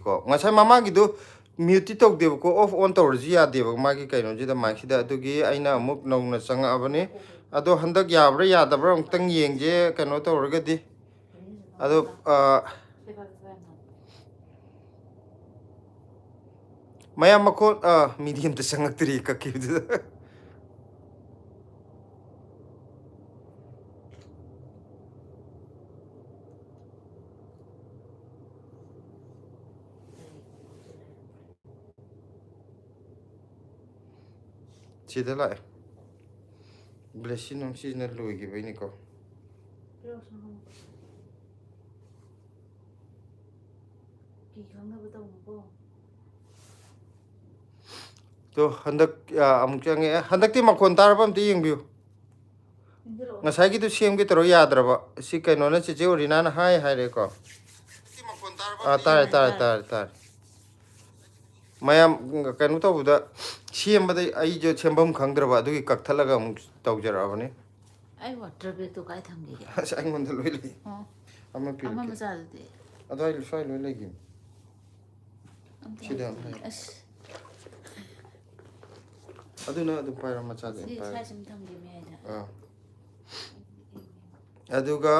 ko ngasai mama gitu mute tok deb ko off on tor ji ya deb ma gi kaino ji da ma khi da adugi aina amuk nongna changa abani ado handak yabra yadabra ongtang yengje kaino torga di ado mayam mako medium ta changak tri ka ki chida la blessy nong si na lui gi bai ni ko to handak amuk change handak ti makon tarabam ti yengbiu ngasai gi tu sem gi tro yadraba si kaino na che che orina na hai hai re ko tar mayam kaino to buda sem bada ai jo chembam khangdraba adugi kakthalaga amuk tawjarabani ai water be to kai tham gi sai ngon da loi le ama pi ama masal de adai lu sai loi le gi chida aduna adu paira macha de paira sim tham gi me da aduga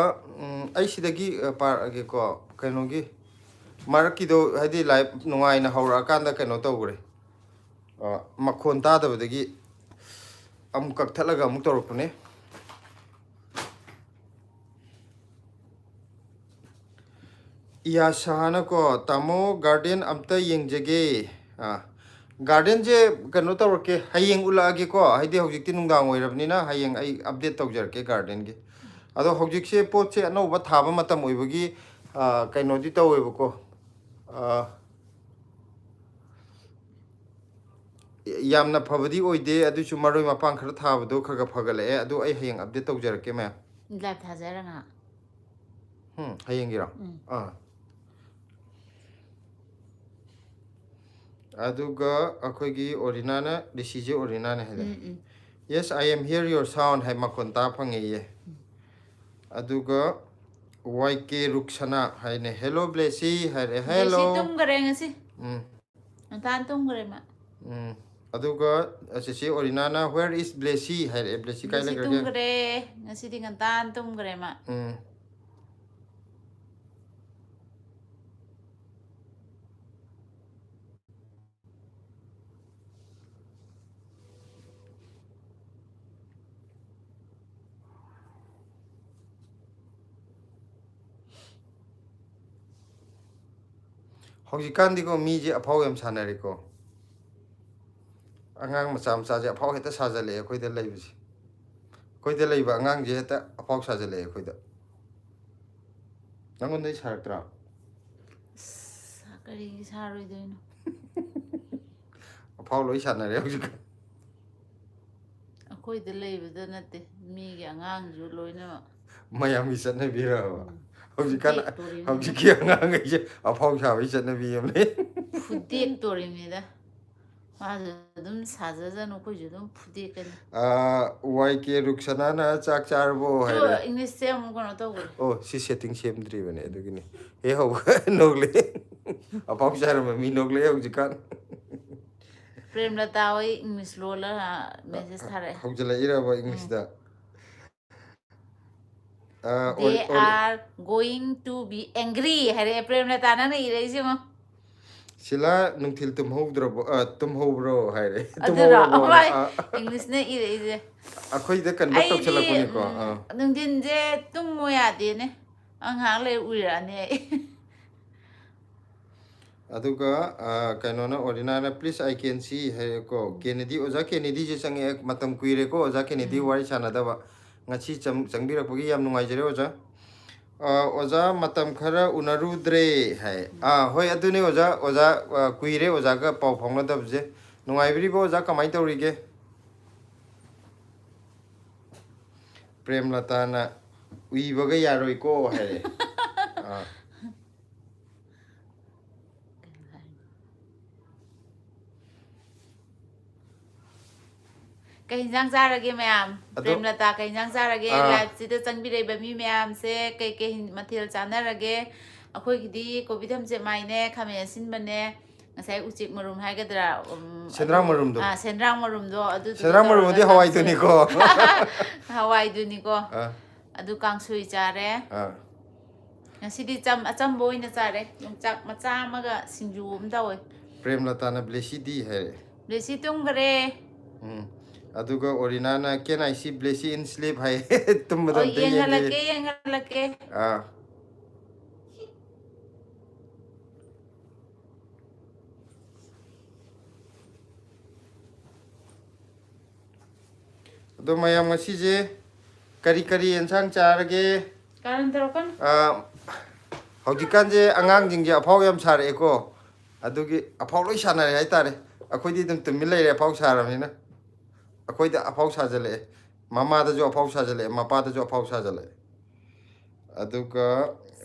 ai sidagi par ge ko kaino gi marki do hadi live nungai na haura kanda kaino tawgre makhon ta da badagi am kak thalaga am torpne iya sahana ko tamo garden amta yengjege garden je kano tawrke hayeng ulage ko haidi hojikti nungdang oirabnina hayeng ai update tawjarke garden ge ado hojikse potse anoba thaba matam oibagi kaino di tawebo ko yamna phabadi oide adu chu maroi mapang khara thabado khaga phagale adu ai hayeng update tawjarke ma live thajara nga hayeng gira aduga akoigi orinana decide orinana hele yes I am hear your sound hai makon ta phange ye aduga YK ruksana hai ne hello blessy hai hello blessy tum gare ngasi tan tum gare ma aduga asisi orinana where is blessy hai blessy kai la tum gare ngasi di tan tum gare ma hojikandi ko mi je aphau yam sanari ko angang macha macha je aphau heta sajale khoi da leibisi khoi da leiba angang je heta aphau sajale khoi da nangon dei saraktra sakari saroi doino aphau loi sanare hojik akhoi de leibada natte mi gi angang ju loina mayam gi sanne bira hojikkan hojiki angang ge aphau sa bai sanne bi yam le fudik tori me da ma dum sajaja no ko ju dum fudik kan YK ruksana na chak charbo hai jo english se am ko no to go oh si setting sem dri bane adugini e ho nogle aphau sar ma mi nogle hojikkan prem lata oi english lo la message thare hojala ira ba english da they are going to be angry hare prem lata na nei re ji mo sila nungthil tum hobro hai re adura english ne ire je akhoi da kan batok chala ko ni ko nungdin je tum mo ya de ne ang hang le uira ne aduga kainona ordinary please I can see hai ko Kennedy oja Kennedy je change matam kuire ko oja Kennedy wari chana da ba ngachi changbira pagi yam nungai jere oja oja matam khara unarudre hai hoi adune oja kuire oja ga pau phongna da je nungai bri bo oja kamai tawrige prem lata na ui baga yaroi ko hai cái hình ra ra ma'am prem lata cái hình ra ra live sida changbireba mi ma'am se cái mathil chana ra ꯑꯩꯈꯣꯏꯒꯤꯗꯤ ꯀꯣꯕꯤ ꯊꯝꯆꯦꯠ ꯃꯥꯏꯅꯦ ꯈꯥꯃꯦꯟ ꯑꯁꯤꯟꯕꯅꯦ ꯉꯁꯥꯏ ꯎꯆꯦꯛ ꯃꯔꯨꯝ ꯍꯥꯏꯒꯗ꯭ꯔꯥ ꯁꯦꯟꯗ꯭ꯔꯥꯡ ꯃꯔꯨꯝꯗꯣ ꯁꯦꯟꯗ꯭ꯔꯥꯡ ꯃꯔꯨꯝꯗꯣ ꯑꯗꯨꯗꯨꯒ ꯁꯦꯟꯗ꯭ꯔꯥꯡ ꯇꯧꯔꯒ ꯃꯔꯨꯝꯗꯤ ꯍꯋꯥꯏꯗꯨꯅꯤꯀꯣ ꯍꯋꯥꯏꯗꯨꯅꯤꯀꯣ ꯑꯥ ꯑꯗꯨ ꯀꯥꯡꯁꯣꯏ ꯆꯥꯔꯦ ꯑꯥ ꯉꯁꯤꯗꯤ ꯑꯆꯝꯕ ꯑꯣꯏꯅ ꯆꯥꯔꯦ ꯌꯣꯡꯆꯥꯛ ꯃꯆꯥ ꯑꯃꯒ ꯁꯤꯡꯖꯨ ꯑꯃ ꯇꯧꯋꯦ ꯄ꯭ꯔꯦꯝꯂꯇꯥꯅ ꯕ꯭ꯂꯦꯁꯤꯗꯤ ꯍꯥꯏꯔꯦ ꯕ꯭ꯂꯦꯁꯤ ꯇꯨꯝꯈꯔꯦ ꯑꯗꯨꯒ ꯑꯣꯔꯤꯅꯥꯅ ꯀꯦꯟ ꯑꯥꯏ ꯁꯤ ꯕ꯭ꯂꯦꯁꯤ ꯏꯟ ꯁ꯭ꯂꯤꯞ ꯍꯥꯏ ꯇꯨꯝꯕꯗꯣ ꯑꯣ ꯑꯝꯇ ꯌꯦꯡꯒꯦ ꯌꯦꯡꯍꯜꯂꯛꯀꯦ ꯌꯦꯡꯍꯜꯂꯛꯀꯦ ꯑꯥ ꯑꯗꯣ ꯃꯌꯥꯝ ꯉꯁꯤꯁꯦ ꯀꯔꯤ ꯀꯔꯤ ꯌꯦꯟꯁꯥꯡ ꯆꯥꯔꯒꯦ ꯀꯥꯔꯟ ꯇꯧꯔꯛꯀꯅꯨ ꯍꯧꯖꯤꯛꯀꯥꯟꯁꯦ ꯑꯉꯥꯡꯁꯤꯡꯁꯦ ꯑꯐꯥꯎ ꯌꯥꯝ ꯁꯥꯔꯛꯑꯦꯀꯣ ꯑꯗꯨꯒꯤ ꯑꯐꯥꯎ ꯂꯣꯏ ꯁꯥꯟꯅꯔꯦ ꯍꯥꯏꯇꯥꯔꯦ ꯑꯩꯈꯣꯏꯗꯤ ꯑꯗꯨꯝ ꯇꯨꯃꯤꯟ ꯂꯩꯔꯦ ꯑꯐꯥꯎ ꯁꯥꯔꯕꯅꯤꯅ ꯑꯩꯈꯣꯏꯗ ꯑꯐꯥꯎ ꯁꯥꯖꯜꯂꯛꯑꯦ ꯃꯃꯥꯗꯁꯨ ꯑꯐꯥꯎ ꯁꯥꯖꯜꯂꯛꯑꯦ ꯃꯄꯥꯗꯁꯨ ꯑꯐꯥꯎ ꯁꯥꯖꯜꯂꯛꯑꯦ ꯑꯗꯨꯒ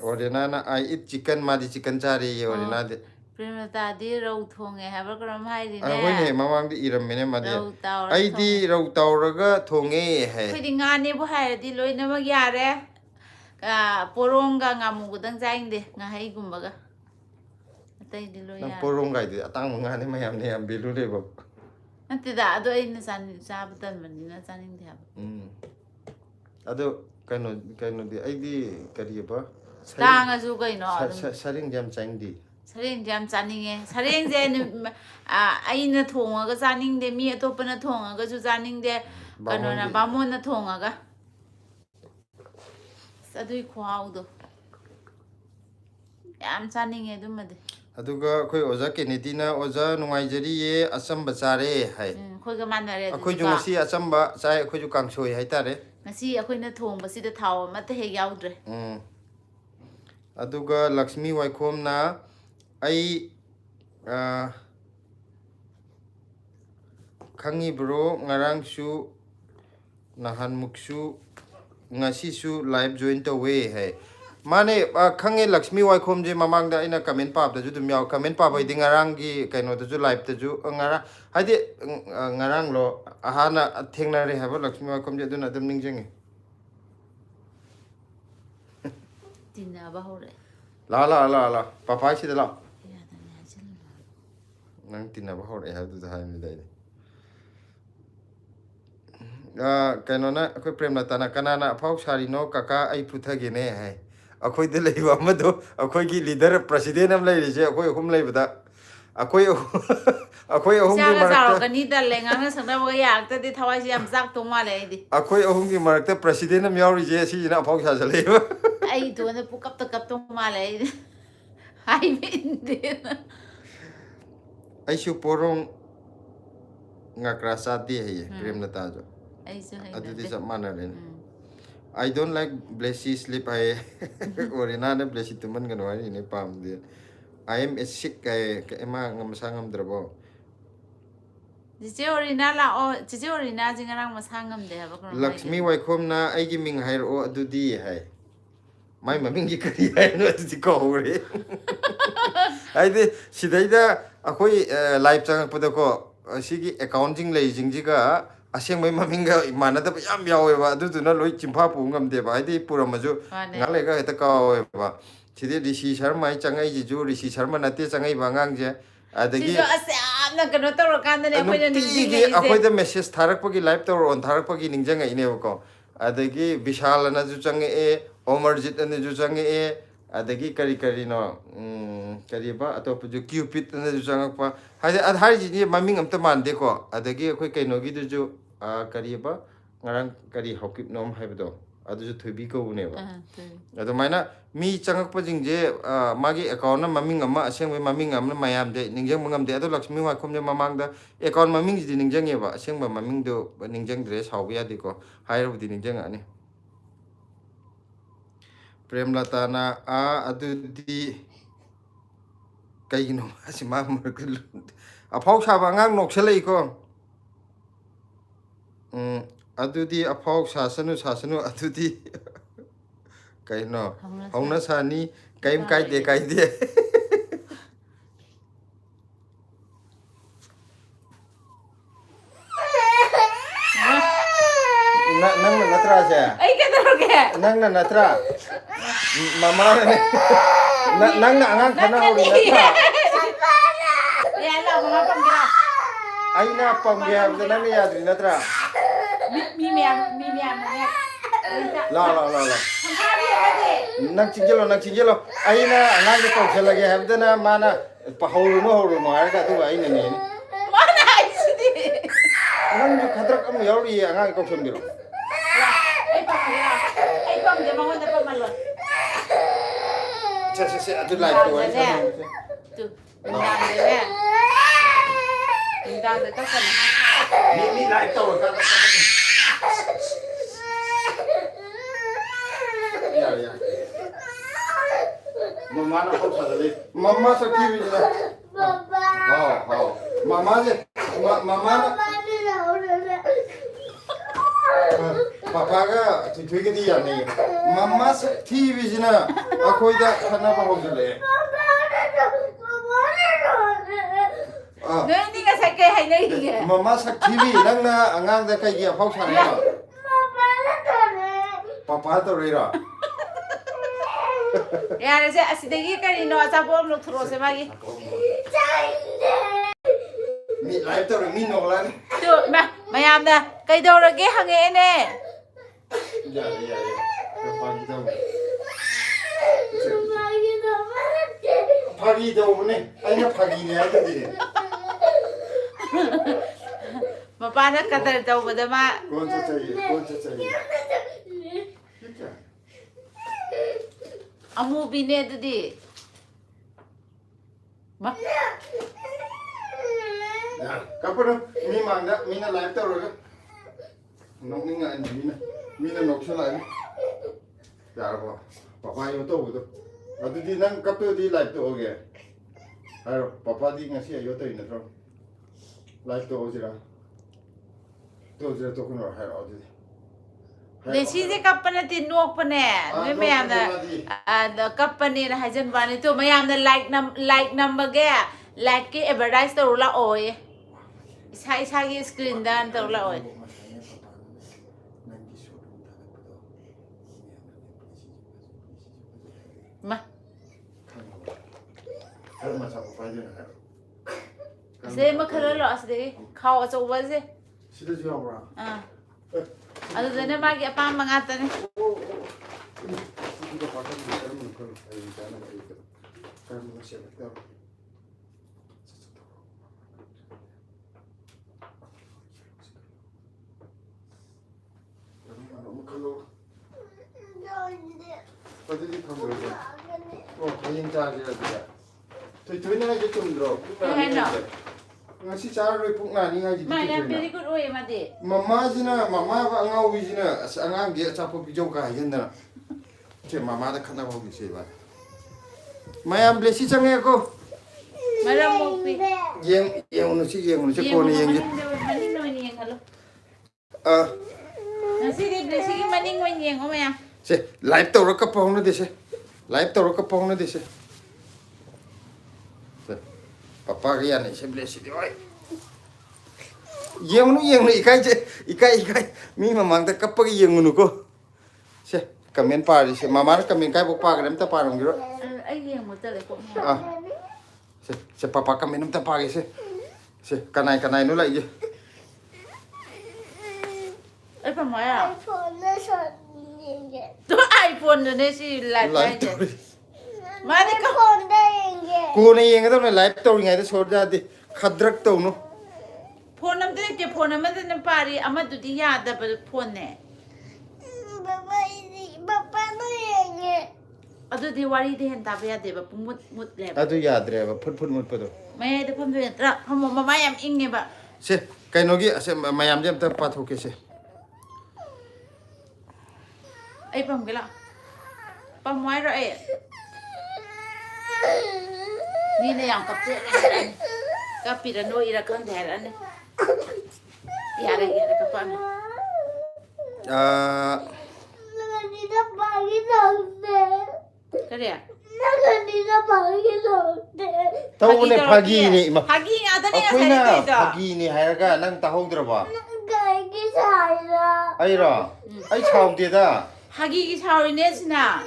ꯑꯣꯔꯦꯅꯥꯅ ꯑꯥꯏ ꯏꯠ ꯆꯤꯛꯀꯟ ꯃꯥꯗꯤ ꯆꯤꯛꯀꯟ ꯆꯥꯔꯦꯌꯦ ꯑꯣ ꯑꯣꯔꯦꯅꯥꯗꯤ ꯄ꯭ꯔꯦꯃꯂꯇꯥꯗꯤ ꯔꯧ ꯊꯣꯡꯉꯦ ꯍꯥꯏꯕ꯭ꯔꯥ ꯀꯩꯅꯣꯝ ꯍꯥꯏꯔꯤꯅꯦ ꯍꯣꯏꯅꯦ ꯃꯃꯥꯡꯗ ꯏꯔꯝꯃꯤꯅꯦ ꯃꯥꯗꯤ ꯔꯧ ꯇꯥꯎꯔꯒ ꯑꯩꯗꯤ ꯊꯣꯡꯉꯦ ꯔꯧ ꯇꯥꯎꯔꯒ ꯊꯣꯡꯉꯦ ꯍꯥꯏ ꯑꯩꯈꯣꯏꯗꯤ ꯉꯥꯅꯦꯕꯨ ꯍꯥꯏꯔꯗꯤ ꯂꯣꯏꯅꯃꯛ ꯌꯥꯔꯦ ꯄꯣꯔꯣꯡꯒ ꯉꯥꯃꯨꯒꯗꯪ ꯆꯥꯏꯅꯗꯦ ꯉꯥꯍꯩꯒꯨꯝꯕꯒ ꯑꯇꯩꯗꯤ ꯂꯣꯏ ꯅꯪ ꯌꯥꯔꯦ ꯄꯣꯔꯣꯡꯒꯥꯏꯗꯨꯗꯤ ꯑꯇꯥꯡꯕ ꯉꯥꯅꯤ ꯃꯌꯥꯝꯅ ꯌꯥꯝ ꯚꯦꯂꯨ ꯂꯩꯕ ꯅꯠꯇꯦꯗ ꯑꯗꯣ ꯑꯩꯅ ꯆꯥꯕ ꯇꯟꯕꯅꯤꯅ ꯆꯥꯅꯤꯡꯗꯦ ꯍꯥꯏꯕ ꯑꯗꯣ ꯀꯩꯅꯣꯗꯤ ꯑꯩꯗꯤ ꯀꯔꯤꯑꯕ ꯇꯥꯡꯉꯁꯨ ꯀꯩꯅꯣ ꯑꯗꯨꯝ ꯁꯔꯦꯡꯗꯤ ꯌꯥꯝ ꯆꯥꯅꯤꯡꯗꯦ ꯁꯔꯦꯡꯁꯦ ꯌꯥꯝ ꯆꯥꯅꯤꯡꯉꯦ ꯁꯔꯦꯡꯁꯦ ꯑꯩꯅ ꯊꯣꯡꯉꯒ ꯆꯥꯅꯤꯡꯗꯦ ꯃꯤ ꯑꯇꯣꯞꯄꯅ ꯊꯣꯡꯉꯒꯁꯨ ꯆꯥꯅꯤꯡꯗꯦ ꯀꯩꯅꯣꯅ ꯕꯥꯃꯣꯟꯒꯤ ꯕꯥꯃꯣꯟꯅ ꯊꯣꯡꯉꯒ ꯑꯗꯨꯏ ꯈꯨꯍꯥꯎꯗꯣ ꯌꯥꯝ ꯆꯥꯅꯤꯡꯉꯦ ꯑꯗꯨꯃꯗꯤ ꯑꯗꯨꯒ ꯑꯩꯈꯣꯏ ꯑꯣꯖꯥ ꯀꯦꯅꯦꯗꯤꯅ ꯑꯣꯖꯥ ꯅꯨꯡꯉꯥꯏꯖꯔꯤꯌꯦ ꯑꯆꯝꯕ ꯆꯥꯔꯦ ꯍꯥꯏ ꯑꯩꯈꯣꯏꯒ ꯃꯥꯟꯅꯔꯦ ꯑꯩꯈꯣꯏꯁꯨ ꯑꯗꯨꯗꯤꯀꯣ ꯉꯁꯤ ꯑꯆꯝꯕ ꯆꯥꯏ ꯑꯩꯈꯣꯏꯁꯨ ꯀꯥꯡꯁꯣꯏ ꯍꯥꯏꯇꯥꯔꯦ ꯉꯁꯤ ꯑꯩꯈꯣꯏꯅ ꯊꯣꯡꯕꯁꯤꯗ ꯊꯥꯎ ꯑꯃꯠꯇ ꯍꯦꯛ ꯌꯥꯎꯗ꯭ꯔꯦ ꯑꯗꯨꯒ ꯂꯛꯁꯃꯤ ꯋꯥꯏꯈꯣꯝꯅ ꯑꯩ ꯈꯪꯉꯤꯕ꯭ꯔꯣ ꯉꯔꯥꯡꯁꯨ ꯅꯍꯥꯟꯃꯨꯛꯁꯨ ꯉꯁꯤꯁꯨ ꯂꯥꯏꯚ ꯖꯣꯏꯟ ꯇꯧꯋꯦ ꯍꯥꯏ ꯃꯥꯅꯦ ꯈꯪꯉꯦ ꯂꯛꯁꯃꯤ ꯋꯥꯏꯈꯣꯝꯁꯦ ꯃꯃꯥꯡꯗ ꯑꯩꯅ ꯀꯃꯦꯟ ꯄꯥꯕꯗꯁꯨ ꯑꯗꯨꯝ ꯌꯥꯎ ꯀꯃꯦꯟ ꯄꯥꯕ ꯍꯥꯏꯗꯤ ꯉꯔꯥꯡꯒꯤ ꯀꯩꯅꯣꯗꯁꯨ ꯂꯥꯏꯚꯇꯁꯨ ꯉꯔꯥꯡ ꯍꯥꯏꯗꯤ ꯉꯔꯥꯡꯂꯣ ꯍꯥꯟꯅ ꯊꯦꯡꯅꯔꯦ ꯍꯥꯏꯕ ꯂꯛꯁꯃꯤ ꯋꯥꯏꯈꯣꯝꯁꯦ ꯑꯗꯨꯅ ꯑꯗꯨꯝ ꯅꯤꯡꯁꯤꯡꯉꯤ ꯇꯤꯟꯅꯕ ꯍꯧꯔꯛꯑꯦ ꯂꯥꯛꯑꯣ ꯄꯄꯥꯁꯤꯗ ꯂꯥꯛꯑꯣ ꯌꯥꯗꯅꯤ ꯍꯥꯏꯖꯤꯜꯂꯨ ꯅꯪ ꯇꯤꯟꯅꯕ ꯍꯧꯔꯛꯑꯦ ꯍꯥꯏꯕꯗꯨꯗ ꯍꯥꯏꯕꯅꯤꯗ ꯑꯩꯗꯤ ꯀꯩꯅꯣꯅ ꯑꯩꯈꯣꯏ ꯄ꯭ꯔꯦꯝꯂꯇꯥꯅ ꯀꯅꯥꯅ ꯑꯐꯥꯎ ꯁꯥꯔꯤꯅꯣ ꯀꯀꯥ ꯑꯩ ꯐꯨꯊꯒꯦꯅꯦ ꯍꯥꯏ ꯑꯩꯈꯣꯏꯗ ꯂꯩꯕ ꯑꯃꯗꯣ ꯑꯩꯈꯣꯏꯒꯤ ꯂꯤꯗꯔ ꯄ꯭ꯔꯁꯤꯗꯦꯟ ꯑꯃ ꯂꯩꯔꯤꯁꯦ ꯑꯩꯈꯣꯏ ꯑꯍꯨꯝ ꯂꯩꯕꯗ ꯑꯩꯈꯣꯏ ꯑꯩꯈꯣꯏ ꯑꯍꯨꯝꯒꯤ ꯏꯆꯥꯒ ꯃꯔꯛꯇ ꯆꯥꯎꯔꯛꯀꯅꯤ ꯇꯜꯂꯦ ꯉꯥꯡꯅ ꯁꯛꯅꯕꯒ ꯌꯥꯔꯛꯇ꯭ꯔꯗꯤ ꯊꯋꯥꯏꯁꯦ ꯌꯥꯝ ꯆꯥꯛꯇꯧ ꯃꯥꯜꯂꯦ ꯑꯩꯗꯤ ꯑꯩꯈꯣꯏ ꯑꯍꯨꯝꯒꯤ ꯃꯔꯛꯇ ꯄ꯭ꯔꯁꯤꯗꯦꯟ ꯑꯃ ꯌꯥꯎꯔꯤꯁꯦ ꯁꯤꯁꯤꯅ ꯑꯐꯥꯎ ꯁꯥꯖꯜꯂꯛꯏꯕ ꯑꯩ ꯏꯇꯣꯟꯗ ꯄꯨꯀꯞꯇ ꯀꯞꯇꯧ ꯃꯥꯜꯂꯦ ꯑꯩꯗꯤ ꯍꯥꯏꯕ ꯏꯟꯗꯦꯅ ꯑꯩꯁꯨ ꯄꯣꯔꯣꯡ ꯉꯀ꯭ꯔꯥ ꯆꯥꯗꯦ ꯍꯩꯌꯦ ꯄ꯭ꯔꯦꯝꯂꯇꯥꯁꯨ ꯑꯩꯁꯨ ꯑꯗꯨꯗꯤ ꯍꯩꯅꯗꯦ ꯆꯞ ꯃꯥꯟꯅꯔꯦꯅꯦ ꯑꯥꯏ ꯗꯣꯟ ꯂꯥꯏꯛ ꯕ꯭ꯂꯦꯁꯤ ꯁ꯭ꯂꯤꯞ ꯍꯥꯏꯌꯦ ꯑꯣꯔꯦꯅꯥꯅ ꯕ꯭ꯂꯦꯁꯤ ꯇꯨꯝꯍꯟꯒꯅꯨ ꯍꯥꯏꯔꯤꯅꯦ ꯄꯥꯝꯗꯦ ꯑꯥꯏ ꯑꯦꯝ ꯑꯦ ꯁꯤꯛ ꯍꯥꯏꯌꯦ ꯃꯥ ꯃꯁꯥ ꯉꯝꯗ꯭ꯔꯕꯣ ꯆꯤꯆꯦ ꯑꯣꯔꯤꯅꯥ ꯂꯥꯛꯑꯣ ꯆꯤꯆꯦ ꯑꯣꯔꯤꯅꯥꯁꯦ ꯉꯔꯥꯡ ꯃꯁꯥ ꯉꯝꯗꯦ ꯍꯥꯏꯕ ꯀꯩꯅꯣꯝ ꯂꯛꯁꯃꯤ ꯍꯥꯏꯈꯤꯕꯅꯦ ꯋꯥꯏꯈꯣꯝꯅ ꯑꯩꯒꯤ ꯃꯤꯡ ꯍꯥꯏꯔꯛꯑꯣ ꯑꯗꯨꯗꯤ ꯍꯥꯏ ꯃꯥꯏ ꯃꯃꯤꯡꯁꯤ ꯀꯔꯤ ꯍꯥꯏꯅꯣ ꯑꯗꯨꯗꯤ ꯀꯧꯍꯧꯔꯦ ꯍꯥꯏꯗꯤ ꯁꯤꯗꯩꯗ ꯑꯩꯈꯣꯏ ꯂꯥꯏꯚ ꯆꯪꯉꯛꯄꯗꯀꯣ ꯁꯤꯒꯤ ꯑꯦꯀꯥꯎꯟꯁꯤꯡ ꯂꯩꯁꯤꯡꯁꯤꯒ ꯑꯁꯦꯡꯕꯩ ꯃꯃꯤꯡꯒ ꯃꯥꯟꯅꯗꯕ ꯌꯥꯝ ꯌꯥꯎꯋꯦꯕ ꯑꯗꯨꯗꯨꯅ ꯂꯣꯏ ꯆꯤꯟꯐꯥ ꯄꯨꯕ ꯉꯝꯗꯦꯕ ꯍꯥꯏꯗꯤ ꯄꯨꯔꯝꯃꯁꯨ ꯃꯥꯅꯦ ꯉꯥꯏꯍꯥꯛ ꯂꯩꯒ ꯍꯦꯛꯇ ꯀꯥꯎꯋꯦꯕ ꯁꯤꯗꯤ ꯔꯤꯁꯤ ꯁꯔꯃ ꯍꯥꯏ ꯆꯪꯉꯛꯏꯁꯤꯁꯨ ꯔꯤꯁꯤ ꯁꯔꯃ ꯅꯠꯇꯦ ꯆꯪꯉꯛꯏꯕ ꯑꯉꯥꯡꯁꯦ ꯑꯗꯒꯤ ꯁꯤꯁꯨ ꯑꯁ ꯌꯥꯝꯅ ꯀꯩꯅꯣ ꯇꯧꯔꯀꯥꯟꯗꯅꯦ ꯑꯩꯈꯣꯏꯅ ꯅꯨꯡꯇꯤꯒꯤ ꯅꯤꯡꯁꯤꯡꯉꯛꯏꯁꯦ ꯑꯩꯈꯣꯏꯗ ꯃꯦꯁꯦꯁ ꯊꯥꯔꯛꯄꯒꯤ ꯂꯥꯏꯚ ꯇꯧꯔꯛꯑꯣꯅ ꯊꯥꯔꯛꯄꯒꯤ ꯅꯤꯡꯁꯤꯡꯉꯛꯏꯅꯦꯕꯀꯣ ꯑꯗꯒꯤ ꯕꯤꯁꯥꯜ ꯑꯅꯁꯨ ꯆꯪꯉꯛꯑꯦ ꯑꯣꯃꯔꯖꯤꯠ ꯑꯅꯁꯨ ꯆꯪꯉꯛꯑꯦ ꯑꯗꯒꯤ ꯀꯔꯤ ꯀꯔꯤꯅꯣ ꯀꯔꯤꯕ ꯑꯇꯣꯞꯄꯁꯨ ꯀ꯭ꯌꯨꯄꯤꯠ ꯑꯅꯁꯨ ꯆꯪꯉꯛꯄ ꯍꯥꯏꯗꯤ ꯍꯥꯏꯔꯤꯁꯤꯗꯤ ꯃꯃꯤꯡ ꯑꯝꯇ ꯃꯥꯟꯗꯦꯀꯣ ꯑꯗꯒꯤ ꯑꯩꯈꯣꯏ ꯀꯩꯅꯣꯒꯤꯗꯨꯁꯨ ꯀꯔꯤꯕ ꯉꯔꯥꯡ ꯀꯔꯤ ꯍꯧꯀꯤꯞꯅꯣꯝ ꯍꯥꯏꯕꯗꯣ ꯑꯗꯨꯁꯨ ꯊꯣꯏꯕꯤ ꯀꯧꯕꯅꯦꯕ ꯑꯗꯨꯃꯥꯏꯅ ꯃꯤ ꯆꯪꯉꯛꯄꯁꯤꯡꯁꯦ ꯃꯥꯒꯤ ꯑꯦꯀꯥꯎꯟꯅ ꯃꯃꯤꯡ ꯑꯃ ꯑꯁꯦꯡꯕꯩ ꯃꯃꯤꯡ ꯑꯃꯅ ꯃꯌꯥꯝꯁꯦ ꯅꯤꯡꯁꯤꯡꯕ ꯉꯝꯗꯦ ꯑꯗꯣ ꯂꯛꯁꯃꯤ ꯋꯥꯏꯈꯣꯝꯁꯦ ꯃꯃꯥꯡꯗ ꯑꯦꯀꯥꯎꯟ ꯃꯃꯤꯡꯁꯤꯗꯤ ꯅꯤꯡꯁꯤꯡꯉꯦꯕ ꯑꯁꯦꯡꯕ ꯃꯃꯤꯡꯗꯣ ꯅꯤꯡꯁꯤꯡꯗ꯭ꯔꯦ ꯁꯥꯎꯕ ꯌꯥꯗꯦꯀꯣ ꯍꯥꯏꯔꯕꯨꯗꯤ ꯅꯤꯡꯁꯤꯡꯉꯛꯑꯅꯤ ꯄ꯭ꯔꯦꯝꯂꯇꯥꯅ ꯑꯗꯨꯗꯤ ꯀꯩꯒꯤꯅꯣ ꯃꯥꯁꯤ ꯃꯥ ꯃꯔꯛꯇ ꯑꯐꯥꯎ ꯁꯥꯕ ꯑꯉꯥꯡ ꯅꯣꯛꯁꯜꯂꯛꯏꯀꯣ ꯑꯗꯨꯗꯤ ꯑꯐꯥꯎ ꯁꯥꯁꯅꯨ ꯑꯗꯨꯗꯤ ꯀꯩꯅꯣ ꯍꯧꯅ ꯁꯥꯅꯤ ꯀꯩꯝ ꯀꯥꯏꯗꯦ ꯀꯥꯏꯗꯦ ꯅꯪꯅ ꯅꯠꯇ꯭ꯔꯥꯁꯦ ꯑꯩ ꯀꯩꯗꯧꯔꯒꯦ ꯅꯪꯅ ꯅꯠꯇ꯭ꯔꯥ ꯃꯃꯥꯅꯅꯦ ꯅꯪꯅ ꯑꯉꯥꯡ ꯈꯟꯅꯍꯧꯔꯤ ꯅꯠꯇ꯭ꯔꯥ ꯌꯥ ꯂꯥꯎ ꯃꯃꯥ ꯄꯝꯒꯦ ꯑꯩꯅ ꯄꯝꯒꯦ ꯍꯥꯏꯕꯗ ꯅꯪꯅ ꯌꯥꯗ꯭ꯔꯤ ꯅꯠꯇ꯭ꯔꯥ mi mèo này ꯂꯥꯎ ꯂꯥꯎ ꯂꯥꯎ ꯂꯥꯎ ꯅꯪ ꯆꯤꯡꯖꯜꯂꯣ ꯑꯩꯅ ꯑꯉꯥꯡꯗ ꯀꯧꯁꯜꯂꯒꯦ ꯍꯥꯏꯕꯗꯅ ꯃꯥꯅ ꯍꯧꯔꯨꯅꯨ ꯍꯥꯏꯔꯒ ꯑꯗꯨꯒ ꯑꯩꯅꯅꯦ mana sini ꯅꯪꯁꯨ ꯈꯗ꯭ꯔꯛ ꯑꯃ ꯌꯥꯎꯔꯤꯌꯦ ꯑꯉꯥꯡ ꯀꯧꯁꯟꯕꯤꯔꯣ ai pom dia mau dapat malu ꯁꯦ ꯑꯗꯨ ꯂꯥꯏꯐꯇ ꯋꯥꯔꯤ ꯁꯥꯟꯅꯔꯁꯦ tuh undangnya undangnya tak kan ꯃꯤ ꯂꯥꯏꯐ ꯇꯧꯔꯀꯥꯟꯗ ꯌꯥꯔꯦ ꯃꯃꯥꯅ ꯀꯧꯁꯜꯂꯗꯤ ꯃꯃꯥ ꯁꯛꯊꯤꯕꯤꯁꯤꯅ ꯍꯥꯎ ꯃꯃꯥꯁꯦ ꯃꯃꯥꯅ ꯄꯄꯥꯒ ꯊꯣꯏꯊꯣꯏꯒꯗꯤ ꯌꯥꯅꯩꯌꯦ ꯃꯃꯥ ꯁꯛꯊꯤꯕꯤꯁꯤꯅ ꯑꯩꯈꯣꯏꯗ ꯈꯠꯅꯕ ꯍꯧꯖꯤꯜꯂꯛꯑꯦ 너희 네가 살게 하냐 이게 ꯃꯃꯥ ꯁꯛꯊꯤꯕꯤ ꯅꯪꯅ ꯑꯉꯥꯡꯗ ꯀꯩꯒꯤ ꯑꯐꯥꯎ ꯁꯥꯟꯅꯩꯅꯣ ꯄꯄꯥ ꯇꯧꯔꯤꯔꯣ 야래세 아시대기 까리노 아자봄 놓트로세 마기 미 라이브 tàu mi nổi 또 마야암나 까이도르게 항해네 dạ 파기 đâu này anh nó 파기 này cái gì 마빠나 까다르 떠보다마 con cho chạy 아무비네 드디 마 các bạn mi mang đó mi nó live tàu rồi đó nó những ngày mi nó nộp xuống lại dạ rồi papa yêu tàu rồi ở đây đi năng cấp tôi đi live tàu kìa hay rồi papa đi ngay xe yêu tàu nữa thôi live tàu gì đó tàu không rồi hay rồi 레시제 까빠네 노크네 뇌매암나 까빠네 하전 바니 또 마야암나 like number게 like 게 advertise 떠올라 오예 이사기 스크린단 떠올라 오예 마 세마 칼로 아스데 카오 저버제 시대 지어봐 ꯑꯗꯨꯗꯅ ꯃꯥꯒꯤ ꯑꯄꯥꯝꯕ ꯉꯥꯛꯇꯅꯦ 어디지 탐구를 가인 자지라든가 되는 게 좀 들어 ngasi charoi pukna ni ngai ji 마야 very good way 마디 mama jina mama ba ngau jina angang ge chapo bijau ka yenda che mama da khana ho gi se ba mayam blessy change ko maram mokpi yeng nu si ko ni yeng maning no ni yeng halo a nasi de blessy ki maning wen yeng o maya se live to ro ka pa honu de se live to ro ka pa honu de se papa cái này xem lên xịt rồi giang nó ikai chứ ikai mi mà mang tới cấp cái giang nó cô xem comment pa đi xem mama nó comment cái bốc pa cái nấm ta pa rồi rồi ai yeng một tờ lại cũng à xem papa comment nấm ta pa cái xem cái này nó lại gì ai pa mai à to iPhone rồi đấy xí lại cái gì mà đi có cô này yeng đâu này live tàu ngày đó sốt ra đi khadrak tàu nó phone năm tới cái phone năm tới năm pari ama tụi đi ya đập phone nè papa nó yeng adu di wari di hen tapi ya deh bapak mut deh adu ya deh bapak put mut pada mày itu pun tuh ya mama yang ingin pak se kayak nogi se mayam jam ter pat hoke se ai pam gila pam mai rồi ni này yang kapte kapi dan no ira kan dhar an ya ada kapan kaya tahu ne pagi ni ma pagi ada nih aku na pagi ni hai ka nang tahu draba ai ra ai chau dia da hagi ki chau ni sina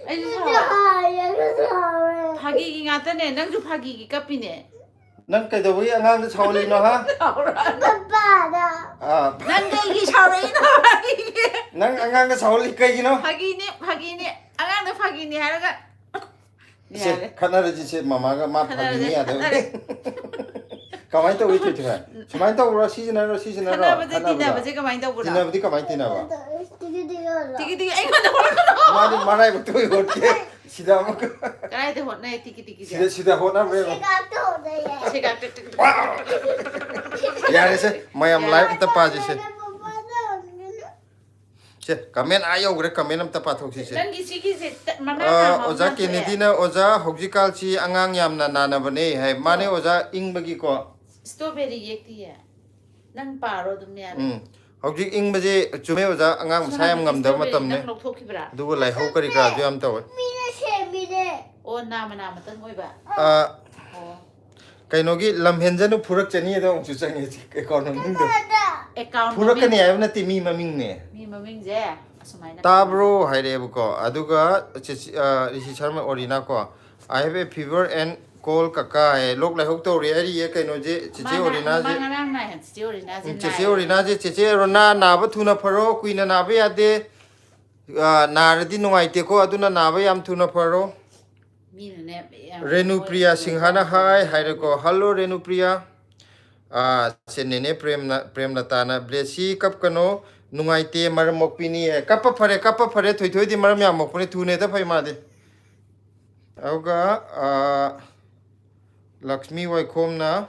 아이도 야, 파기기 같다네. 낭주 파기기 까피네. 난 그래도 왜 안강도 사올리노 하? 아빠다. 아, 난데 샤워이나 파기기. 난 안강도 사올리 까이기노? 파기네. 아가는 파기네 하라가. 세 카나르지 세 마마가 마 파기니야 돼. 가만히 또 위트 돼. 가만히 또 우라 시즌하러 하나보다 디나보지 가만히 더 보라. 디나보디 가만히 디나봐. 티기 아이고나 보라. 말아이 부터 이렇게 시다 먹고. 그래도 혼내 티기. 시다 호나 왜? 제가 야래세 마얌 라이브 때 빠지세. 제 가면 아요 그래 가면 amta pathokse se. 낭기 시기세 만나. 오자 케네디나 오자 혹지칼치 안강 얌나 나나버네 해 마네 오자 잉버기 거. 스트로베리 얘기야. 낭 바로 dum냐. 혹지 잉버지 주메 오자 안강 사얌 감다 마tamne. 낭 녹토키브라. 두고 라이 호거리 가 주암 taw. 오 나마 떤 거이바. 아 kainogi lamhenjanu purak chani da ong chuchange economy do. account Purakani ayna ti mi maming ne. mi maming je asumai na Tabro haire ko aduga rishi sharma orina ko I have a fever and cold kaka lok lai hok to ri ari ye kaino je chiche orina je mang na han chiche orina je chiche orina je chiche rona na ba thuna pharo kuina na ba yade na radi nungai te ko aduna na ba yam thuna pharo mi ne Renu Priya Singhana hai haire ko hello Renu Priya senene prem latana blessy kap kano nungai te maram mokpini hai kap phare thoi thoi di maram yam mokpani thune ta phai ma de auga Lakshmi Waikhom na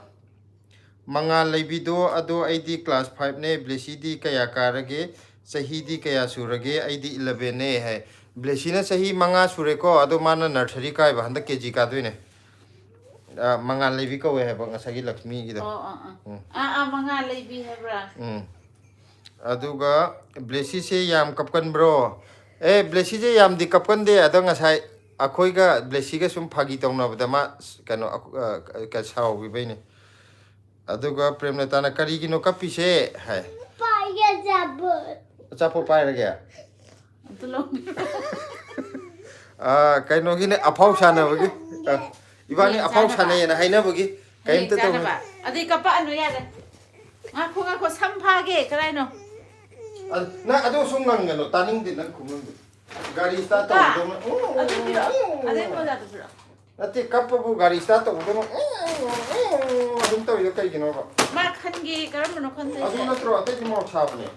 manga leibido ado ID class 5 ne blessy di kaya karage sahi di kaya surage ID 11 ne hai blessy na sahi manga sure ko ado mana nursery kai ba handa kg ka doine manga leibi ko we hai ba ngasagi Lakshmi gi da manga leibi hebra aduga blessy se yam kapkan bro blessy je yam di kapkan de ado ngasai akhoi ga blessy ga sum phagi tongna bada ma kano ka saw bi baine aduga premlata na kari gi no kapi se hai chapo pai ra gya kano gi ne aphau sana bagi ibani aphau sana yana haina bagi kaim ta to adi kapa anu ya ngako samphage karaino na ado sung ngang no taning din nang kumang gari start to do ade mo da to ate kappu gari start to do adum to yo kai gino ba ma khange karam no khante adu na tro ate mo chapne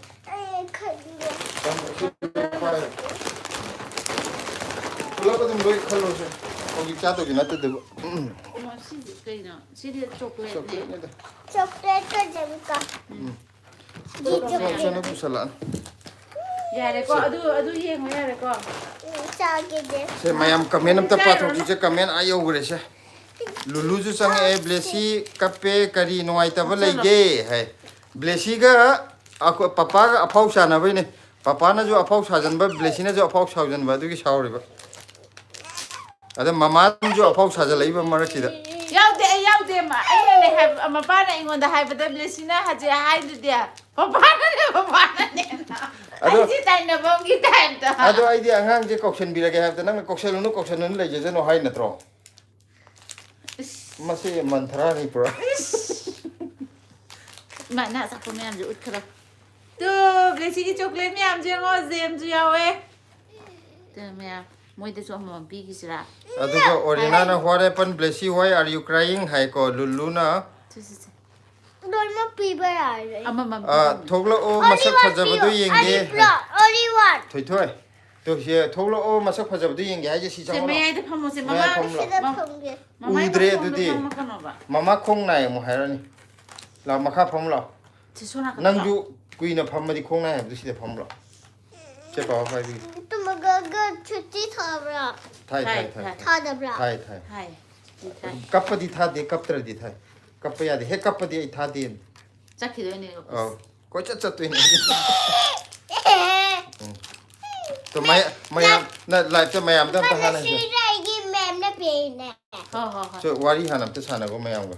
kula ko dum loi khalo se ogi cha to gina te de ma si kaina si chocolate ne sana kusala yare ko adu yengo yare ko se mayam kamen am ta patho ki se kamen ayo gure se lulu ju sang blessy kape kari noi ta ba leige hai blessy ga ako papa ga aphau sana bai ne papa na jo aphau sajan ba blessy na jo aphau sajan ba du ki sauri ba ada mama jo aphau sajalai ba mara ki da yaude ma ai ne have ma pa na ingon da have da blessy na ha je hai du dia papa na ne ai ji tai na bong gi tai ta ado ai di angang je kokshen bi ra ge have da nang kokshen nu le je no hai na tro masi mantra ni pro mà nãy sao không em rút khờ tu blessy cái chocolate mẹ em chưa ngon gì em chưa yawe tu mẹ mỗi đứa xuống mà bi cái gì ra aduga orina na what happened blessy why are you crying hai ko lulu na thoglo o masak phajabadu yenge thoi thoi to he thoglo o masak phajabadu yenge hai je si se chang mẹ ai thầm một se mama udre dudi mama khong nai mo hairani la makha phom la chỉ số nào nang ju kuina phom ma di khong nai du si de phom la che pa phai bi thai hai kap di tha de kap tra di thai kap ya de he kap di tha de chắc khi đó này ko cha cha tu ni to maya na live to mayam ta ha na so wari hanam ta sana go mayam go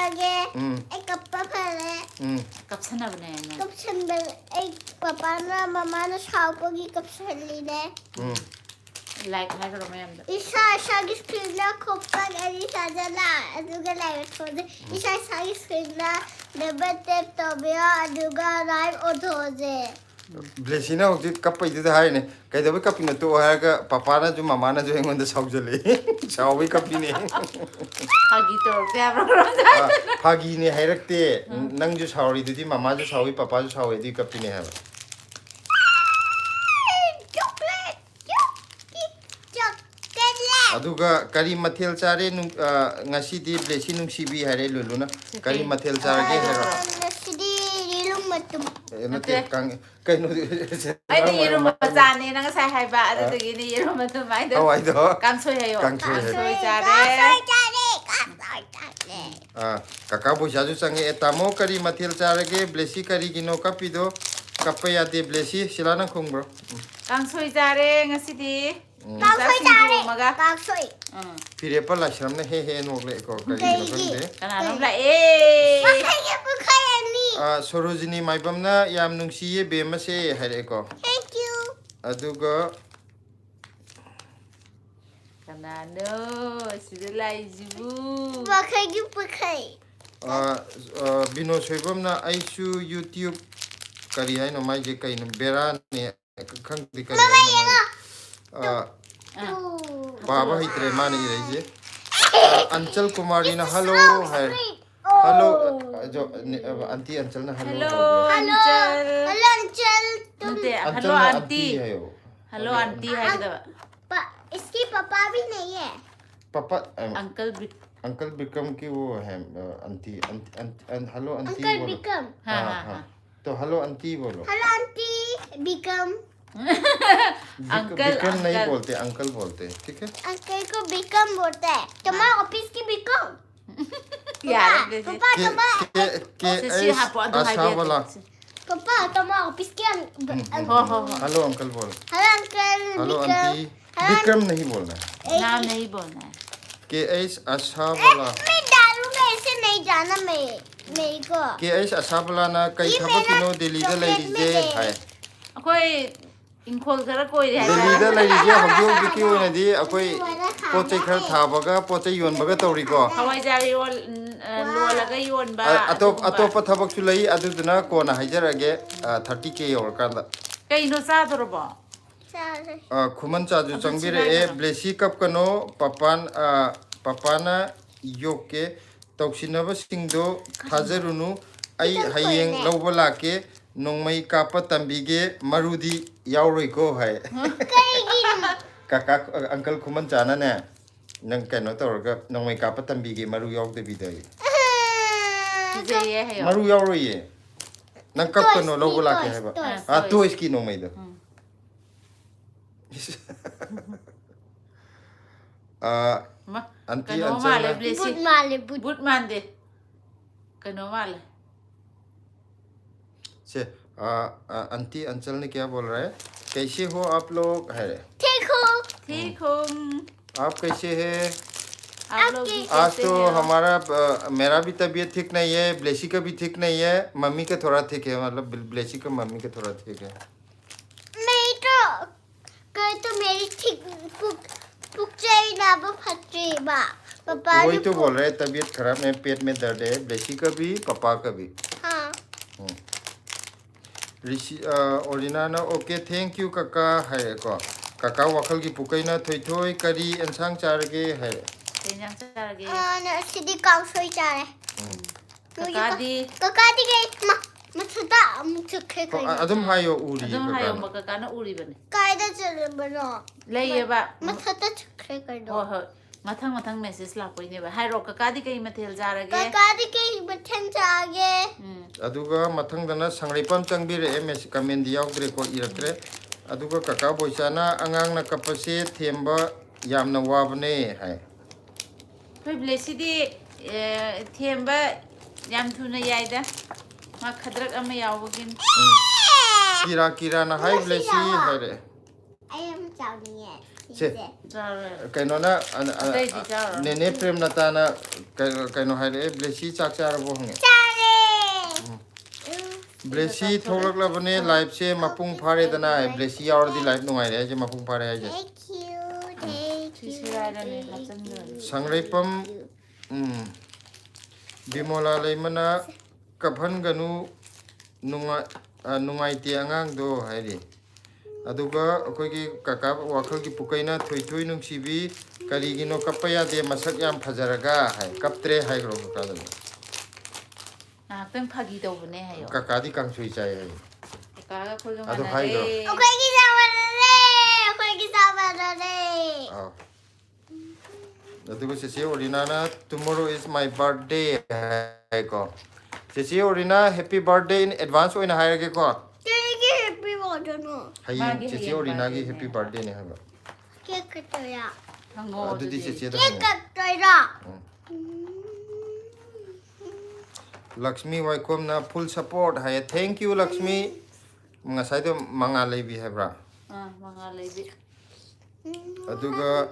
자게 애가 빠빠래 갑산나보네. 급선배 애 빠빠나 마마나 사고기 급선리네 Like hay 그러면 이사 사기 스크린나 컵박 애니 사잖아 누가 라이브 토데 이사 사기 스크린나 네버텝 떠비야 누가 라이브 오토제 blessina hojik kappai de hai ne kai da kapi na to ha ga papa na ju mama na ju engon da sau jale sau bi kapi ne 하기 또 대abro 그런다. phagi ne hairakte nang ju sauri du di mama ju saui papa ju saui di kapi ne ha 초콜릿 aduga kari mathel chare ngasi di blessing nungsibi hare luluna kari mathel charage hero 시디 리롱 맞tum nate kang kai no 아이도 이름 맞자네. 내가 잘 해봐. 아들도 이니 이름 맞도 많이 돼. awai do 감소해요. 감소해. 감소해 잘해. kakak bosa ju sange etamo kari mathel charage blessy kari gino kapido kapaya de blessy silana khongbro 감소해 잘해. ngasi디. kaksoy 잘해 maga. kaksoy pire pa la shramne he no le ko kari no kande kananam la eh. makanya bukayani sorojini maibamna yam nungsiye bema se hare ko thank you aduga kanano sidilai jibu. makanya bukay bino soibamna aisu youtube kari hai no mai je kai no bera ne khang di kari baba hitre mane ire Anchal Kumari na hello hai hello jo auntie Anchal na hello Hello Anchal. अंचल Nante, Anchal hello na auntie. hai ho Hello auntie hai kada. इसकी पापा भी नहीं है papa Uncle Bikram ki wo hai auntie hello auntie uncle bolo become ha. to hello auntie bolo hello aunty become Uncle Bikram nahi uncle. bolte uncle bolte theek hai uncle को become बोलते हैं तुम्हारा office की become Yeah, this is. पापा तुम्हारा ke Sisi hapo adu hai asa wala पापा तुम्हारा office की हो. hello uncle bol hello uncle hello become auntie Bikram nahi bolna नाम नहीं बोलना है. ke asa wala मैं डालूंगा ऐसे नहीं जाना मेरे को ke asa wala na kai thaba kino delhi da lai je hai कोई इंखोल करा कोई है. Delhi da lai je hogyo biki ona di akoi pochai khar thabaga pochai yonbaga tori ko हवाई जहाज योल लोलागा योन बा. atop thabak chu lai aduduna ko na haijarage 30k yor kanda कहीं no साथ robo. khuman cha ju changbire e blessy kap kano papana yoke toksinaba singdo thajarunu ai hayeng lawba lake nongmai kapa tambige marudi yauroi ko hai kaka uncle khuman chana ne nang kano torga nongmai kapa tambige maru yauk de bidai तुझे ये है यो. maru yauroi ye nang kap kano lawba lake hai ba to iski nongmai da Ma. auntie कनो Anchal माले na Blessy. बुट माले बुट बुट मान दे. कनो माले. से aunty अंचल ने क्या बोल रहा है कैसे हो आप लोग है ठीक हो ठीक हो. आप कैसे हैं आप लोग भी आज कैसे तो हो? हमारा मेरा भी तबीयत ठीक नहीं है ब्लेसी का भी ठीक नहीं है मम्मी का थोड़ा ठीक है मतलब ब्लेसी का मम्मी का थोड़ा ठीक है मैं तो कल तो मेरी ठीक पुक जाए ना वो फटे बा पापा वही तो बोल रहे हैं तबीयत खराब है पेट में दर्द है ब्लेसी का भी पापा का भी हाँ ऋषि ओरिना ना ओके थैंक यू काका है को काका वखल की पुकई ना थोई थोई करी इंसान चारगे है कहीं चला गए. ना सीधी काउ सोई जा रहे कका दी गई मथुता मुझे अदम हायो उरी अदम हायो मका काना उरी बने. कायदा चले बनो ले ये बा. मथुता चुखे कर दो हो मथंग मेसेज लापोई ने बा. हाय रो कका दी कहीं मथेल जा रगे. काका के बठन जागे aduga mathangdana sangripam changbire ms comment yaudre ko irakre aduga kaka boisana angang na kapase themba yamna wabne hai कोई ब्लेसी दी थेंबा याम थुना याइदा. मा खदरक अमे यावगिन. kira na hai blessy hai re I am Johnny. Che. Kainona nene prem natana kaino haire blessy chak charabo hange. Blessy tholak labane live se mapung phare dana blessy already live no aire je mapung phare hai je. Sangrepam Bimola leimana kaphan ganu nungai ti angang do hairi. Aduga akoigi kaka wakhal ki pukaina thoi nungsibi karigino kapaya de masak yam phajaraga hai kaptre hai gro kaka da. Tang phagi tawbane hayo. Kaka di kangsui chai hai. Kaka khoga Adu mana hai gro. Akoigi sabarare. Aduga sesi Orina tomorrow is my birthday hai ko. Sesi Orina happy birthday in advance oina hai ge ko. Happy birthday no. Hai sesi Orina gi happy birthday ne ha. Cake katoya. Adu di sesi da. Cake katoya. Lakshmi Waikom na full support hai. Thank you Lakshmi. Ngasai to manga lebi hai bra. Manga lebi. Aduga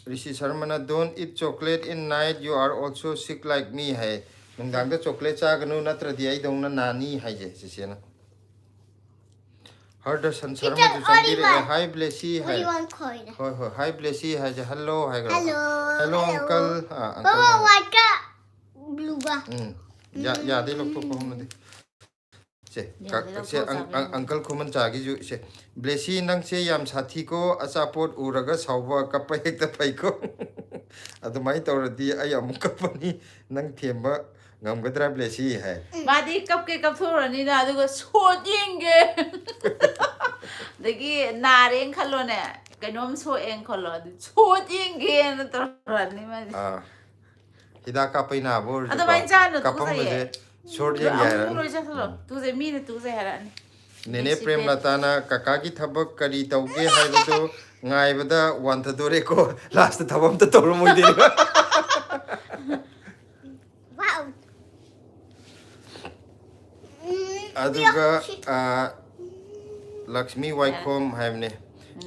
Rishi Sharmana don't eat chocolate in night you are also sick like me hai. Nungdang da chocolate cha ganu natra di ai dong na nani hai je sesi na. Harder San Sharma to Sandire hi blessy hai. Hi blessy hai je hello hai gro. Hello uncle. Baba white blue ba. Ya de lok to ko hum de. Se uncle Khuman cha gi ju se blessy nang se yam sathi ko achapot uraga sauba kappa hekta pai ko. Adumai tawradi ai amuk kapani nang themba ngamgadra blessy hai. Madi kap ke kap thorani na aduga sojinge. Dagi nareng khalo ne kainom so eng khalo sojinge na torani madi. Hida kapai na bor. Adumai cha no kapam je short je ya. Tu je mi ne tu je harani. Nene prem latana kaka ki thabak kari tauge haibudu ngai bada wantha dore ko last thabam ta tor moi de. Wow. Aduga Lakshmi Waikom haimne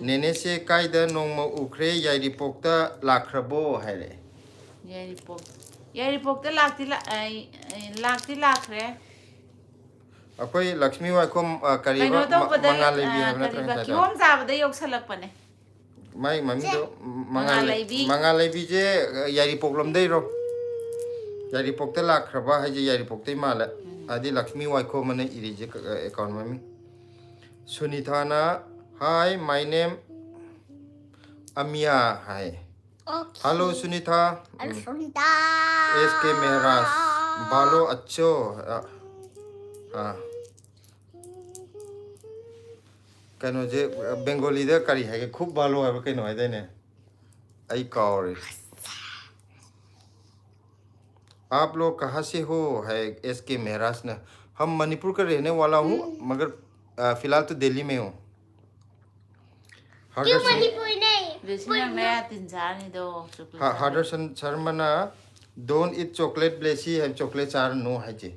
nene se kaida nongma ukre yairi pokta lakrabo haire. Yairi pokta lakti lakre. Akoi Lakshmi Waikom kariba mangal lebi haimna kariba kiom zabada yok salakpane. Mai mami do mangal lebi je yairi poklam dei ro. Yairi pokta lakraba haije yairi pokta mala. Adi Lakshmi Waikom mane iri je account mami. Sunithana hi my name Amia hi. Hello Sunitha. Hello Sunita. SK Mehraj Balo acho. Kano je Bengali da kari hai khub balo hai kano hai ne ai kaur आप लोग कहाँ से हो है SK Mehraj ने हम मणिपुर का रहने वाला हूँ मगर फिलहाल तो दिल्ली में हूँ क्यों मणिपुर नहीं Harderson Sharma na don't eat chocolate blessy have chocolate char no hai je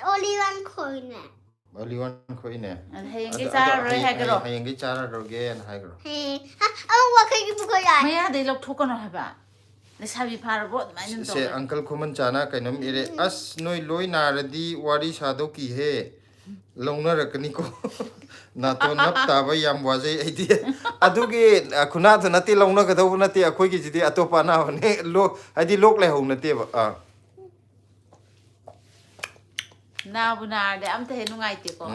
only one coin only one khoi ne Hayengi char roi hai gro. hayengi char ro ge and hai gro wakay bu ko yan Maya de lok thokono hai ba. Ne sabi phar bot mai nim to. se uncle Khuman chana kainom ire as noi loi naradi wari sado ki he longna rakani ko na to nap ta ba yam waje ai di adugi khuna to nati longna ka do nati akhoi ki jidi atopa na ne lo adi lok le ho nati ba Na bu na de am te nungai te ko.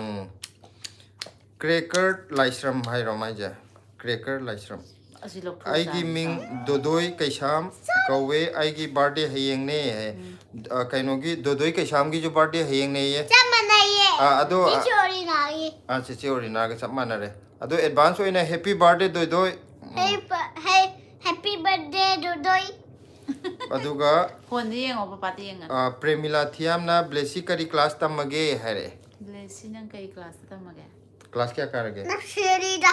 Cracker Laisram hai romai ja Cracker Laisram Asi lok tho. aigi ming dodoi kaisam kawe aigi birthday hayeng ne kainogi dodoi kaisam gi jo birthday hayeng ne ye chamanaye ado chori na ye chichi orina ga samana re ado advance oina happy birthday dodoi happy birthday dodoi aduga Phone di yeng opa pati yeng. Premila Thiam na blessy kari class tamage hare Blessy nang kai class ta mage. class kya karage nursery da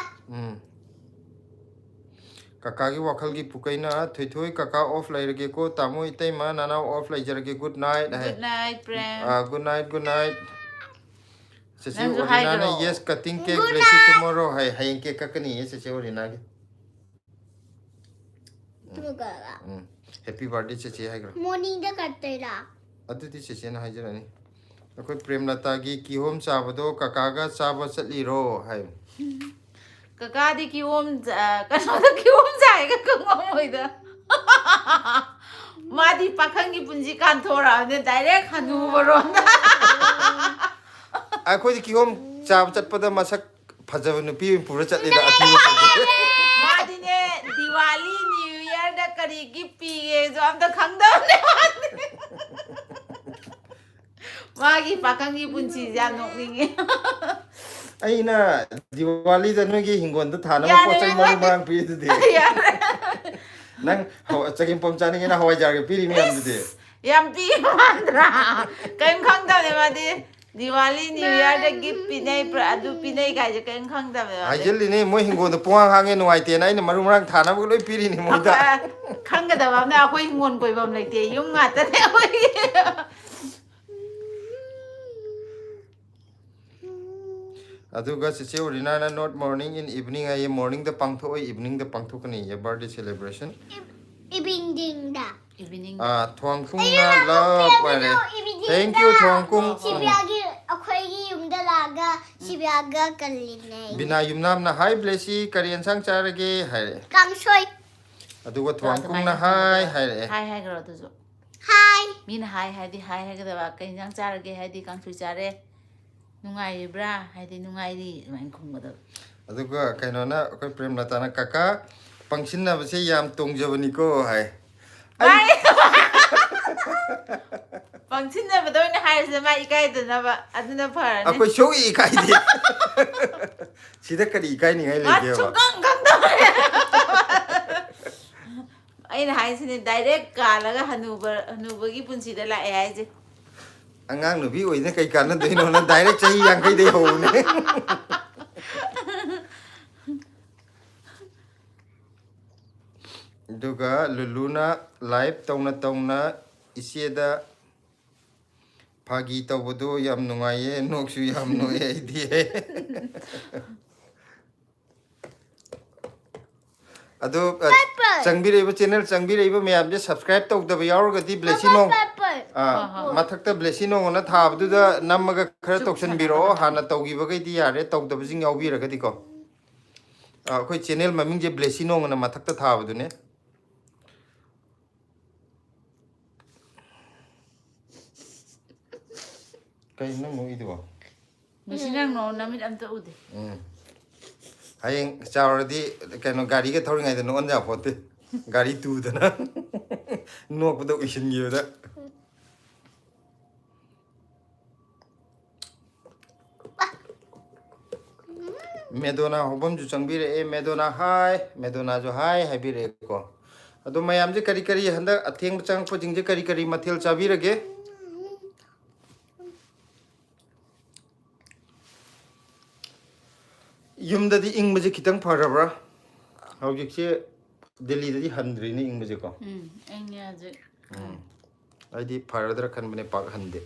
kaka gi wakhal gi pukaina thoi kaka off lairage ko tamo itai ma nana off laijarage good night Good night, Prem. good night Sisi Orina na yes cutting cake blessy tomorrow hayang cake kakani yes Sisi Orina ge. Happy birthday Sisi hai gro. Morning da katte ra. Adu ti Sisi na hai jara ni. Akoi Premlata gi kihom sabado kakaga saba satli ro hai. Kaka di kiwom kano da kiwom jai ka kangong moi da. Madi pakhang gi punji kan thora ne direct hanu baron. Akoi di kihom saba chatpada masak phajab nupi pura chatli da ati. Madi ne Diwali New Year da kari gift pi ge jo am da khangdam ne. Magi pakhang gi punji ja nokninge. Aina Diwali da nogi hingon da thana ma po chai maru mang pi de. Nang chakim pom chani na hawai jar ge piri mi am de. Yam pi mandra. Kain khangdam ne madi Diwali New Year da gift pi nei pra adu pi nei ga je kain khangdam ne. Ajel ni mo hingon da puang hange nuai te na ina maru mang thana ma loi piri ni mo da. Khangga da bam na akoi ngon koi bam lai te yung nga ta ne oi. Aduga Sisi Orina na not morning in evening ay morning da pangtho oi evening da pangtho kani ye birthday celebration. Ibing ding da. Evening. Thuang kung na love pare. Thank you Thuang kung. Sibyagi akhoi yung dalaga sibyaga kallinay. Bina yumnam na hi blessy Korean sang charage hai. Kangsoy. Aduga Thuang kung na hi hai. Hi gro tu zo. Hi. Min hi di hi ga da ba kain jang char ge hai di kang chui chare. Nungai bra hai di nungai di main khung ga da. Aduga kaino na akoi Premlata na kaka pangsin na base yam tongjabani ko hai. Pangchin na ba daw na hai sa mai kai da na ba adu na phar ne. Akoi show i kai de. Sida kari kai ni ngai le ge ba. Chugang gang da. Ai na hai sine direct ka la ga hanuba gi punsi da la ai hai je. Angang nubi oi na kai kan na dei no na direct chahi yang kai de ho ne. Duga Luluna live tongna isieda phagi tawdo yam nungai noksu yam noi ai di. Ado changbireba channel changbireba mayam je subscribe tawdaba yaurga di blessy nong mathakta blessy nong na thabdu da namaga khara toksan biro hana tawgiba gai di yare tawdaba jing yaubiraga di ko khoi channel maming je blessy nong na mathakta thabdu ne kai na mo idu Mesinang no namit am ta ude. Hayeng chawradi kaino gari ga thori ngai da no anja phote gari tu da na no ko do isin gi da Medona hobam ju changbire e Medona jo hi habire ko adu mayam je kari kari handa atheng chang po jing je kari kari mathel chabirage Yumdadi ingmaje kitang farabra hawjikse Delhi dadi handri ni ingmaje ko Enya je. Aidi faradra khan bane pak hande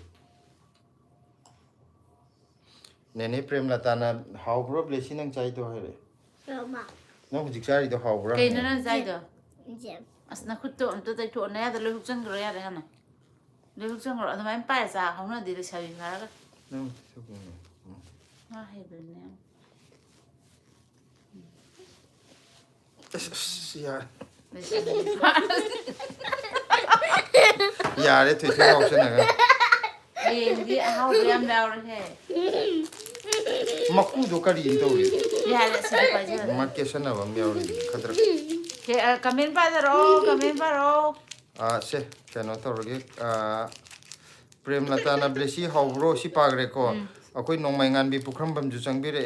Nene Premlata na hawbro blessy nang chai to hele Roma. nang hujik chari to hawbra Kay na zai do. Jam. As na khut to am to tai to na ya da lu chang ro ya da na. Lu chang ro da mai pa sa hong na di da sa bi ma ga. nang Ha he be ne. ya yare thoi thoi option na Hey di how be am da ro he. maku do kari into ri Ya da sa pa je. makesha na bam yauri khadra Ke comment pa da ro se kano to roge Premlata na blessy hawbro si pagre ko akoi nongmai ngan bi pukhram bam ju chang bi re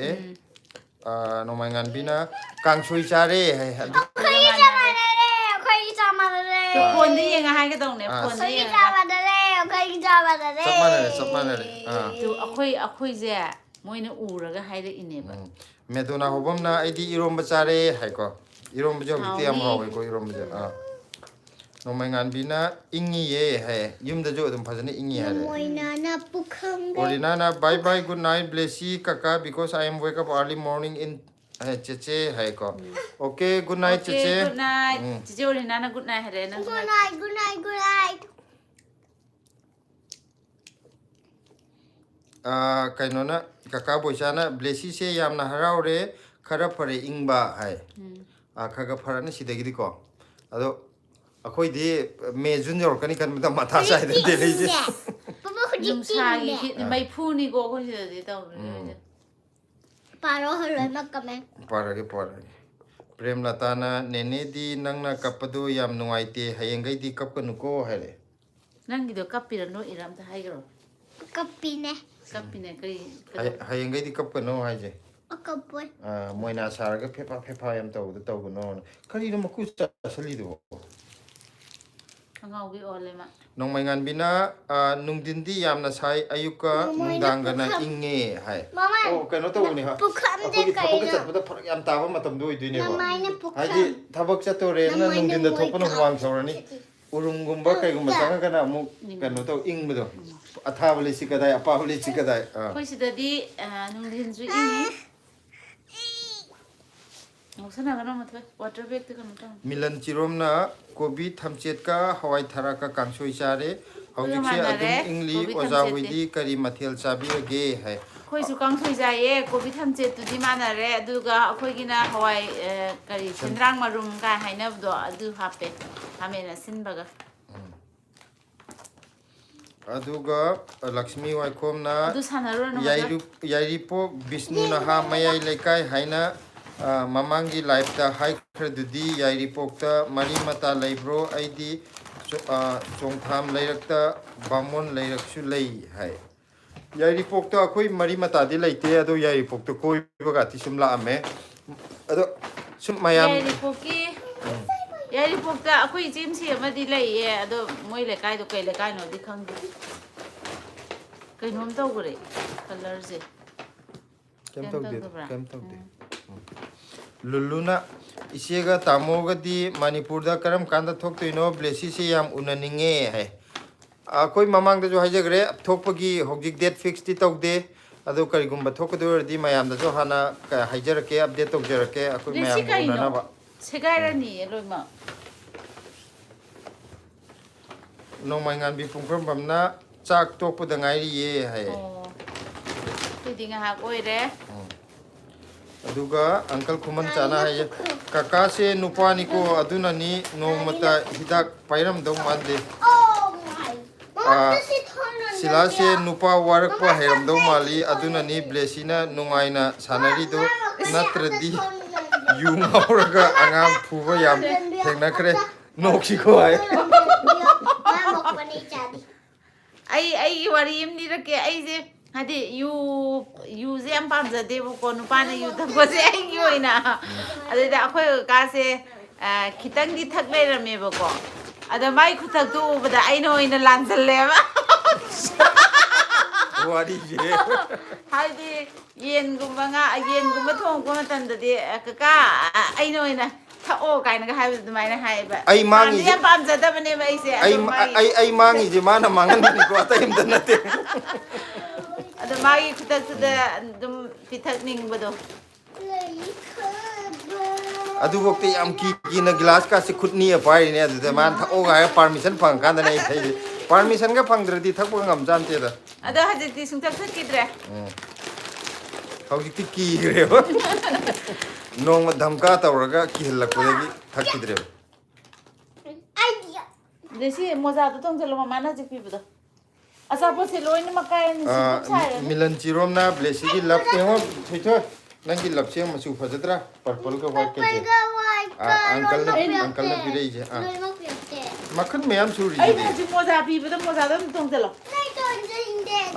nongmai ngan bi na kangsui chare hai Khoi chama re. Phone di yang hai ka dong ne phone di Khoi yang. chama re. Khoi chama re. sapmanare Tu akhoi je moina uraga hai da ine ba. Medona hobam na ID iromba chare hai ko iromba jo bikti am hawe ko iromba ja Nomai nganbina ingi ye hai. Yumda jo adum phajana ingi hai. Moinana pukham de. Orinana bye bye good night blessy kaka because I am wake up early morning in Cheche hai ko. Okay good night Okay, Cheche. good night. Cici uri nana good night hare nang. Good night, good night, good night. Kainona kaka boisana blessy se yamna harau re khara pare ingba hai. Khaga pharana sidagidi ko. Ado akoi de me jun yor kani kan mata matha sai de de le je. Papa Yung hujik sagi ting hit may puni ko ko siya di tao. Paro haloy magkame. Parage. Prem latana nene di nang na kapado yam nuaite hayengai di kapkanu ko hele. Nang gido kapira no iram ta hai garo. Kapine. Kapine kay. Hayengai di kapkanu haje. Akapoy. Moina saraga pepa yam tau da tau no. Kali no maku sali do. Angau gi ole ma. Nong maingan bina nungdindi yam na sai ayuka nungdanga na inge hai. Mama. Oh kano tau ni ha. Pukham Ako de tabak kayo. sa pada parak yam tawa matam do idui ne ba. Namay na pukham. Haji tabak sa to re na nungdinda thopa no wang saurani. Urungumba kay gumba sanga kana mu kano tau ing mo do. Athabali sikadai apabali sikadai. Koy sida di nung din su ini. Sana ka naman water bag ka naman. Milan chirom na kobi thamchet ka hawai thara ka kangsoi chare. Hawjik se adum ingli oza hoidi kari mathel chabi ge hai. Koy su kang soi jaye kobi thamchet tu di mana re aduga akoi gina hawai kari sindrang marum ka hainab do adu hape hamena sinbaga. Aduga Lakshmi Waikom na Adu sanaro no. Yairipo Vishnu na ha mayai lekai haina mamangi life ta hai khradudi Yairipokta mari mata leibro aidi chongtham leirakta bamon leiraksu lei hai Yairipokta akoi mari mata di leite ado Yairipokta koi baga ti sumla ame ado sum mayam Yairipokta akoi jim si amadi lei ado moi lekai do kai lekai no di khangdi kai nom tau gure color je kem tawde Luluna isega tamoga di Manipur da karam kanda thok toino blessy se yam unaninge hai koi mamang da jo haijagre thokpagi hojik date fix ti tawde ado kari gumba thokdo di mayam da jo hana haijarake update tawjarake akoi mayam unana ba segairani loima no maingan bi pungkram bamna chak tokpu da ngai ri ye hai tidinga ha oire aduga uncle kuman chana hai kaka se nupani ko aduna ni no mata hidak pairam dong mande Oh my. Mama, this is turn sila se nupa warak pa heram dong mali aduna ni blessina nungaina sanari do natradi yung auraga angam phuba yam thengna kre noksi ko ai ai wari im ni rake ai je hadi you je am pam ja de ko nu pa na you ta ko je ai yo ina ade da khoi ka se khitang di thak le rame ba ko ada mai khu thak tu ba da ai no ina lan jal le ba wari je hadi yen gumba nga yen gumba thong ko tan da de ka ai no ina thao kai na hai du mai na hai ba ai mangi ya pam ja da bane ba ai se ai mangi je mana mangan ni ko ata im dan nate ada mai khu thak da dum pithak ning ba do adu wokte yam ki na glass ka se khutni apai ne adu man thao ga permission phang kan da nei thai permission ga phang dradi thak ba ngam jan te da ada hajik ti sung thak thak kidre hauji ki re ba nong ma dhamka tawraga ki halak ko gi thak kidre idea. desi moza to tong jalo ma na jik pi bu do asa po se loin ma kai ni su chai milan chirom na blessy gi lap te ho thoi nangi lap se ma su phajatra purple ka white ke uncle na pire je makhan mayam su ri ai de hajik moza pi bu do moza do tong jalo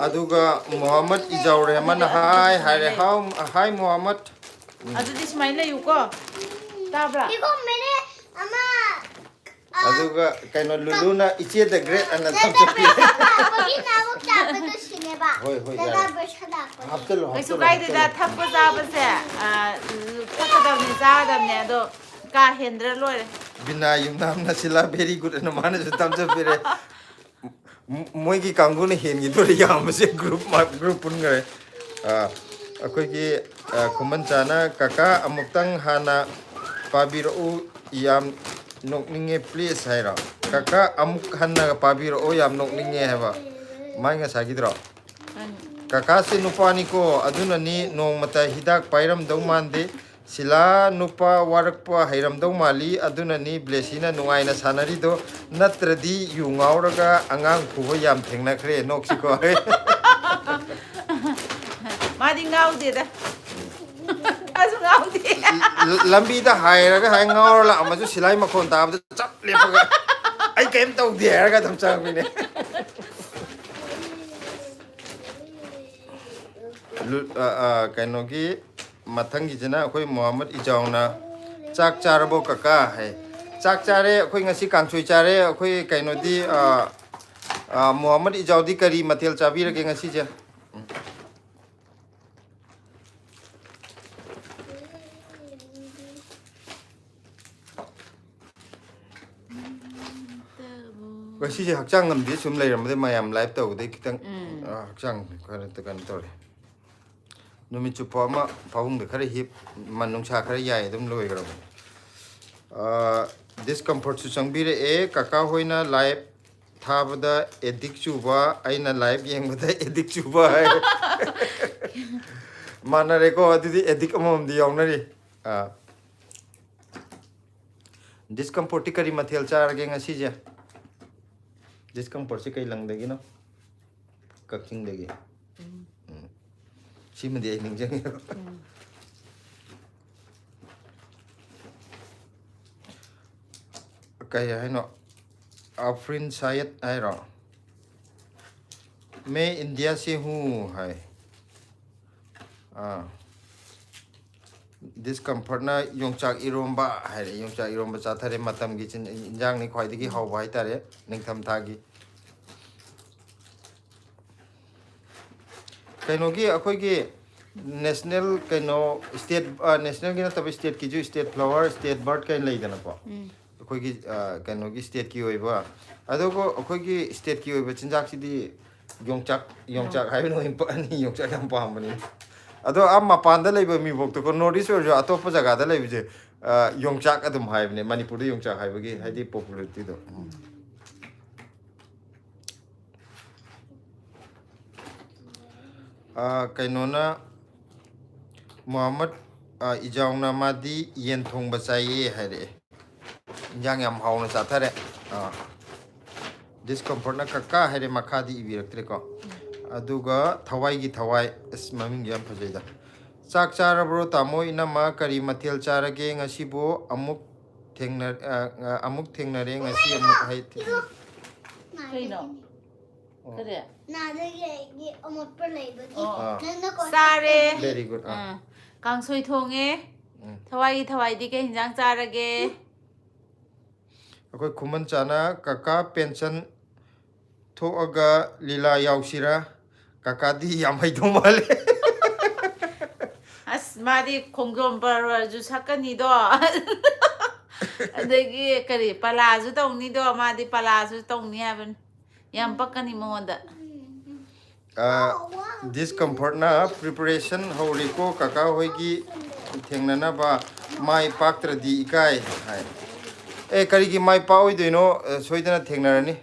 aduga Muhammad Ijaur Rahman hi how hi Muhammad adu dis mai na yu ko tabra Iko mene ama aduga kaino luluna iche the great and the pagi na mo ta pa to sine ba. Hoi, Daga bashada pa. haptelo ai su kai de da thap ko za ba se thak da ni za da ne do ꯀꯥ ꯍꯦꯟꯗ꯭ꯔ ꯂꯣꯏꯔꯦ Bina yung nam na sila very good na mana sa tamsa pire. Mo'y ki kanggo na hen gito ri yam se group pun ngare. Ako'y ki kuman chana kaka amuktang hana pabiro yam nokninge please hai ra. Kaka amuk hana pabiro yam nokninge hai ba. Mai nga sa gidro. Kaka si nupa ni ko aduna ni nong mata hidak pairam daw mande sila nupa warak pa hairam daw mali aduna ni blessy na nungai na sanari do natradi yu ngauraga angang phuba yam thengna khre noksi ko Madi ngaude da. Asu ngaude. lambi da hairaga hai ngaurla amasu silai makhon tabda chap lepaga ai kem tau de harga tham chang bine kaino ki mathang gi jana khoi Muhammad Ijauna chak charabo kaka hai chak chare khoi ngasi kangsoi chare khoi kaino di Muhammad Ijaudi kari mathel chabi rage ngasi je ngasi je hakchang ngam di sum leiram de mayam live tau de kitang hakchang khare ta kan tore numi chupa ma pawung de khare hip manung cha khare yai dum loi garo discomfort su changbire e kaka hoina live thabada edik chuba aina live yengbada edik chuba hai mana reko adidi edik amom di yawnari discomfort kari mathel char ge ngasi je discomfort se kai lang degi no kakching degi si mandi ai ning jang kai hai no afrin sayed ai ro मैं India से हूँ है discomfort na yongchak iromba hai yongchak iromba chathare matam gi chin injang ni khwai digi haw bai tare ningtham thagi kaino gi akhoi gi national kaino state national gi na tab state ki ju state flower state bird kain lei dana ko akhoi gi kaino gi state ki oiba adogo akhoi gi state ki oiba chinjak sidi yongchak hai no impa ani yongchak yam pam bani ado am mapan da leiba mi bok to ko notice or jo atop jaga da leibi je yongchak adum hai bane manipur da yongchak hai bagi haidi popularity do kainona Muhammad Ijauna madi yen thong ba chai hai re jang yam hauna cha thare discomfort na kaka hai re makhadi ibiraktre ko aduga thawai gi thawai is maming yam phajai da chak charabro tamo inama kari mathel charage ngasibo amuk thengnare ngasi amuk hai Kai no. Kare. Na de ye amot par lei ba ki na ko Sare. very good Kangsoi thonge. Thawai di ke hinjang charage. akoi khuman chana kaka pension thoaga lila yausira kaka di yam hai do male As madi khongjom par ju sakani do. Adagi kari pala ju tongni do madi pala ju tongni haben. Yam pakani monda. discomfort na preparation horiko kaka hoigi thengnana ba mai paktra di ikai hai kari gi mai pa oi doino soidana thengnarani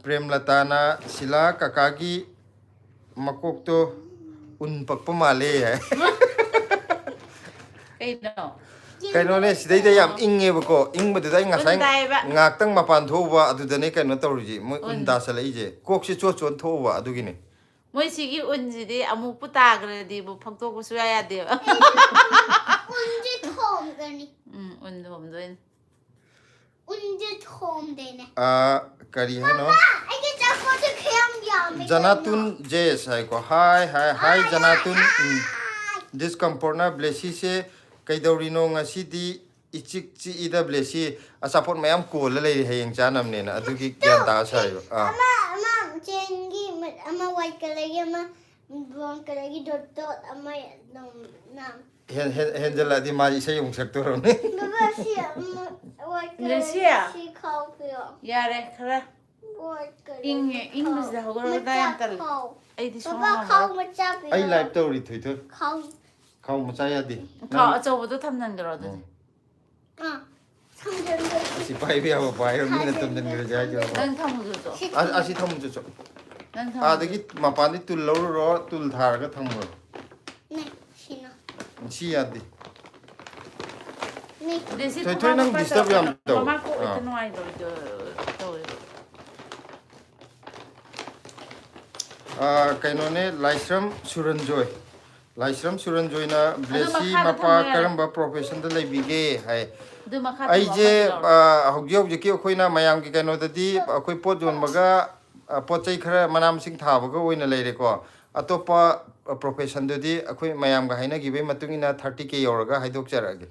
prem latana sila kaka gi makok to un pakpa male hai Kai no. kaino ne sidai da yam inge bako ing badu dai ngasai ngak tang mapan thoba adu da ne kaino tawri mo un da salai je kok si cho chon thoba adu gi ne Moi sigi unji di amu putagra di bu phakto ku suya ya de. unji thom gani Un dom doin. unji thom de ne kari hai no ai ke cha ko se kham yam janatun je sai ko hi janatun discomfort na blessy se kaidori no ngasi di ichik chi ida blessy asapot mayam ko la lei hayeng chanam ne na adu gi gyan ta sai ama chengi ama white color ama Buang ke lagi dot amai nam. Henjeladi ma isai yung sektor ni. Baba si Blessy si kau pio. yare khara ing bisda hogoro da yam tal ai di so Baba kau macam pio. Ai live to ri thoi thoi. Kau. Khau ma cha ya di. ka acho bodo thamnan garo da Ah. Sambil Si pai bi aba pai ro mi na tam den gre ja jo. nang thamu do Asi tham ju cho. nang A thamu da gi ma pa ni tul lo ro tul thar ga tham ro. ni sino. Si ya di. Ni. desi Thoi thoi nang disturb yam to. mama ko itno ai do to Kaino ne Laisram Suranjoy. Laisram Suranjoy na blessy makha da mapa thammo yare. karamba profession da lai bige hai. du makha Ai je hogji hogji ki khoina mayam ki kaino da di khoi pot jon baga pot chai khara manam sing tha baga oina leire ko atopa profession da di khoi mayam ga haina gi be matungina 30k yoraga haidok charage.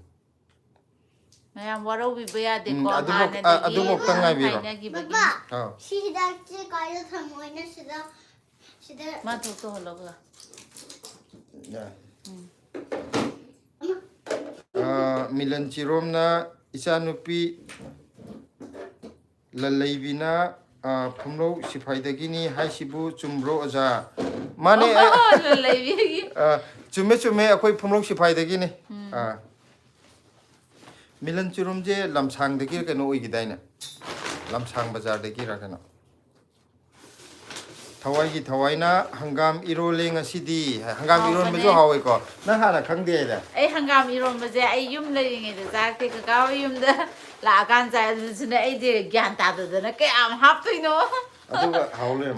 mayam waro bi ba de ko adu mok tangai bi ro. Baba. Ha. Si dah je kaya thamu ina sida. ma to to holo ga Milan Chiromna Isanupi Lalaibina Pumlo Sipaidagini Haisibu Chumbro Aza Mane lai bi Chume Akoi Pumlo Sipaidagini Milan Chiromje Lamsang the Kirka no Igidina Lamsang Bazar the Kirakana Tawai Tawaina Hangam Iroling a city Hangam Iron Majo Hawiko Nahana Kangde ai hangam irom ba je ai yum lai nge de za te ka ka yum da la kan za su ne ai de gyan ta da na ke am hap tu no Aduga Howle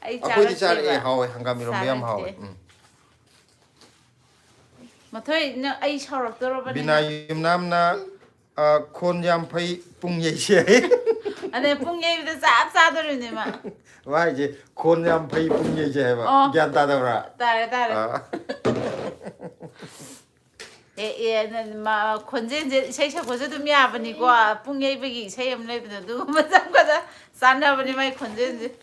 ai Akoi di char e Hawi Hangam Iron Yam Hawi ma thoi na ai chorok to ro ba Bina Yum Namna Kon Yam Pai Pung Ye She ane pung ye da sa do ne ma Why je Kon Yam Pai Pung Ye She ba Gyan ta da ra tare 마 콘제 이제 세셔 보셔도 미아버니 과 뿡예비기 세염레비도 누구 맞am 거다 산나버니 마이 콘제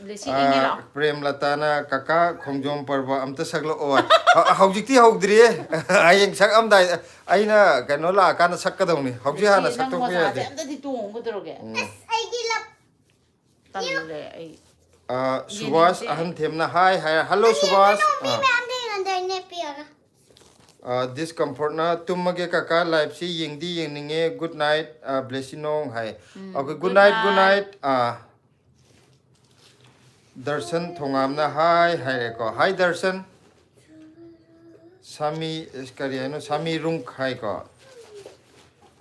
레시 잉이라 Prem Latana Kaka Kongjom Parva Amta Saglo O Haujikti Haugdri Ayeng Sak Amdai Aina Kanola Kana Sakadoni Hauji Hana Sakto Pia am다 뒤동 거 들어게 Ai gilap. 딸래 ai Subhas Ahan Themna Hi Hello Subhas Mami ande andai ne pia. Discomfort na tumage kaka live si yingdi yingninge good night blessy nong hai okay good night Darshan thongam na hi ko hi Darshan Sami iskariano Sami rung hai ko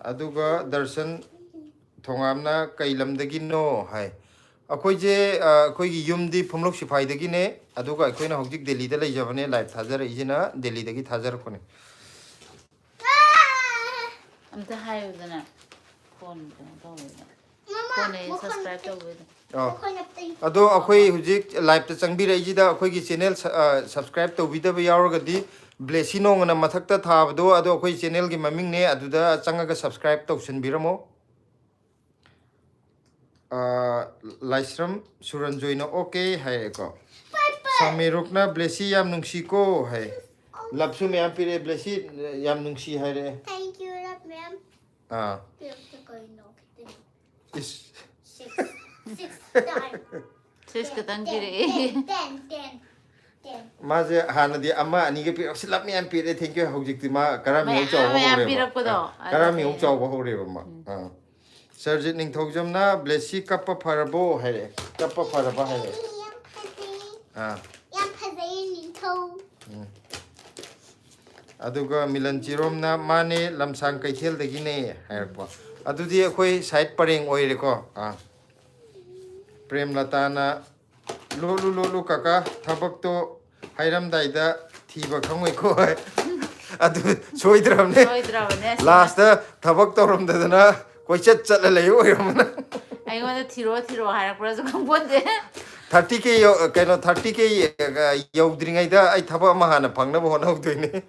aduga Darshan thongam na kailamdagi no hai akoi je akoi gi yumdi phumlok sifai dagi ne aduga akoi na hojik Delhi da lai jabane live thazar ijina Delhi dagi thazar kone amta hayo dana kon to Mama. kon subscribe to with Bukan ngerti. ado akoi hujik live ta changbi rai ji da akoi gi channel subscribe to video ba yaur di blessy nong na mathak ta tha do ado akoi channel gi maming ne adu da changa ga subscribe to sin biramo Laisram Suranjoy na okay hai ko Samiruk na blessy yam nungsi ko hai lapsu me am pire blessy yam nungsi hai re Thank you, love, ma'am. You have to go in is Six time. sis ka tangire Ten. maje hanadi ama ani ge pire silap me am pire thank you hojik ti ma karami ho chaw May ho pirap ko re do. karami ho chaw ho re ma Sergeant ning thojam na blessy kappa farabo hai re kappa faraba hai re Yang pada ini tahu. aduga Milan Chirom na mane lamsang kaithel dagi ne hairpo adudi akoi side pareng oire ko Prem Latana lu kaka thabak to hairam daida thiba khangoi ko adu soidram ne soidravane last da thabak to rom da na koi chat la lei oiram na ai wona thiro harak so kambonde 30k kaino 30k yaudringai da ai thaba ma hana phangna bo hona hokdoine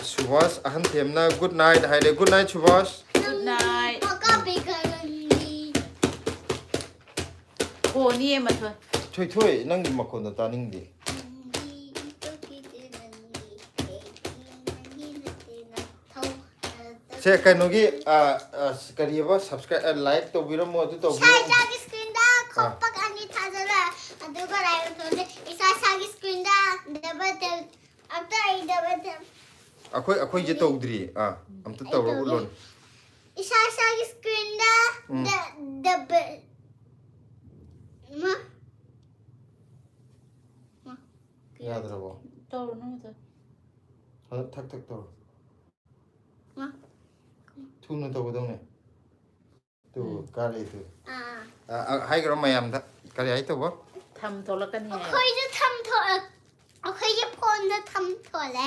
Subhas ahan themna good night haile good night Subhas good night Maka bigay ꯏꯀꯣꯅꯤ ꯃꯊꯣꯏ Thôi thôi, nang di makon na taning di. Saya kanogi kariba subscribe like to biro mo to Sai sagi screen da khoppak ani thajala aduga live thole isa sagi screen da dabate after I dabate Akoy je to udri am to taw ulon. Isa sagi screen da dabe ma Yaad rabo. tawr no ta Thak thak taw. ma Thu na taw dong ne. Tu kare tu. ah Hai gro mayam da. Kare ai to bo. tham tholakani khoi ju tham tho khoi je phone da tham thole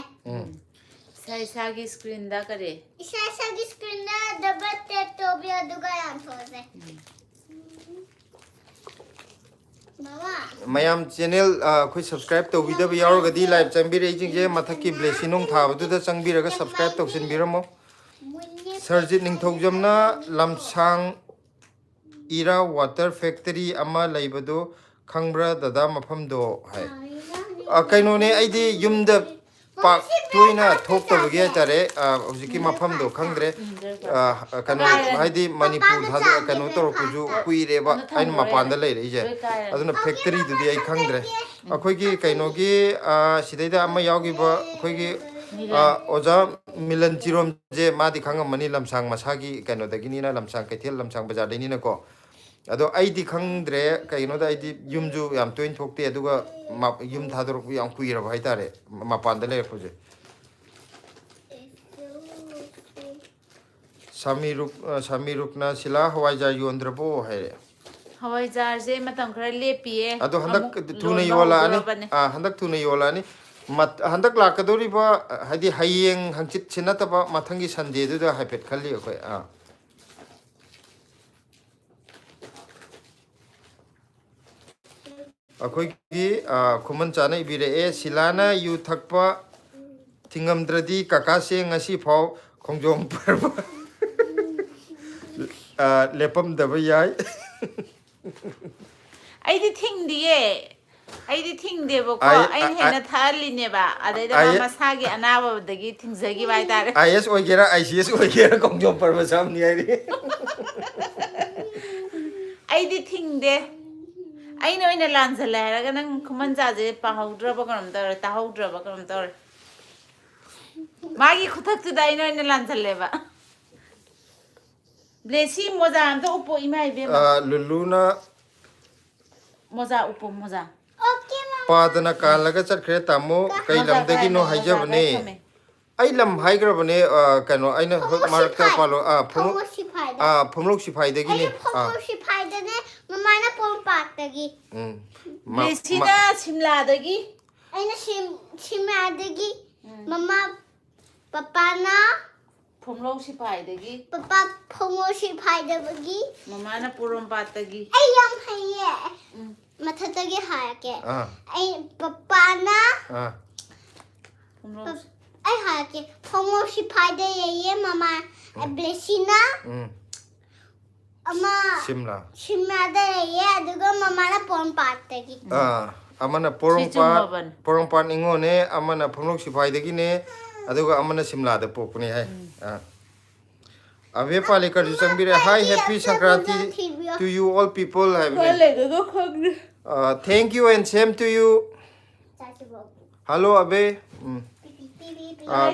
sai sagi screen da kare isa sagi screen da dabate to bi aduga yan thole mama Mayam channel khoi subscribe to video bi yaur gadi live chambi re jing je mathaki blessy nong tha bu da changbi ra ga subscribe to sin biramo Sarjit Ningthokjamna lamsang ira water factory ama laibado khangbra dada mafam do hai kaino ne aidi yumda pak toina thok to bagi tare hojiki mafam do khangdre kano haidi manipur thada kano to puju kuire ba ain mapan da lei je aduna factory du di ai khangdre akhoi gi kaino gi sidaida ama yawgi ba akhoi gi oja milan chirom je madi khangam mani lamsang masagi kaino da gini na lamsang kaithel lamsang bazar deni na ko ado aidi khangdre kaino da aidi yumju yam toin thokte aduga yum thador yam kuira bhai tare mapan da le khuje samirukna sila hawaijar yondrabo hai hawai jar je matam khara lepiye ado handak thuna yola ani handak thuna yola ani handak lakadori ba hadi hayeng hangchit chinata ba mathangi sande du da haipet khalli khoi akhoi ki khuman chana ibire e silana yu thakpa thingamdradi kaka se ngasi phau khongjom parba lepam daba yai aidi thingde bo ko ai hena tharline ba adaida masagi anaba dagi thingzagi bai tare IS oigera ICS oigera khongjom parba samni ai aidi thingde ai no ina lanzala haraga nang khuman jaje pahaudra ba kanam tar tahaudra ba kanam tar magi khuthak tu dai no ina lanzale ba blessy moza am to upo imai be luluna moza upo moza okay mama padana kalaga chakre tamo kai lamdagi no haijabne ai lam haigrabne kano aina marka palo phongo sifai da phomlok sifai dagi ni phongo sifai da ne mama na pon pat dagi blessy na simla dagi aina simla dagi mama papa na phomlok sipai dagi papa phongo sifai da bagi mama na purom pat dagi ai yam haiye mathatagi hayake ai papa na phomlok ai hayake phongo sifai da ye mama blessy na ama simla da ye aduga mama na pon pat dagi amana porongpan ingone amana phomlok sifai dagi ne aduga amana simla da pokuni hai ave palekar ju changbire hi happy sankranti to you all people have thank you and same to you hello abe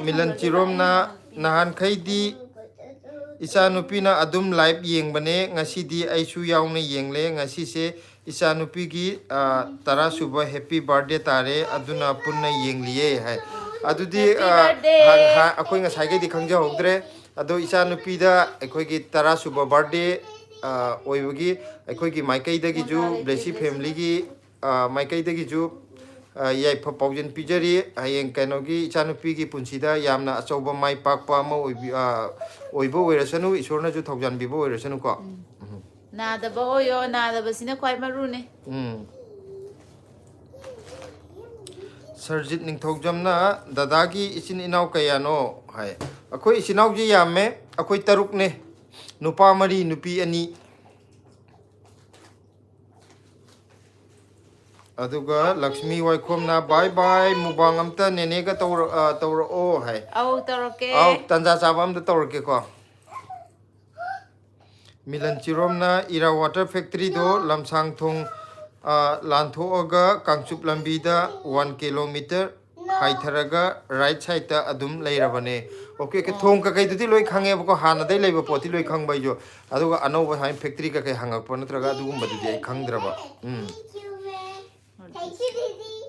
milan chirom na nahan khaidi isa nupi na adum live yeng bane ngasi di aisu yaung na yeng le ngasi se isa nupi gi tara suba happy birthday tare aduna punna yeng liye hai adudi akoi nga saige di khangja hogdre ado isa nupi da akoi gi tara suba birthday oibagi akoi gi maikai da gi ju blessy family gi maikai da gi ju yai pha paujin pijari hayeng kaino gi isa nupi gi punsida yamna achauba mai pakpa ma oibo oirasanu isorna ju thogjan bibo oirasanu ko nadaba oyo nadaba sina kwai marune Sarjit Ningthokjamna dadagi ichin inaw kayano hai akoi isinaw ji yamme akoi taruk ne nupa mari nupi ani aduga Lakshmi Waikhomna bye bye mubang amta nene ga tawra o hai Au toroke. au tanja chaba amta tawrke ko Milan Chiromna Ira Water Factory do lamsang thong lantho aga kangchup lambi da 1 kilometer haitharaga right side ta adum leirabane okay ke thong ka kai dudi loi khange ko hana dai leiba poti loi khang bai jo aduga anova hai factory ka kai hangak pon traga adugum badudi ai khangdraba Thank you, Didi.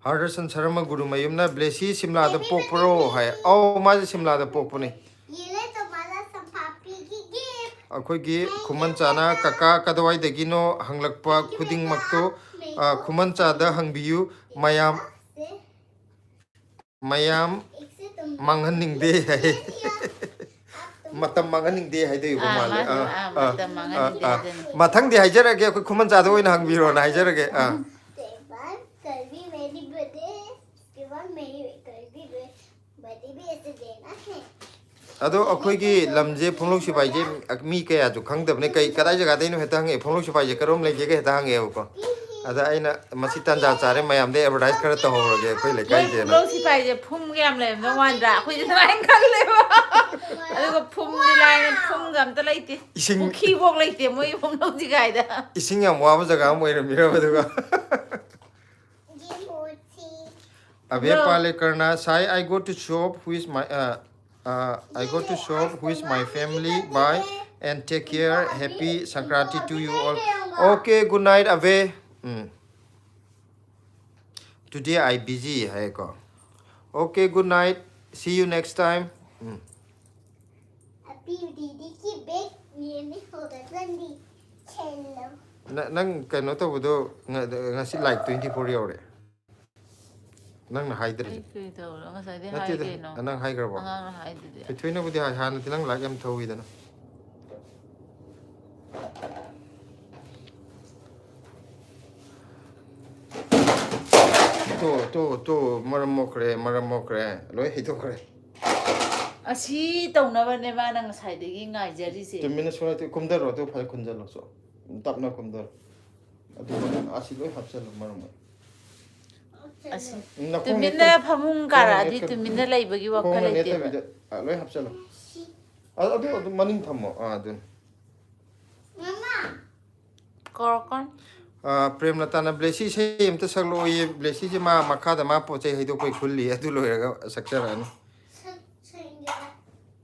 Harderson Sarama Guru Mayumna Blessy Simla the Popro hai au ma Simla the Popuni You let the mother some puppy gift. अखोगी खुमन चाना कका कदवाई दगिनो हंगलकपा खुदिंग मक्तो खुमन चादा हंगबियु मयाम मयाम मंगन निंगदे है मतम मंगन निंगदे है दे माले Matam mangan. मथंग दे हाइजरगे कोई खुमन चादा ओइन हंगबिरो ना हाइजरगे One could be very birthday. One may could be birthday. अदो अखोगी लमजे फोंलो सिपाइजे मी कया जो खंगदबने कई कदाई जगह दैनो हेता हंगे फोंलो सिपाइजे करोम लेजे के हेता हंगे को अदा आइना मसी तंजा चारे मयाम दे एडवर्टाइज कर तो होरगे कोई ले काई जे ना Lo si pai je phum gam le no wan ra. Khoi je mai khang le ba. Adu ko phum ni lai phum gam ta lai ti. Ising- Khi bok lai ti moi phum lo ji gai da. इसिंग याम वाब जगह मोइ र मिरा बदुगा अबे पाले करना Sai I go to shop with my I go to shop with my family bye and take care happy Sankranti to you all okay good night Abe today I busy hai ko okay good night see you next time Happy Didi keep big. Nearly hold it. Wendy. Hello. nang kano to budo ngasi like 24 yaure nang na haidre Ai kui to lo nga sai de hai nati ke no. nang haigra ba Ang hai de. Between budi ha han tilang like am thowi dana to maram mokre loi hito kre Asi tau na ba ne ba nang sai de gi ngai jari se. 2 minutes wala to kumdar ro to phai kunjal so tapna kumdar adu asi loi hapsal maram Asi. na Tu min na phamung kara di tu min na lai ba gi wakka lai te. loi hapsal adu maning thammo adun Mama. Korokon. प्रेम लताना ब्लेसी से एमता सकलो ये ब्लेसी जे मा मखा the मा पोचे हैदो कोई खुल्ली अदु लोयरगा सक्चरानी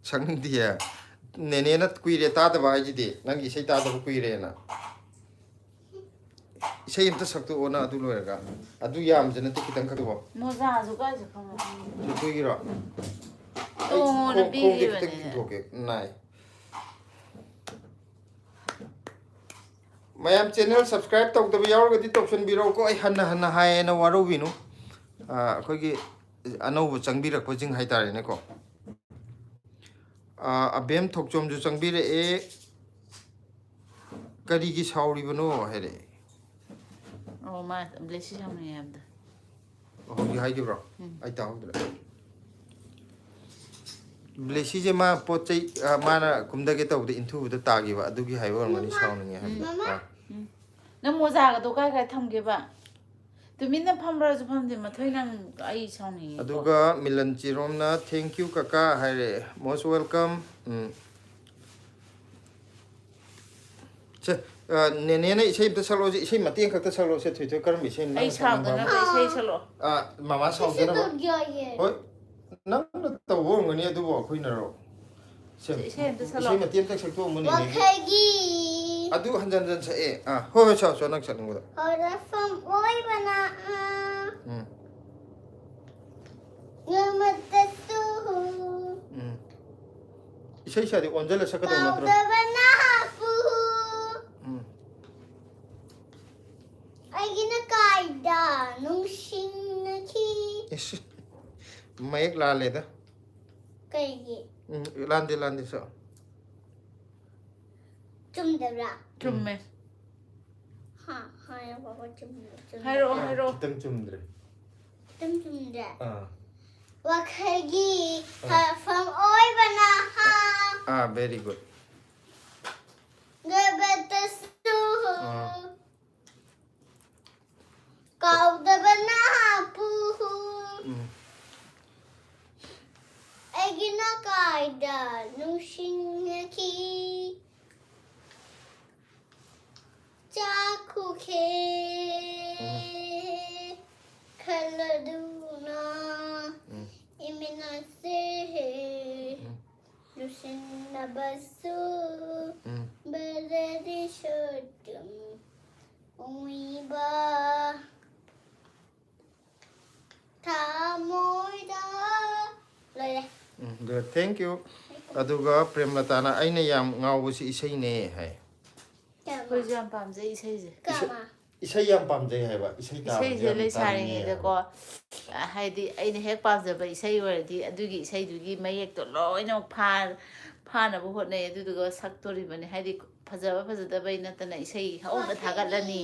संगदिया नेने न कुइरे ता द बाई जी दे नंगी से ता द कुइरे ना से एमता सकतो ओना अदु लोयरगा अदु याम जने ते कितंग खतो Mo za zu ka ju kham. जो कुइरो To ngo na bi gi ba ne. Okay नाइ मैम चैनल सब्सक्राइब तौदब यावरगदि तौसनबिरो को आई हन्ना हन्ना हायना वारोबिनु अखोगी अनौब चंगबिरक जिंग हाइतारेने को अबेम थोकचोम जु चंगबिरे ए करिगी साउरिबनो हेरे Oh ma blessy sam ne ab da. होगी हाइगिब्रो आई ताउदरा ब्लेसी जे मा पोचै माना कुमदगे तौदे इंथुबुदा तागिबा अदुगी हाइबरमनि साउननि हाइबा Na mo za ga to kai kai tham ge ba. Tu min na pham ra ju pham de ma thoi nang ai sau ni. अदुगा मिलन चिरोमना thank you काका हायरे most welcome से नेने ने इसे त सलो इसे मते खत सलो से थै थै करम इसे Ai sau da na bai sai salo. मामा साउ This is देना good girl. होय नंग त वो ngani अदु बो खोइन रो से Sai ta इसे salo. मते तक सकतो मुनि ने Wakagi. अदु हंजन जन से ए हो हो साउ नक सनु दा Order from Oi Bana. Yamatasu. इसे शादी ओंजल सकतो नत्रो Powder Bana Hapu. I gina kaida. Nung shinaki. इस मैक ला ले दा Kaigi. लांदे सो Tumdara. Trum me. Ha, ya baba tumdara. Hai ro hai ro. तंग चुमद्रे Tumdara. Wakagi. From Oi Bana Ha. very good Gabatasu. Kaudabana puhu. Egina kaida nushingaki. Chaku ke kaladuna. Iminase Lucinda basu. Beredi shotum. Uiba. Tamoida. Loire. Good, thank you. Aduga Premlatana aina yam ngawusi isay ne hai. ꯑꯩꯈꯣꯏꯁꯨ ꯌꯥꯝ ꯄꯥꯝꯖꯩ ꯏꯁꯩꯁꯦ Kama. Isay yam pamjay hai ba. Isay ta. ꯏꯁꯩꯁꯦ ꯂꯩꯁꯥꯔꯤꯉꯩꯗꯀꯣ ꯍꯥꯏꯗꯤ ꯑꯩꯅ ꯍꯦꯛ ꯄꯥꯝꯖꯕ ꯏꯁꯩ ꯑꯣꯏꯔꯗꯤ ꯑꯗꯨꯒꯤ ꯏꯁꯩꯗꯨꯒꯤ ꯃꯌꯦꯛꯇꯣ ꯂꯣꯏꯅꯃꯛ ꯐꯥꯅꯕ ꯍꯣꯠꯅꯩ ꯑꯗꯨꯗꯨꯒ ꯁꯛꯇꯣꯔꯤꯕꯅꯤ ꯍꯥꯏꯗꯤ ꯐꯖꯕ ꯐꯖꯗꯕꯩ ꯅꯠꯇꯅ ꯏꯁꯩ ꯍꯧꯅ ꯊꯥꯒꯠꯂꯅꯤ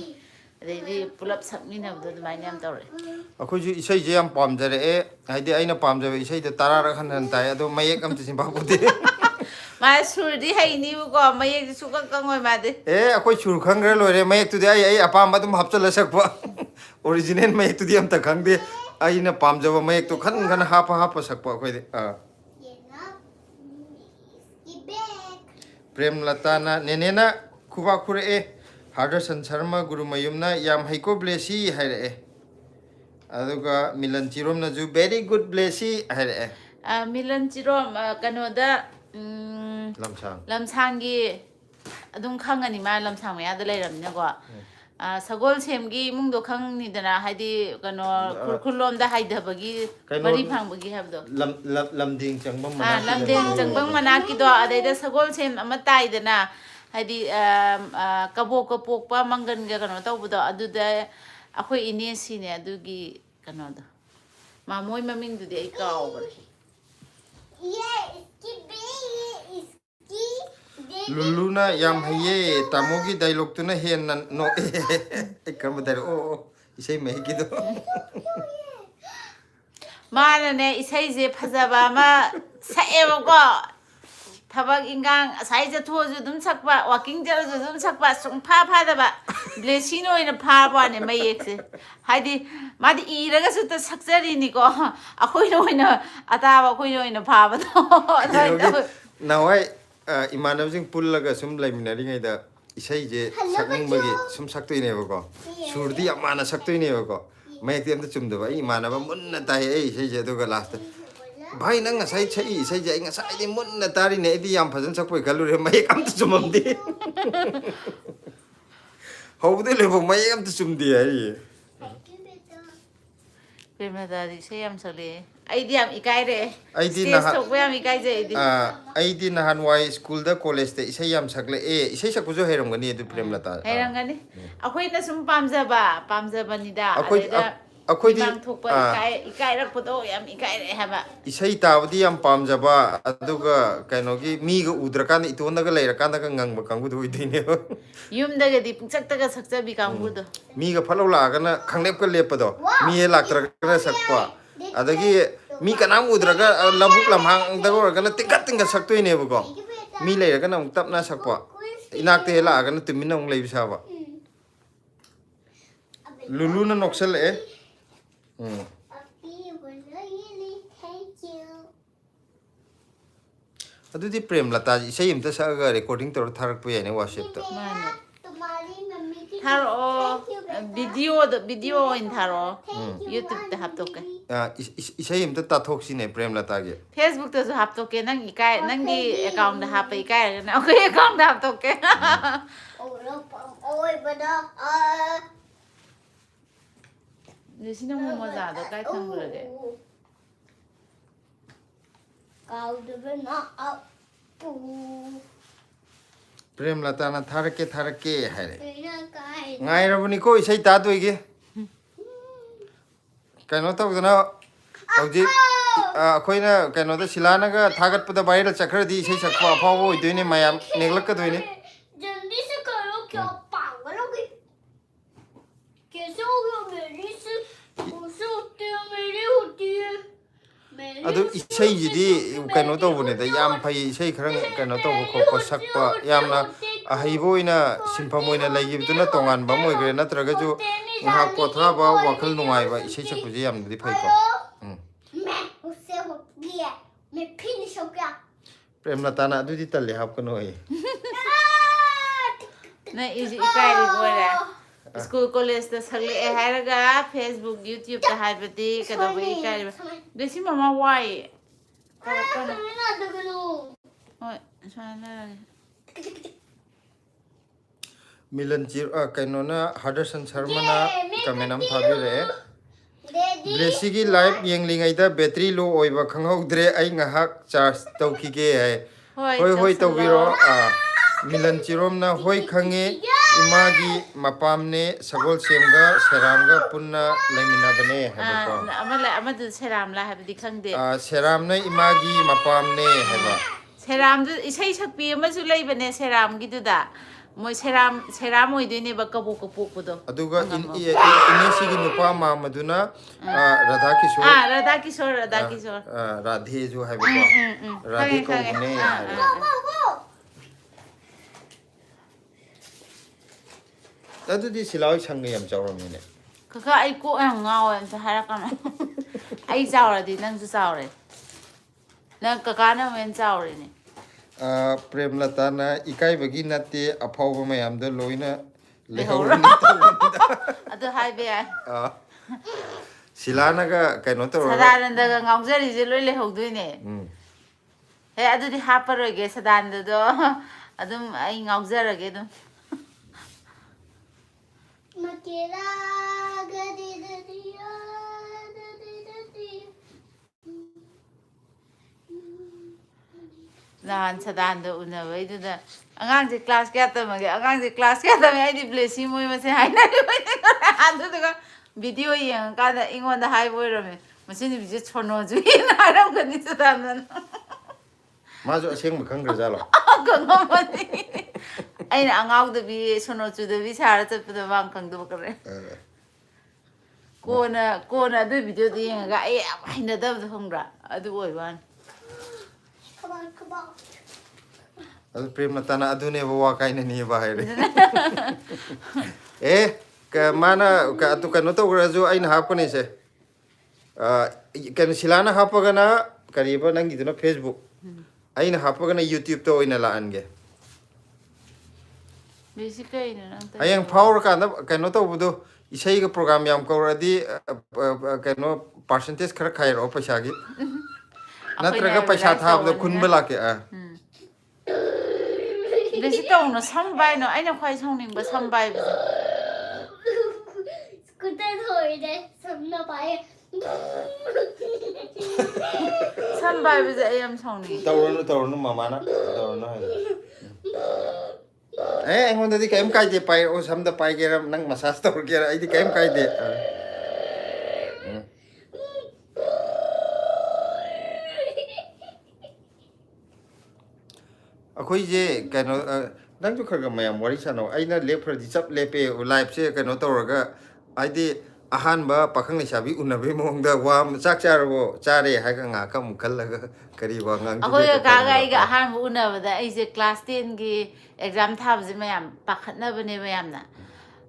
ꯑꯗꯩꯗꯤ ꯄꯨꯂꯞ ꯁꯛꯃꯤꯟꯅꯕꯗꯣ ꯑꯗꯨꯃꯥꯏꯅ ꯌꯥꯝ ꯇꯧꯔꯦ ꯑꯩꯈꯣꯏꯁꯨ ꯏꯁꯩꯁꯦ ꯌꯥꯝ ꯄꯥꯝꯖꯔꯛꯑꯦ ꯍꯥꯏꯗꯤ ꯑꯩꯅ ꯄꯥꯝꯖꯕ ꯏꯁꯩꯗ ꯇꯔꯥꯔꯛ ꯍꯟ ꯇꯥꯏ ꯑꯗꯣ ꯃꯌꯦꯛ ꯑꯝꯇ ꯆꯤꯟꯐꯥꯄꯣꯠꯇꯦ ꯃꯥ ꯁꯨꯔꯗꯤ ꯍꯩꯅꯤꯕꯀꯣ ꯃꯌꯦꯛꯇꯤ ꯁꯨꯀꯛ ꯀꯪꯉꯣꯏ ꯃꯥꯗꯤ ꯑꯩꯈꯣꯏ ꯁꯨꯔ ꯈꯪꯈ꯭ꯔ ꯂꯣꯏꯔꯦ ꯃꯌꯦꯛꯇꯨꯗꯤ ꯑꯩ ꯑꯄꯥꯝꯕ ꯑꯗꯨꯝ ꯍꯥꯞꯆꯜꯂ ꯁꯛꯄ ꯑꯣꯔꯤꯖꯤꯅꯦꯜ ꯃꯌꯦꯛꯇꯨꯗꯤ ꯑꯝꯇ ꯈꯪꯗꯦ ꯑꯩꯅ ꯄꯥꯝꯖꯕ ꯃꯌꯦꯛꯇꯣ ꯈꯟ ꯍꯥꯞꯄ ꯁꯛꯄ ꯑꯩꯈꯣꯏꯗꯤ ꯄ꯭ꯔꯦꯝꯂꯇꯥꯅ ꯅꯦꯅꯦꯅ ꯈꯨꯕꯥꯛ ꯈꯨꯔꯛꯑꯦ ꯍꯥꯔꯗꯔꯁꯟ ꯁꯔꯃ ꯒꯨꯔꯨꯃꯌꯨꯝꯅ ꯌꯥꯝ ꯍꯩꯀꯣ ꯕ꯭ꯂꯦꯁꯤ ꯍꯥꯏꯔꯛꯑꯦ ꯑꯗꯨꯒ ꯃꯤꯂꯟ ꯆꯤꯔꯣꯝꯅꯁꯨ ꯕꯦꯔꯤ ꯒꯨꯗ ꯕ꯭ꯂꯦꯁꯤ ꯍꯥꯏꯔꯛꯑꯦ ꯃꯤꯂꯟ ꯆꯤꯔꯣꯝ ꯀꯩꯅꯣꯗ ꯂꯝꯁꯥꯡ ꯂꯝꯁꯥꯡꯒꯤ ꯑꯗꯨꯝ ꯈꯪꯉꯅꯤ ꯃꯥ ꯂꯝꯁꯥꯡ ꯃꯌꯥꯗ ꯂꯩꯔꯕꯅꯤꯅꯀꯣ ꯁꯒꯣꯜꯁꯦꯝꯒꯤ ꯏꯃꯨꯡꯗꯣ ꯈꯪꯅꯤꯗꯅ ꯍꯥꯏꯗꯤ ꯀꯩꯅꯣ ꯈꯨꯔꯈꯨꯜꯂꯣꯝꯗ ꯍꯥꯏꯊꯕꯒꯤ ꯃꯔꯤ ꯐꯥꯡꯕꯒꯤ ꯍꯥꯏꯕꯗꯣ ꯂꯝꯗꯤꯡ ꯆꯪꯕꯝ ꯃꯅꯥꯛꯀꯤꯗ ꯂꯝꯗꯦꯡ ꯆꯪꯕꯝ ꯃꯅꯥꯛꯀꯤꯗꯣ ꯑꯗꯩꯗ ꯁꯒꯣꯜꯁꯦꯝ ꯑꯃ ꯇꯥꯏꯗꯅ ꯍꯥꯏꯗꯤ ꯀꯕꯣꯛꯀ ꯄꯣꯛꯄ ꯃꯪꯒꯟꯒ ꯀꯩꯅꯣ ꯇꯧꯕꯗꯣ ꯑꯗꯨꯗ ꯑꯩꯈꯣই ꯏꯅꯦ ꯁꯤꯅꯦ ꯑꯗꯨꯒꯤ ꯀꯩꯅꯣꯗꯣ ꯃꯣꯏ ꯃꯃꯤꯡꯗꯨꯗꯤ ꯑꯩ ꯀꯥꯎꯈ꯭ꯔꯦ ꯂꯨꯂꯨꯅ ꯌꯥꯝ ꯍꯩꯌꯦ ꯇꯥꯃꯣꯒꯤ ꯗꯥꯏꯂꯣꯛꯇꯨꯅ ꯍꯦꯟꯅ ꯅꯣꯛꯑꯦ ꯑꯩ ꯀꯔꯝꯕ ꯗꯥꯏꯂꯣꯛ ꯏꯁꯩ ꯃꯌꯦꯛꯀꯤꯗꯣ ꯃꯥꯅꯅꯦ ꯏꯁꯩꯁꯦ ꯐꯖꯕ ꯑꯃ ꯁꯛꯑꯦꯕꯀꯣ ꯊꯕꯛ ꯏꯟꯈꯥꯡ ꯑꯁꯥꯏ ꯆꯠꯊꯣꯛꯑꯁꯨ ꯑꯗꯨꯝ ꯁꯛꯄ ꯋꯥꯛꯀꯤꯡ ꯆꯠꯂꯁꯨ ꯑꯗꯨꯝ ꯁꯛꯄ ꯁꯨꯡꯐꯥ ꯐꯥꯗꯕ ꯕ꯭ꯂꯦꯁꯤꯅ ꯑꯣꯏꯅ ꯐꯥꯕ ꯋꯥꯅꯦ ꯃꯌꯦꯛꯁꯦ ꯍꯥꯏꯗꯤ ꯃꯥꯗꯤ ꯏꯔꯒꯁꯨ ꯁꯛꯆꯔꯤꯅꯤꯀோ ꯑꯩꯈꯣꯏꯅ ꯑꯣꯏꯅ ꯑꯇꯥꯕ ꯑꯩꯈꯣꯏꯅ ꯑꯣꯏꯅ ꯐꯥꯕꯗꯣ ꯑꯗꯨꯃꯥꯏꯅ ꯇꯧꯋꯦ ꯅꯍꯥꯟꯋꯥꯏ ꯏꯃꯥꯟꯅꯕꯁꯤꯡ ꯄꯨꯜꯂꯒ ꯁꯨꯝ ꯂꯩꯃꯤꯟꯅꯔꯤꯉꯩꯗ ꯏꯁꯩꯁꯦ ꯁꯛꯅꯤꯡꯕꯒꯤ ꯁꯨꯝ ꯁꯛꯇꯣꯏꯅꯦꯕꯀꯣ ꯁꯨꯔꯗꯤ ꯌꯥꯝ ꯃꯥꯟꯅ ꯁꯛꯇꯣꯏꯅꯦꯕꯀꯣ ꯃꯌꯦꯛꯇꯤ ꯑꯝꯇ ꯆꯨꯝꯗꯕ ꯑꯩ ꯏꯃꯥꯟꯅꯕ ꯃꯨꯟꯅ ꯇꯥꯏ ꯑꯩ ꯏꯁꯩꯁꯦ ꯑꯗꯨꯒ ꯂꯥꯁꯇ ꯚꯥꯏ ꯅꯪ ꯉꯁꯥꯏ ꯁꯛꯏ ꯏꯁꯩꯁꯦ ꯑꯩ ꯉꯁꯥꯏꯗꯤ ꯃꯨꯟꯅ ꯇꯥꯔꯤꯅꯦ ꯑꯩꯗꯤ ꯌꯥꯝ ꯐꯖꯅ ꯁꯛꯄꯣꯏ ꯈꯜꯂꯨꯔꯦ ꯃꯌꯦꯛ ꯑꯝꯇ ꯆꯨꯝꯃꯝꯗꯦ ꯍꯧꯕꯗꯩ ꯂꯣꯏꯐꯥꯎ ꯃꯌꯦꯛ ꯑꯝꯇ ꯆꯨꯝꯗꯦ ꯍꯥꯏꯔꯤꯌꯦ ꯄ꯭ꯔꯦꯃꯂꯇꯥꯗꯤ ꯏꯁꯩ ꯌꯥꯝ ꯁꯛꯂꯛꯑꯦ ꯑꯩꯗꯤ ꯌꯥꯝ ꯏꯀꯥꯏꯔꯛꯑꯦ ꯑꯩꯗꯤ ꯁ꯭ꯇꯦꯖ ꯊꯣꯛꯄ ꯌꯥꯝ ꯏꯀꯥꯏꯖꯩ ꯑꯩꯗꯤ ꯅꯍꯥꯟꯋꯥꯏ ꯁ꯭ꯀꯨꯜꯗ ꯀꯣꯂꯦꯖꯇ ꯏꯁꯩ ꯌꯥꯝ ꯁꯛꯂꯛꯑꯦ ꯏꯁꯩ ꯁꯛꯄꯁꯨ ꯍꯩꯔꯝꯒꯅꯤ ꯑꯗꯨ ꯄ꯭ꯔꯦꯝꯂꯇꯥ ꯍꯩꯔꯝꯒꯅꯤ ꯑꯩꯈꯣꯏꯅ ꯁꯨꯝ ꯄꯥꯝꯖꯕꯅꯤꯗ ꯑꯩꯈꯣꯏꯗꯤ ꯑꯗꯩꯗ ꯑꯩꯈꯣꯏꯗꯤ ꯃꯤꯃꯥꯡ ꯊꯣꯛꯄ ꯏꯀꯥꯏꯔꯛꯄꯗꯣ ꯌꯥꯝ ꯏꯀꯥꯏꯔꯛꯑꯦ ꯍꯥꯏꯕ ꯏꯁꯩ ꯇꯥꯕꯗꯤ ꯌꯥꯝ ꯄꯥꯝꯖꯕ ꯑꯗꯨꯒ ꯀꯩꯅꯣꯒꯤ ꯃꯤꯒ ꯎꯗ꯭ꯔꯀꯥꯟꯗ ꯏꯇꯣꯟꯗꯒ ꯂꯩꯔꯀꯥꯟꯗꯒ ꯉꯪꯕ ꯀꯥꯡꯕꯨꯗꯨ ꯑꯣꯏꯗꯣꯏꯅꯦꯕ ꯌꯨꯝꯗꯒꯗꯤ ꯄꯨꯡꯆꯛꯇꯒ ꯁꯛꯆꯕꯤ ꯀꯥꯡꯕꯨꯗꯣ ꯃꯤꯒ ꯐꯠꯂꯧ ꯂꯥꯛꯑꯒꯅ ꯈꯪꯂꯦꯞꯀ ꯂꯦꯞꯄꯗꯣ ꯃꯤ ꯍꯦꯛ ꯂꯥꯛꯇ꯭ꯔꯒꯅ ꯁꯛꯄ ꯑꯗꯒꯤ ꯃꯤ ꯀꯅꯥꯝ ꯎꯗ꯭ꯔꯒ ꯂꯧꯕꯨꯛ ꯂꯝꯍꯥꯡꯗ ꯑꯣꯏꯔꯒꯅ ꯇꯤꯡꯈꯠ ꯁꯛꯇꯣꯏꯅꯦꯕꯀꯣ ꯃꯤ ꯂꯩꯔꯒꯅ ꯑꯃꯨꯛ ꯇꯞꯅ ꯁꯛꯄ ꯏꯅꯥꯛꯇ ꯍꯦꯛ ꯂꯥꯛꯑꯒꯅ ꯇꯨꯃꯤꯟꯅ ꯑꯃꯨꯛ ꯂꯩꯕ ꯁꯥꯕ ꯂꯨꯂꯨꯅ ꯅꯣꯛꯁꯜꯂꯛꯑꯦ ꯑꯗꯨꯗꯤ ꯄ꯭ꯔꯦꯝꯂꯇꯥꯁꯤ ꯏꯁꯩ ꯑꯃꯇ ꯁꯛꯑꯒ ꯔꯦꯀꯣꯔꯗꯤꯡ ꯇꯧꯔ ꯊꯥꯔꯛꯄ ꯌꯥꯏꯅꯦ ꯋꯥꯆꯦꯞꯇ ꯃꯥꯅꯦ ꯊꯥꯔꯛꯑꯣ ꯚꯤꯗꯤꯑꯣ ꯑꯣꯏꯅ ꯊꯥꯔꯛꯑꯣ ꯌꯨꯇ꯭ꯌꯨꯕꯇ ꯍꯥꯞꯇꯣꯛꯀꯦ ꯏꯁꯩ ꯑꯃꯇ ꯇꯥꯊꯣꯛꯁꯤꯅꯦ ꯄ꯭ꯔꯦꯝꯂꯇꯥꯒꯤ ꯐꯦꯁꯕꯨꯛꯇꯁꯨ ꯍꯥꯞꯇꯣꯛꯀꯦ ꯅꯪꯒꯤ ꯑꯦꯀꯥꯎꯟꯗ ꯍꯥꯞꯄ ꯏꯀꯥꯏꯔꯒꯅ ꯑꯩꯈꯣꯏ ꯑꯦꯀꯥꯎꯟꯗ ꯍꯥꯞꯇꯣꯛꯀꯦ ꯁꯤ ꯅꯪ ꯃꯣꯖꯥꯗꯣ ꯀꯥꯏ ꯊꯝꯈ꯭ꯔꯒꯦ ꯄ꯭ꯔꯦꯝꯂꯇꯥꯅ ꯊꯥꯔꯛꯀꯦ ꯍꯥꯏꯔꯦ ꯉꯥꯏꯔꯕꯅꯤꯀꯣ ꯏꯁꯩ ꯇꯥꯗꯣꯏꯒꯦ ꯀꯩꯅꯣ ꯇꯧꯗꯅ ꯍꯧꯖꯤꯛ ꯑꯩꯈꯣꯏꯅ ꯀꯩꯅꯣꯗ ꯁꯤꯂꯥꯅꯒ ꯊꯥꯒꯠꯄꯗ ꯚꯥꯏꯔꯦꯜ ꯆꯠꯈ꯭ꯔꯗꯤ ꯏꯁꯩ ꯁꯛꯄ ꯑꯐꯥꯎꯕ ꯑꯣꯏꯗꯣꯏꯅꯦ ꯃꯌꯥꯝ ꯅꯦꯛꯂꯛꯀꯗꯣꯏꯅꯦ ꯑꯗꯨ ꯏꯁꯩꯁꯤꯗꯤ ꯀꯩꯅꯣ ꯇꯧꯕꯅꯤꯗ ꯌꯥꯝ ꯐꯩ ꯏꯁꯩ ꯈꯔ ꯀꯩꯅꯣ ꯇꯧꯕ ꯈꯣꯠꯄ ꯁꯛꯄ ꯌꯥꯝꯅ ꯑꯍꯩꯕ ꯑꯣꯏꯅ ꯁꯤꯟꯐꯝ ꯑꯣꯏꯅ ꯂꯩꯈꯤꯕꯗꯨꯅ ꯇꯣꯉꯥꯟꯕ ꯑꯃ ꯑꯣꯏꯈ꯭ꯔꯦ ꯅꯠꯇ꯭ꯔꯒꯁꯨ ngahak pothaba wakhal nungai ba isai sakpuje yamnadi phai ko मैं उससे हो गया मैं फिनिश हो गया Premlata na adudi talle hap kono ai na ikai bora school college ta sagle e haraga Facebook YouTube ta haibati kadabai ikai desi mama why oi sana Milan Chir kainona Hadasan Sharmana kamenam thabire Blessy gi live yenglingai da battery low oiba khanghaudre ai ngahak charge tawkige hai hoi tawbiro Milan Chirom na hoi khange imagi mapamne sagol semga seramga punna laiminabane haba amadu seram la habdi khangde seram na imagi mapamne haba seram du isai sakpi amasu leibane seram gi du da moi seram oidoine ba kabu kapuk pudo aduga inesi gi nupa ma maduna Radha Kishore Radhe jo hai ba Radhe ko ne adudi silai changai yam chawramine kaka ai ko ang ngaw am sa harakana ai chawra di nang su chawre na kaka na men chawre ne Premlata na ikai bagi nate aphaw mayam da loina lehora adu hai be silana ga kaino to sadananda ga ngawjari je loi lehogdoine he adudi haparoge sadananda do adum ai ngawjarage dum Makera gadi dadiya nahan sadanda unawai du da angang je class kya tamage angang je class kya tamage ai di blessy moi ma se hai na adu da video yang ka da ingon da hai boy rame masin bi je chono ju na ram gani sadanda ma jo aseng makhang gra jalo gangomani aina angaw da bi chono chu da bi sara chap da wang khang du kare kona du video di yang ga ai haina da hongra adu oi ban come on adu Premlata na adune wa kaina ni ba hai re ka mana ka atu kano to gra jo aina hap ne se kan silana hapaga na kariba nang iduna Facebook aina hapaga na YouTube to ina la ange basically na ayang power ka na kano to budo isai ga program yam ko radi kano percentage khara khai ro paisa gi natraga paisa thabda khunbala ke Desi tau no sambai no aina khwai songning ba sambai ba scooter thoi de samna pae sambai ba ai am songning tawronu mama na tawronu ngon dadi kaim kai de pai o samda pai ge ram nang massage tawr ge ai di kaim kai de akhoi je kano nang ju khaga mayam wari sano aina lepra di chap lepe live se kano tawraga ai di ahan ba pakhang lesabi unabe mong da wa chak charbo chare ha ga nga kam khallaga kari wa ngang akhoi ga ga ga han bu na ba da ai je class 10 gi exam thab je mayam pakhatna bane mayam na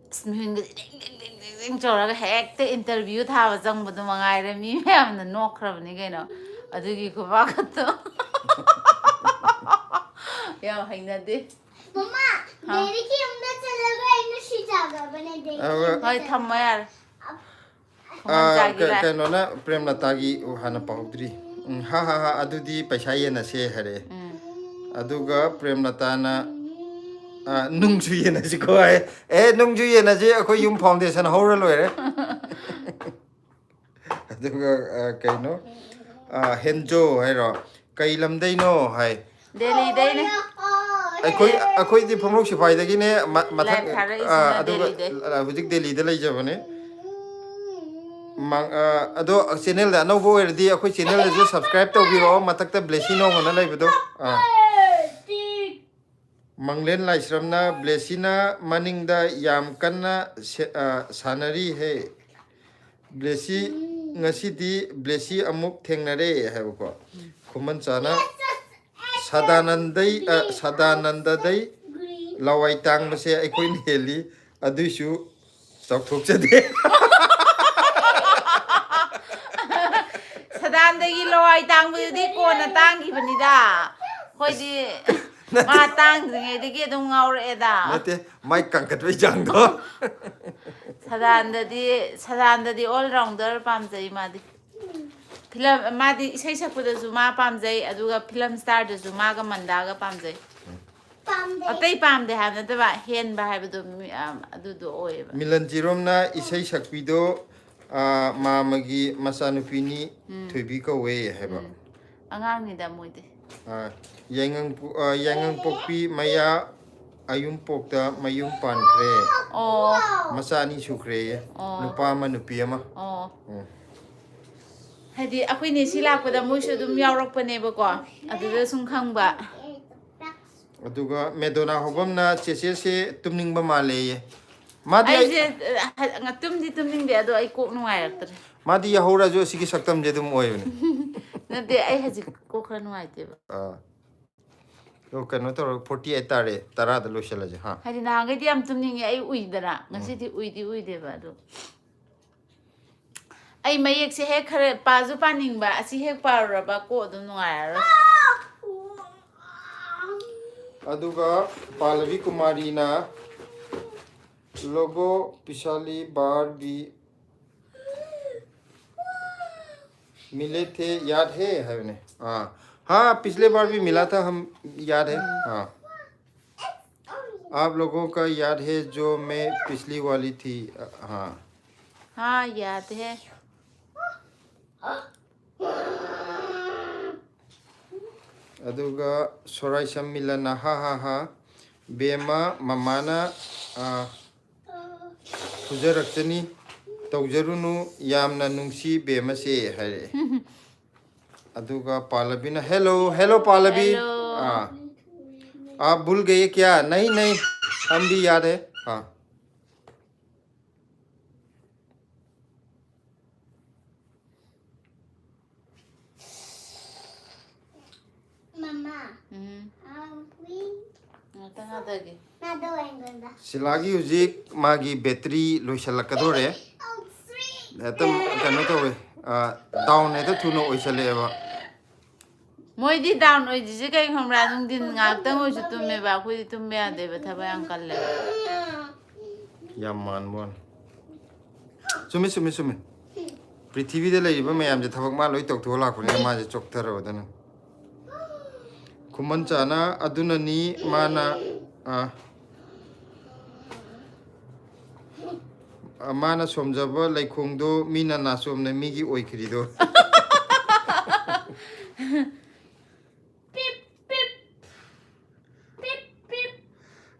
sming ding chora ga hekte interview thaba jang bu mangai re mi mayam na nokhrabni gaino adugi ko ba khato ya hainade mama deri ki umda chala ga ina shi jaga bane de hoi thamma yar kano na Premlata gi hana paudri ha adudi paisa yena se hare aduga Premlata na nungju yena ji ko ai nungju yena ji akhoi yum foundation hora loire aduga kaino henjo hai ro kai lam dai no hai Delhi dai ne akhoi di phomrok sifai da gi ne mathak aduga hujik Delhi da lai jabane mang ado channel da no boy di akhoi channel da jo subscribe to biro matak ta blessy no ngona lai bedo manglen lai shramna blessy na maning da yam kanna sanari he blessy ngasi di blessy amuk thengnare hai ko khuman chana sadananda dai lawai tang mase akhoi heli adusu ꯆꯥꯎꯊꯣꯛꯆꯗꯦ ꯁꯗꯥꯟꯗꯒꯤ ꯂꯋꯥꯏ ꯇꯥꯡꯕꯗꯨꯗꯤ ꯀꯣꯟꯅ ꯇꯥꯡꯈꯤꯕꯅꯤꯗ ꯑꯩꯈꯣꯏꯗꯤ ꯃꯥ ꯇꯥꯡꯗ꯭ꯔꯤꯉꯩꯗꯒꯤ ꯑꯗꯨꯝ ꯉꯥꯎꯔꯛꯑꯦꯗ ꯅꯠꯇꯦ ꯃꯥꯏ ꯀꯪꯈꯠꯄꯩ ꯆꯥꯡꯗꯣ ꯁꯗꯥꯟꯗꯗꯤ all rounder ꯄꯥꯝꯖꯩ ꯃꯥꯗꯤ film ꯃꯥꯗꯤ ꯏꯁꯩ ꯁꯛꯄꯗꯁꯨ ꯃꯥ ꯄꯥꯝꯖꯩ ꯑꯗꯨꯒ ꯐꯤꯂꯝ ꯁ꯭ꯇꯥꯔꯗꯁꯨ ꯃꯥꯒ ꯃꯟꯗꯥꯒ ꯄꯥꯝꯖꯩ ꯑꯇꯩ ꯄꯥꯝꯗꯦ ꯍꯥꯏꯕ ꯅꯠꯇꯕ ꯍꯦꯟꯕ ꯍꯥꯏꯕꯗꯣ ꯑꯗꯨꯗꯣ ꯑꯣꯏꯌꯦꯕ ꯃꯤꯂꯟꯆꯤꯔꯣꯝꯅ ꯏꯁꯩ ꯁꯛꯄꯤꯗꯣ ꯃꯥꯃꯒꯤ ꯃꯆꯥꯅꯨꯄꯤꯅꯤ ꯊꯣꯏꯕꯤ ꯀꯧꯋꯦ ꯍꯥꯏꯕ ꯑꯉꯥꯡꯅꯤꯗ ꯃꯣꯏꯗꯤ ꯌꯥꯏꯉꯪꯄꯣꯛꯄꯤ ꯃꯌꯥ ꯑꯌꯨꯝꯄꯣꯛꯇ ꯃꯌꯨꯝ ꯄꯥꯟꯈ꯭ꯔꯦ ꯑꯣ ꯃꯆꯥ ꯑꯅꯤ ꯁꯨꯈ꯭ꯔꯦꯌꯦ ꯅꯨꯄꯥ ꯑꯃ ꯅꯨꯄꯤ ꯑꯃ ꯑꯣ ꯍꯥꯏꯗꯤ ꯑꯩꯈꯣꯏꯅꯦ ꯁꯤ ꯂꯥꯛꯄꯗ ꯃꯣꯏꯁꯨ ꯑꯗꯨꯝ ꯌꯥꯎꯔꯛꯄꯅꯦꯕꯀꯣ ꯑꯗꯨꯗ ꯁꯨꯝ ꯈꯪꯕ ꯑꯗꯨꯒ ꯃꯦꯗꯣꯅꯥ ꯍꯧꯕꯝꯅ ꯆꯦꯆꯦꯁꯦ ꯇꯨꯝꯅꯤꯡꯕ ꯃꯥꯜꯂꯦꯌꯦ ꯃꯥꯗꯤ ꯑꯩꯁꯦ ꯇꯨꯝꯅꯤꯡꯗꯦ ꯑꯗꯣ ꯑꯩ ꯀꯣꯛ ꯅꯨꯡꯉꯥꯏꯔꯛꯇ꯭ꯔꯦ ꯃꯥꯗꯤ ꯌꯥꯍꯧꯔꯁꯨ ꯑꯁꯤꯒꯤ ꯁꯛꯇꯝꯁꯦ ꯑꯗꯨꯝ ꯑꯣꯏꯕꯅꯦ ꯅꯠꯇꯦ ꯑꯩ ꯍꯧꯖꯤꯛ ꯀꯣꯛ ꯈꯔ ꯅꯨꯡꯉꯥꯏꯇꯦꯕ ꯀꯩꯅꯣ ꯇꯧꯔꯒ 48 ꯇꯥꯔꯦ 10ꯗ ꯂꯣꯏꯁꯤꯜꯂꯁꯦ ꯍꯥ ꯍꯥꯏꯗꯤ ꯅꯍꯥꯟꯈꯩꯗꯤ ꯌꯥꯝ ꯇꯨꯝꯅꯤꯡꯉꯦ ꯑꯩ ꯎꯏꯗꯅ ꯉꯁꯤꯗꯤ ꯎꯏꯗꯦꯕ ꯑꯗꯣ ꯑꯩ ꯃꯌꯦꯛꯁꯦ ꯍꯦꯛ ꯈꯔ ꯄꯥꯁꯨ ꯄꯥꯅꯤꯡꯕ ꯑꯁꯤ ꯍꯦꯛ ꯄꯥꯔꯨꯔꯕ ꯀꯣꯛ ꯑꯗꯨꯝ ꯅꯨꯡꯉꯥꯏꯔꯔꯣꯏ अदुगा पालवी कुमारी ना लोगो पिछली बार भी मिले थे याद है उन्हें हाँ हाँ पिछले बार भी मिला था हम याद है हाँ आप लोगों का याद है जो मैं पिछली वाली थी हाँ हाँ याद है अदुगा सोराई सम्मिलन हा हा हा बेमा ममाना फुजरक्चनी तौजरुनु यामना नुंसी बेमसे हरे अदुगा पालबीना हेलो हेलो पालबी हेलो आप भूल गए क्या नहीं नहीं हम भी याद है हाँ सिलागी हुजिक मागी बैटरी लोइसलकदोरे तम कनो तवे डाउन है तो थुनो ओइसलेबा मोइदी डाउन ओइदिजे कई खमरा नुंदिन ngaktang oisu tummeba akhoi tumme yadeba thaba yang kalle याम मानबोन सुमे सुमे सुमे पृथ्वी दे लेइबा मयाम जे थबक मा लोइ तौथो लाखुने मा जे चोक्थरवदन खुमन चाना अदुननी माना माना सोमजब लेखोंदो मीना नासोमने मीगी ओइखरिदो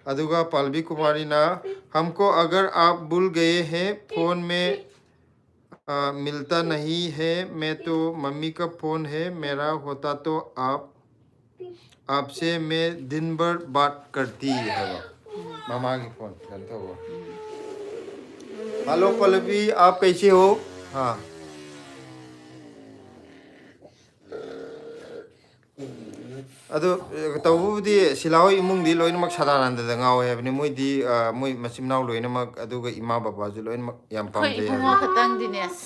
अदुगा पालवी कुमारी ना हमको अगर आप भूल गए हैं फोन में मिलता नहीं है मैं तो मम्मी का फोन है मेरा होता तो आपसे मैं दिन भर बात करती है मामा की फोन करता हुआ हेलो पल्लवी आप कैसे हो हाँ अदो तौबुदी सिलाओ इमुंगदी लोइनमक सदानंददा गावे हैबनी मोइदी मोइ मसिमनाव लोइनमक अदुगा इमा बाबाजु लोइनमक याम पामजे खoi इबुंगो खतंग दिनेश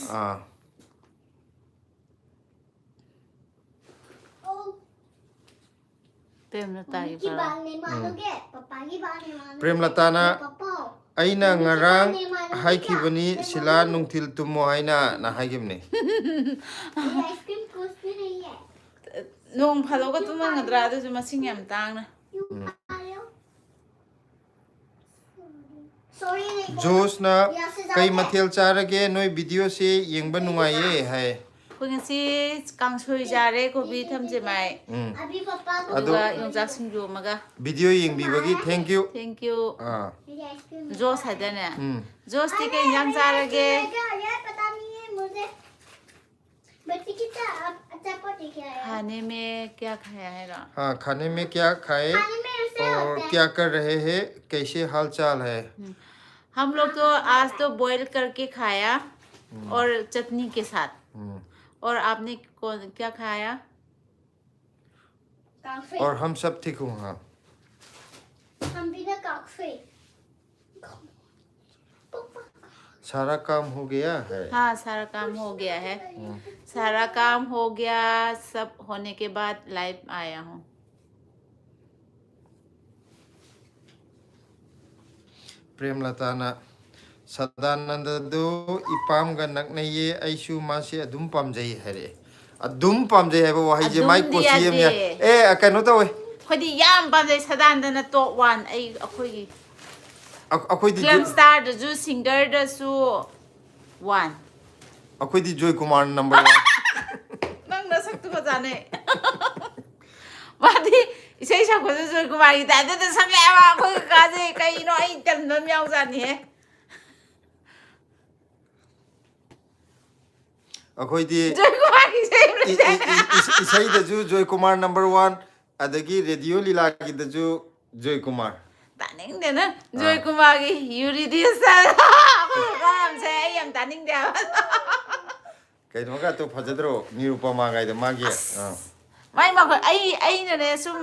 प्रेमलता ना अइना ngarang हाइखिबनी सिला नुंगथिल तुमो हाइना ना हाइगिबनी nong phaloga tumangadra adu masing yam tangna जोश ना कई मथेल चारगे नोय वीडियो से येंगबा नुंगाये है खुंसी कांगसोई जारे कोबी थमजे माय अदुगा योंजाक सिंजो मगा वीडियो येंगबीबगी थैंक यू जोश हादने जोश ती के इंजाम चारगे पता नहीं है मुझे बच्ची कितना अच्छा पोटी क्या है खाने में क्या खाया है रा हाँ खाने में क्या खाए और क्या कर रहे हैं कैसे हाल चाल है हम लोग तो आज तो बॉईल करके खाया और चटनी के साथ और आपने क्या खाया और हम सब ठीक हूँ हाँ हम भी ना काफी सारा काम हो गया है हाँ सारा काम हो गया है सारा काम हो गया सब होने के बाद लाइव आया हूँ प्रेमलता ना सदानंद दो इपाम गा नकनये ऐशु मासे अदुम पामजई हरे अदुम पामजई है वहाई जे माइक कोसीएम या ए कनो तो वे खोदी याम पामजई सदानंद टॉप 1 आई अखोई अखोई दी फिल्म स्टार दजु सिंगर दसु 1 अखोई दी जॉय कुमार नंबर 1 नंग न सकतु को जाने मादी इसे सकतो जॉय कुमार की दादे तो सब लेवा अखोई काजे कई नो आई तन म्याउ जानी है अखोई दी जॉय कुमार की से इसई दजु जॉय कुमार नंबर 1 अदगी रेडियो लीला की दजु जॉय कुमार तानिंग दे ना जॉय कुमार की यूरिडियस काम से यम तानिंग दे कई नोगा तो फजद्रो निरुपमा गाय द मागी माई मा आई ने सुम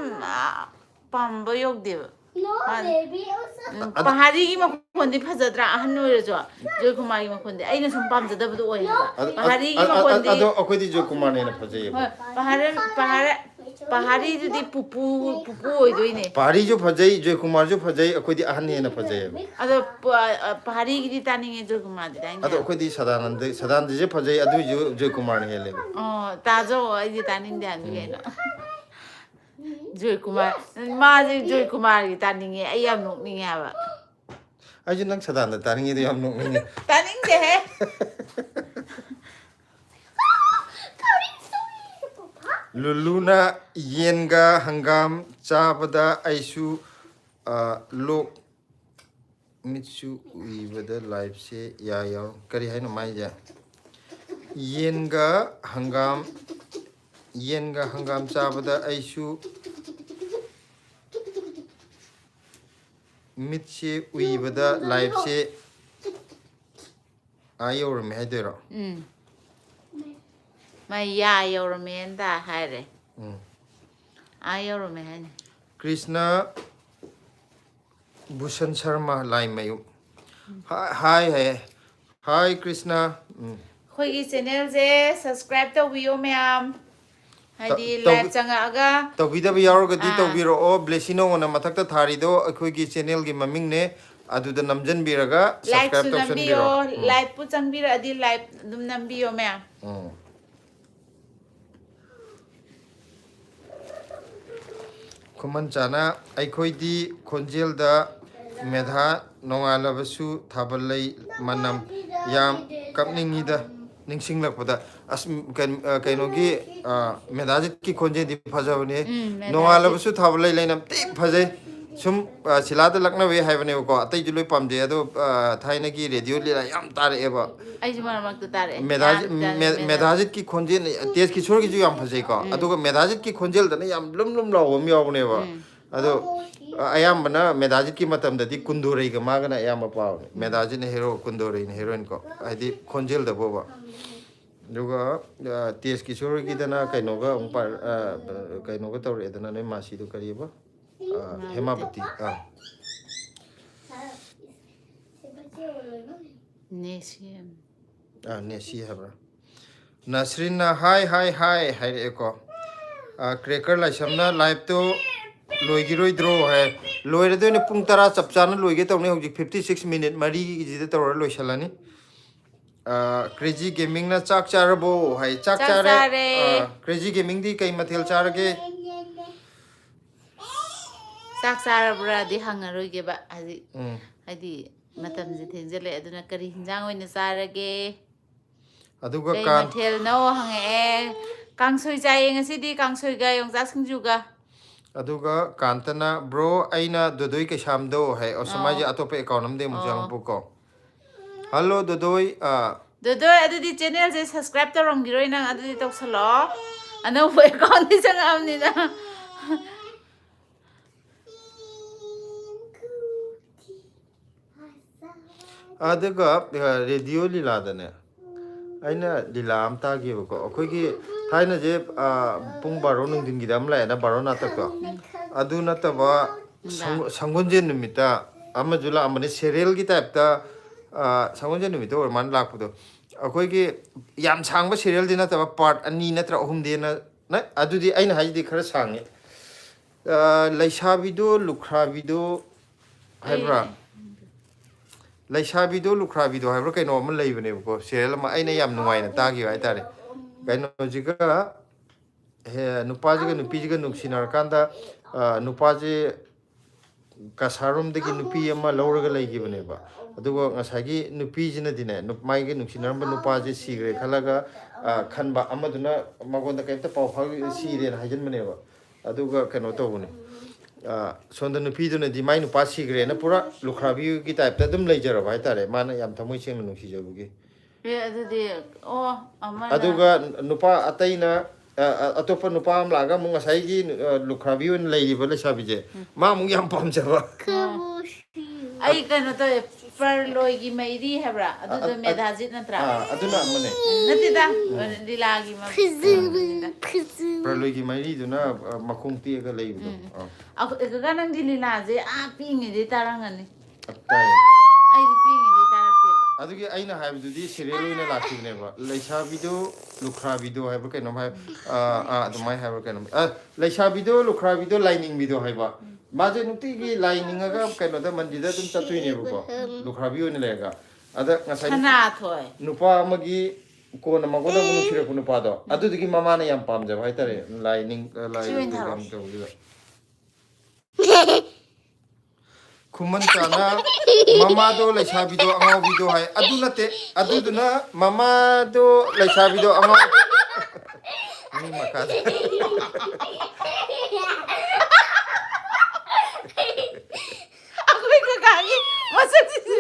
पाम्बो योग दे No, baby, also. पहाड़ी की मखोंदी फजद्रा अहन ओइरजो जॉय कुमार की मखोंदी अइना सुम पामजदबदो ओइ पहाड़ी की मखोंदी अदो अखोई दी जॉय कुमार ने फजई पहाड़ी जुदी पुपू ओइदोइने पहाड़ी जो फजई जॉय कुमार जो फजई अखोई दी अहन ने फजई अदो पहाड़ी की दी तानिंगे जॉय कुमार दी तानिंगे अदो अखोई दी सदानंद जे फजई अदु जो जॉय कुमार ने हेले ताजो आई तानिंग दे आनु जॉय कुमार माजे जॉय कुमार की तानिंगे आई याम नोकनिंगे हाबा आजु नंग सदानंद तानिंगे दे याम नोकनिंगे तानिंग दे है लुलुना येनगा हंगाम चाबदा आइसु लोक मित्सु उइबदा लाइफ से या करी है न माइजा येनगा हंगाम चाबदा आइसु मित्से उइबदा लाइफ से आयोर में हैदरो मैं या योरमेन दा है रे आयोरमे है कृष्णा भूषण शर्मा लाई मयू हाय कृष्णा खोई चैनल से सब्सक्राइब तो वीडियो में आम हाइदी लाइव चंगागा तौबीदब यावरगदी तौबीरो ओ ब्लेसिनो ओना मथक्ता थारिदो अखोइगी चैनल गी ममिंग ने अदुदा नमजन बिरगा सब्सक्राइब तो बियो लाइव पु चंगबिर अदि लाइव दुम नंबियो में खुमन चाना अखोइदी खोंजेल दा मेधा नोंगालबसु थाबलई मनम याम कपनिंगीदा निंगसिंगलकपदा अस कइनोगी मेधाजित की खोंजे दि फजबने नोंगालबसु थाबलई लेनम ति फजे सुम सिलाद लकना वे हाइबने को अतै जुलोय पामजे अदो थाइनगी रेडियो लीला याम तारेबा आई जुमार मक तारे मेधाजित की खोंजे तेज किशोर की जो याम फजे को अदो मेधाजित की खोंजेल दने याम लम लाव म यावनेबा अदो अयामबना मेधाजित की मतम ददि कुंदोरई ग मागना अयाम पाव मेधाजित ने हीरो कुंदोरई ने हीरोइन को आदि खोंजेल दबोबा दुगा तेज किशोर की दना कइनोगा उंपार कइनोगा तौरे दना ने मासी दो करिबा हेमावती नेसी हबरा नसरीना हाय एको क्रैकर लाइसमना लाइव तो लोइगिरोइद्रो है लोइरदोने पुंग 10 चपचाना लोइगे तौने हौजिक 56 मिनिट मरी जिदे तौरा लोइसलानी क्रेजी गेमिंग ना चाक चारबो हाय चाक चारे क्रेजी गेमिंग दी कई मथेल चारगे चाक चारब्रादी हंगरोइगे बा हादी मतम जे थेंजले अदुना करी हिंजांग ओइना चारगे अदुगा का कान मथेल नो हंगे कांगसोइ चाय ngasiदी कांगसोइ गा योंगजा सिंजुगा अदुगा कांतना ब्रो आइना दोदोई के शामदो है और समाज अतोपे अकाउंट नमदे मुजांग बुको हेलो दोदोई दोदोई अदुदी चैनल से सब्सक्राइब तौरंगिरोइ नंग अदुदी तौसलो अनो अकाउंट नि संगामनि ना अदुगा रेडियो लीलादने आइना लीला आमता गेबको अखोइगी थाइना जे पुंग 12 नुंदिन गिदाम लायना 12 नाटक अदु नतबा संगुनजे निमिता अमजुला अमने सीरियल की टाइप ता ꯁꯒꯣꯜꯁꯦꯟ ꯅꯨꯃꯤꯠꯇ ꯑꯣꯏꯔ ꯃꯥꯅ ꯂꯥꯛꯄꯗꯣ ꯑꯩꯈꯣꯏꯒꯤ ꯌꯥꯝ ꯁꯥꯡꯕ ꯁꯦꯔꯤꯌꯦꯜꯗꯤ ꯅꯠꯇꯕ ꯄꯥꯔꯠ 2 ꯅꯠꯇ꯭ꯔ 3ꯗꯦꯅ ꯑꯗꯨꯗꯤ ꯑꯩꯅ ꯍꯥꯏꯁꯤꯗꯤ ꯈꯔ ꯁꯥꯡꯉꯦ ꯂꯩꯁꯥꯕꯤꯗꯣ ꯂꯨꯈ꯭ꯔꯥꯕꯤꯗꯣ ꯍꯥꯏꯕ꯭ꯔꯥ ꯂꯩꯁꯥꯕꯤꯗꯣ ꯂꯨꯈ꯭ꯔꯥꯕꯤꯗꯣ ꯍꯥꯏꯕ꯭ꯔꯥ ꯀꯩꯅꯣ ꯑꯃ ꯂꯩꯕꯅꯦꯕꯀꯣ ꯁꯦꯔꯤꯌꯦꯜ ꯑꯃ ꯑꯩꯅ ꯌꯥꯝ ꯅꯨꯡꯉꯥꯏꯅ ꯇꯥꯈꯤꯕ ꯍꯥꯏꯇꯥꯔꯦ ꯀꯩꯅꯣꯁꯤꯒ ꯅꯨꯄꯥꯁꯤꯒ ꯅꯨꯄꯤꯁꯤꯒ ꯅꯨꯡꯁꯤꯅꯔꯀꯥꯟꯗ ꯅꯨꯄꯥꯁꯦ ꯀꯁꯥꯔꯣꯝꯗꯒꯤ ꯅꯨꯄꯤ ꯑꯃ ꯂꯧꯔꯒ ꯂꯩꯈꯤꯕꯅꯦꯕ ꯑꯗꯨꯒ ꯉꯁꯥꯏꯒꯤ ꯅꯨꯄꯤꯁꯤꯅꯗꯤꯅꯦ ꯃꯥꯒꯤ ꯅꯨꯡꯁꯤꯅꯔꯝꯕ ꯅꯨꯄꯥꯁꯦ ꯁꯤꯈ꯭ꯔꯦ ꯈꯜꯂꯒ ꯈꯟꯕ ꯑꯃꯗꯨꯅ ꯃꯉꯣꯟꯗ ꯀꯩꯝꯇ ꯄꯥꯎ ꯐꯥꯎ ꯁꯤꯔꯦꯅ ꯍꯥꯏꯖꯟꯕꯅꯦꯕ ꯑꯗꯨꯒ ꯀꯩꯅꯣ ꯇꯧꯕꯅꯦ ꯁꯣꯝꯗ ꯅꯨꯄꯤꯗꯨꯅꯗꯤ ꯃꯥꯏ ꯅꯨꯄꯥ ꯁꯤꯈ꯭ꯔꯦꯅ ꯄꯨꯔꯥ ꯂꯨꯈ꯭ꯔꯥꯕꯤꯒꯤ ꯇꯥꯏꯞꯇ ꯑꯗꯨꯝ ꯂꯩꯖꯔꯕ ꯍꯥꯏꯇꯥꯔꯦ ꯃꯥꯅ ꯌꯥꯝ ꯊꯃꯣꯏ ꯁꯦꯡꯅ ꯅꯨꯡꯁꯤꯖꯕꯒꯤ ꯑꯗꯨꯗꯤ ꯑꯃꯅ ꯑꯗꯨꯒ ꯅꯨꯄꯥ ꯑꯇꯩꯅ ꯑꯇꯣꯞꯄ ꯅꯨꯄꯥ ꯑꯃ ꯂꯥꯛꯑꯒ ꯑꯃꯨꯛ ꯉꯁꯥꯏꯒꯤ ꯂꯨꯈ꯭ꯔꯥꯕꯤ ꯑꯣꯏꯅ ꯂꯩꯔꯤꯕ ꯂꯩꯁꯥꯕꯤꯁꯦ ꯃꯥ ꯑꯃꯨꯛ ꯌꯥꯝ ꯄꯥꯝꯖꯕ ꯑꯩ ꯀꯩꯅꯣ ꯇꯧꯋꯦ ꯄꯔꯂꯣꯏꯒꯤ ꯃꯩꯔꯤ ꯍꯥꯏꯕ꯭ꯔꯥ ꯑꯗꯨꯗꯣ ꯃꯦꯙꯥꯖꯤꯠ ꯅꯠꯇ꯭ꯔꯥ ꯑꯗꯨꯅ ꯑꯃꯅꯦ ꯅꯠꯇꯦꯗ ꯂꯤꯂꯥꯒꯤ ꯄ꯭ꯔꯂꯣꯏꯒꯤ ꯃꯩꯔꯤꯗꯨꯅ ꯃꯈꯣꯡ ꯇꯦꯛꯑꯒ ꯂꯩꯕꯗꯣ ꯀꯀꯥ ꯅꯪꯗꯤ ꯂꯤꯂꯥꯁꯦ ꯄꯤꯛꯏꯉꯩꯗꯩ ꯇꯥꯔꯝꯒꯅꯤ ꯇꯥꯏ ꯑꯩꯗꯤ ꯄꯤꯛꯏꯉꯩꯗꯩ ꯇꯥꯔꯛꯇꯦꯕ ꯑꯗꯨꯒꯤ ꯑꯩꯅ ꯍꯥꯏꯕꯗꯨꯗꯤ ꯁꯦꯔꯤꯌꯦꯜ ꯑꯣꯏꯅ ꯂꯥꯛꯈꯤꯕꯅꯦꯕ ꯂꯩꯁꯥꯕꯤꯗꯣ ꯂꯨꯈ꯭ꯔꯥꯕꯤꯗꯣ ꯍꯥꯏꯕ ꯀꯩꯅꯣꯝ ꯍꯥꯏ ꯑꯗꯨꯃꯥꯏꯅ ꯍꯥꯏꯕ ꯀꯩꯅꯣꯝ ꯂꯩꯁꯥꯕꯤꯗꯣ ꯂꯨꯈ꯭ꯔꯥꯕꯤꯗꯣ ꯂꯥꯏꯅꯤꯡꯕꯤꯗꯣ ꯍꯥꯏꯕ ꯃꯥꯁꯦ ꯅꯨꯡꯇꯤꯒꯤ ꯂꯥꯏꯅꯤꯡꯉꯒ ꯀꯩꯅꯣꯗ ꯃꯟꯗꯤꯔꯗ ꯑꯗꯨꯝ ꯆꯠꯇꯣꯏꯅꯦꯕꯀꯣ ꯂꯨꯈ꯭ꯔꯥꯕꯤ ꯑꯣꯏꯅ ꯂꯩꯔꯒ ꯑꯗ ꯉꯁꯥꯏ ꯁꯅꯥꯊꯣꯏ ꯅꯨꯄꯥ ꯑꯃꯒꯤ ꯀꯣꯟꯅ ꯃꯉꯣꯟꯗ ꯑꯃꯨꯛ ꯅꯨꯡꯁꯤꯔꯛꯄ ꯅꯨꯄꯥꯗꯣ ꯑꯗꯨꯗꯨꯒꯤ ꯃꯃꯥꯅ ꯌꯥꯝ ꯄꯥꯝꯖꯕ ꯍꯥꯏꯇꯥꯔꯦ ꯇꯧꯕꯗꯨꯗ ꯈꯨꯃꯟ ꯆꯥꯅ ꯃꯃꯥꯗꯣ ꯂꯩꯁꯥꯕꯤꯗꯣ ꯑꯉꯥꯎꯕꯤꯗꯣ ꯍꯥꯏ ꯑꯗꯨ ꯅꯠꯇꯦ ꯑꯗꯨꯗꯨꯅ ꯃꯃꯥꯗꯣ ꯂꯩꯁꯥꯕꯤꯗꯣ ꯃꯤ ꯃꯈꯥꯗ ꯑꯩꯈꯣꯏ ꯀꯀꯥꯒꯤ ꯃꯁꯛꯁꯤꯁꯨ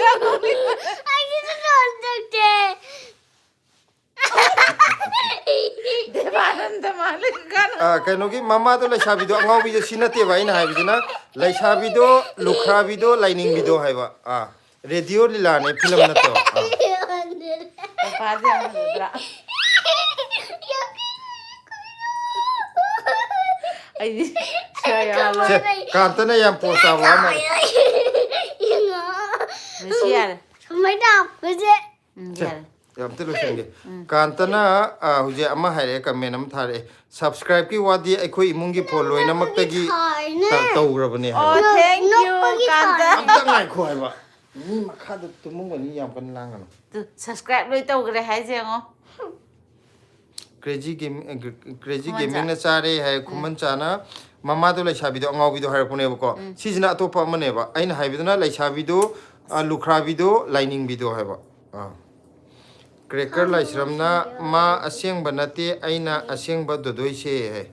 ꯗꯦꯕꯥꯅꯟꯗ ꯃꯥꯜꯂꯦ ꯀꯀꯥꯅ ꯀꯩꯅꯣꯒꯤ ꯃꯃꯥꯗꯣ ꯂꯩꯁꯥꯕꯤꯗꯣ ꯑꯉꯥꯎꯕꯤꯗꯣ ꯁꯤ ꯅꯠꯇꯦꯕ ꯑꯩꯅ ꯍꯥꯏꯕꯁꯤꯅ ꯂꯩꯁꯥꯕꯤꯗꯣ ꯂꯨꯈ꯭ꯔꯥꯕꯤꯗꯣ ꯂꯥꯏꯅꯤꯡꯕꯤꯗꯣ ꯍꯥꯏꯕ ꯔꯦꯗꯤꯑꯣ ꯂꯤꯂꯥꯅꯦ ꯐꯤꯂꯝ ꯅꯠꯇꯕ ꯄꯥꯄꯥꯁꯦ ꯌꯥꯝ ꯐꯖꯗ꯭ꯔꯥ ꯑꯩꯗꯤ ꯀꯥꯟꯇꯅ ꯌꯥꯝ ꯄꯣꯁ ꯇꯥꯕ ꯑꯃ ꯃꯁꯤ ꯌꯥꯔꯦ ꯌꯥꯔꯦ ꯑꯝꯇ ꯂꯣꯏꯁꯟꯒꯦ ꯀꯥꯟꯇꯅ ꯍꯧꯖꯤꯛ ꯑꯃ ꯍꯥꯏꯔꯛꯑꯦ ꯀꯃꯦꯟ ꯑꯃ ꯊꯥꯔꯛꯑꯦ ꯁꯕꯁꯀ꯭ꯔꯥꯏꯕꯀꯤ ꯋꯥꯗꯤ ꯑꯩꯈꯣꯏ ꯏꯃꯨꯡꯒꯤ ꯐꯣꯟ ꯂꯣꯏꯅꯃꯛꯇꯒꯤ ꯇꯧꯈ꯭ꯔꯕꯅꯦ ꯍꯥꯏꯕ ꯊꯦꯡꯛ ꯌꯨ ꯀꯥꯟꯇ ꯑꯝꯇ ꯉꯥꯏꯈꯣ ꯍꯥꯏꯕ ꯃꯤ ꯃꯈꯥꯗ ꯇꯨꯝꯃꯝꯒꯅꯤ ꯌꯥꯝ ꯀꯟꯅ ꯂꯥꯡꯒꯅꯨ ꯁꯕꯁꯀ꯭ꯔꯥꯏꯕ ꯂꯣꯏ ꯇꯧꯈ꯭ꯔꯦ ꯍꯥꯏꯁꯦ ꯌꯦꯡꯉꯣ ꯀ꯭ꯔꯦꯖꯤ ꯒꯦꯃꯤꯡꯅ ꯆꯥꯔꯦ ꯍꯥꯏ ꯈꯨꯃꯟ ꯆꯥꯅ ꯃꯃꯥꯗꯣ ꯂꯩꯁꯥꯕꯤꯗꯣ ꯑꯉꯥꯎꯕꯤꯗꯣ ꯍꯥꯏꯔꯛꯄꯅꯦꯕꯀꯣ ꯁꯤꯁꯤꯅ ꯑꯇꯣꯞꯄ ꯑꯃꯅꯦꯕ ꯑꯩꯅ ꯍꯥꯏꯕꯗꯨꯅ ꯂꯩꯁꯥꯕꯤꯗꯣ ꯂꯨꯈ꯭ꯔꯥꯕꯤꯗꯣ ꯂꯥꯏꯅꯤꯡꯕꯤꯗꯣ ꯍꯥꯏꯕ ꯀ꯭ꯔꯦꯀꯔ ꯂꯥꯏꯁ꯭ꯔꯝꯅ ꯃꯥ ꯑꯁꯦꯡꯕ ꯅꯠꯇꯦ ꯑꯩꯅ ꯑꯁꯦꯡꯕ ꯗꯣꯗꯣꯏꯁꯦ ꯍꯥꯏ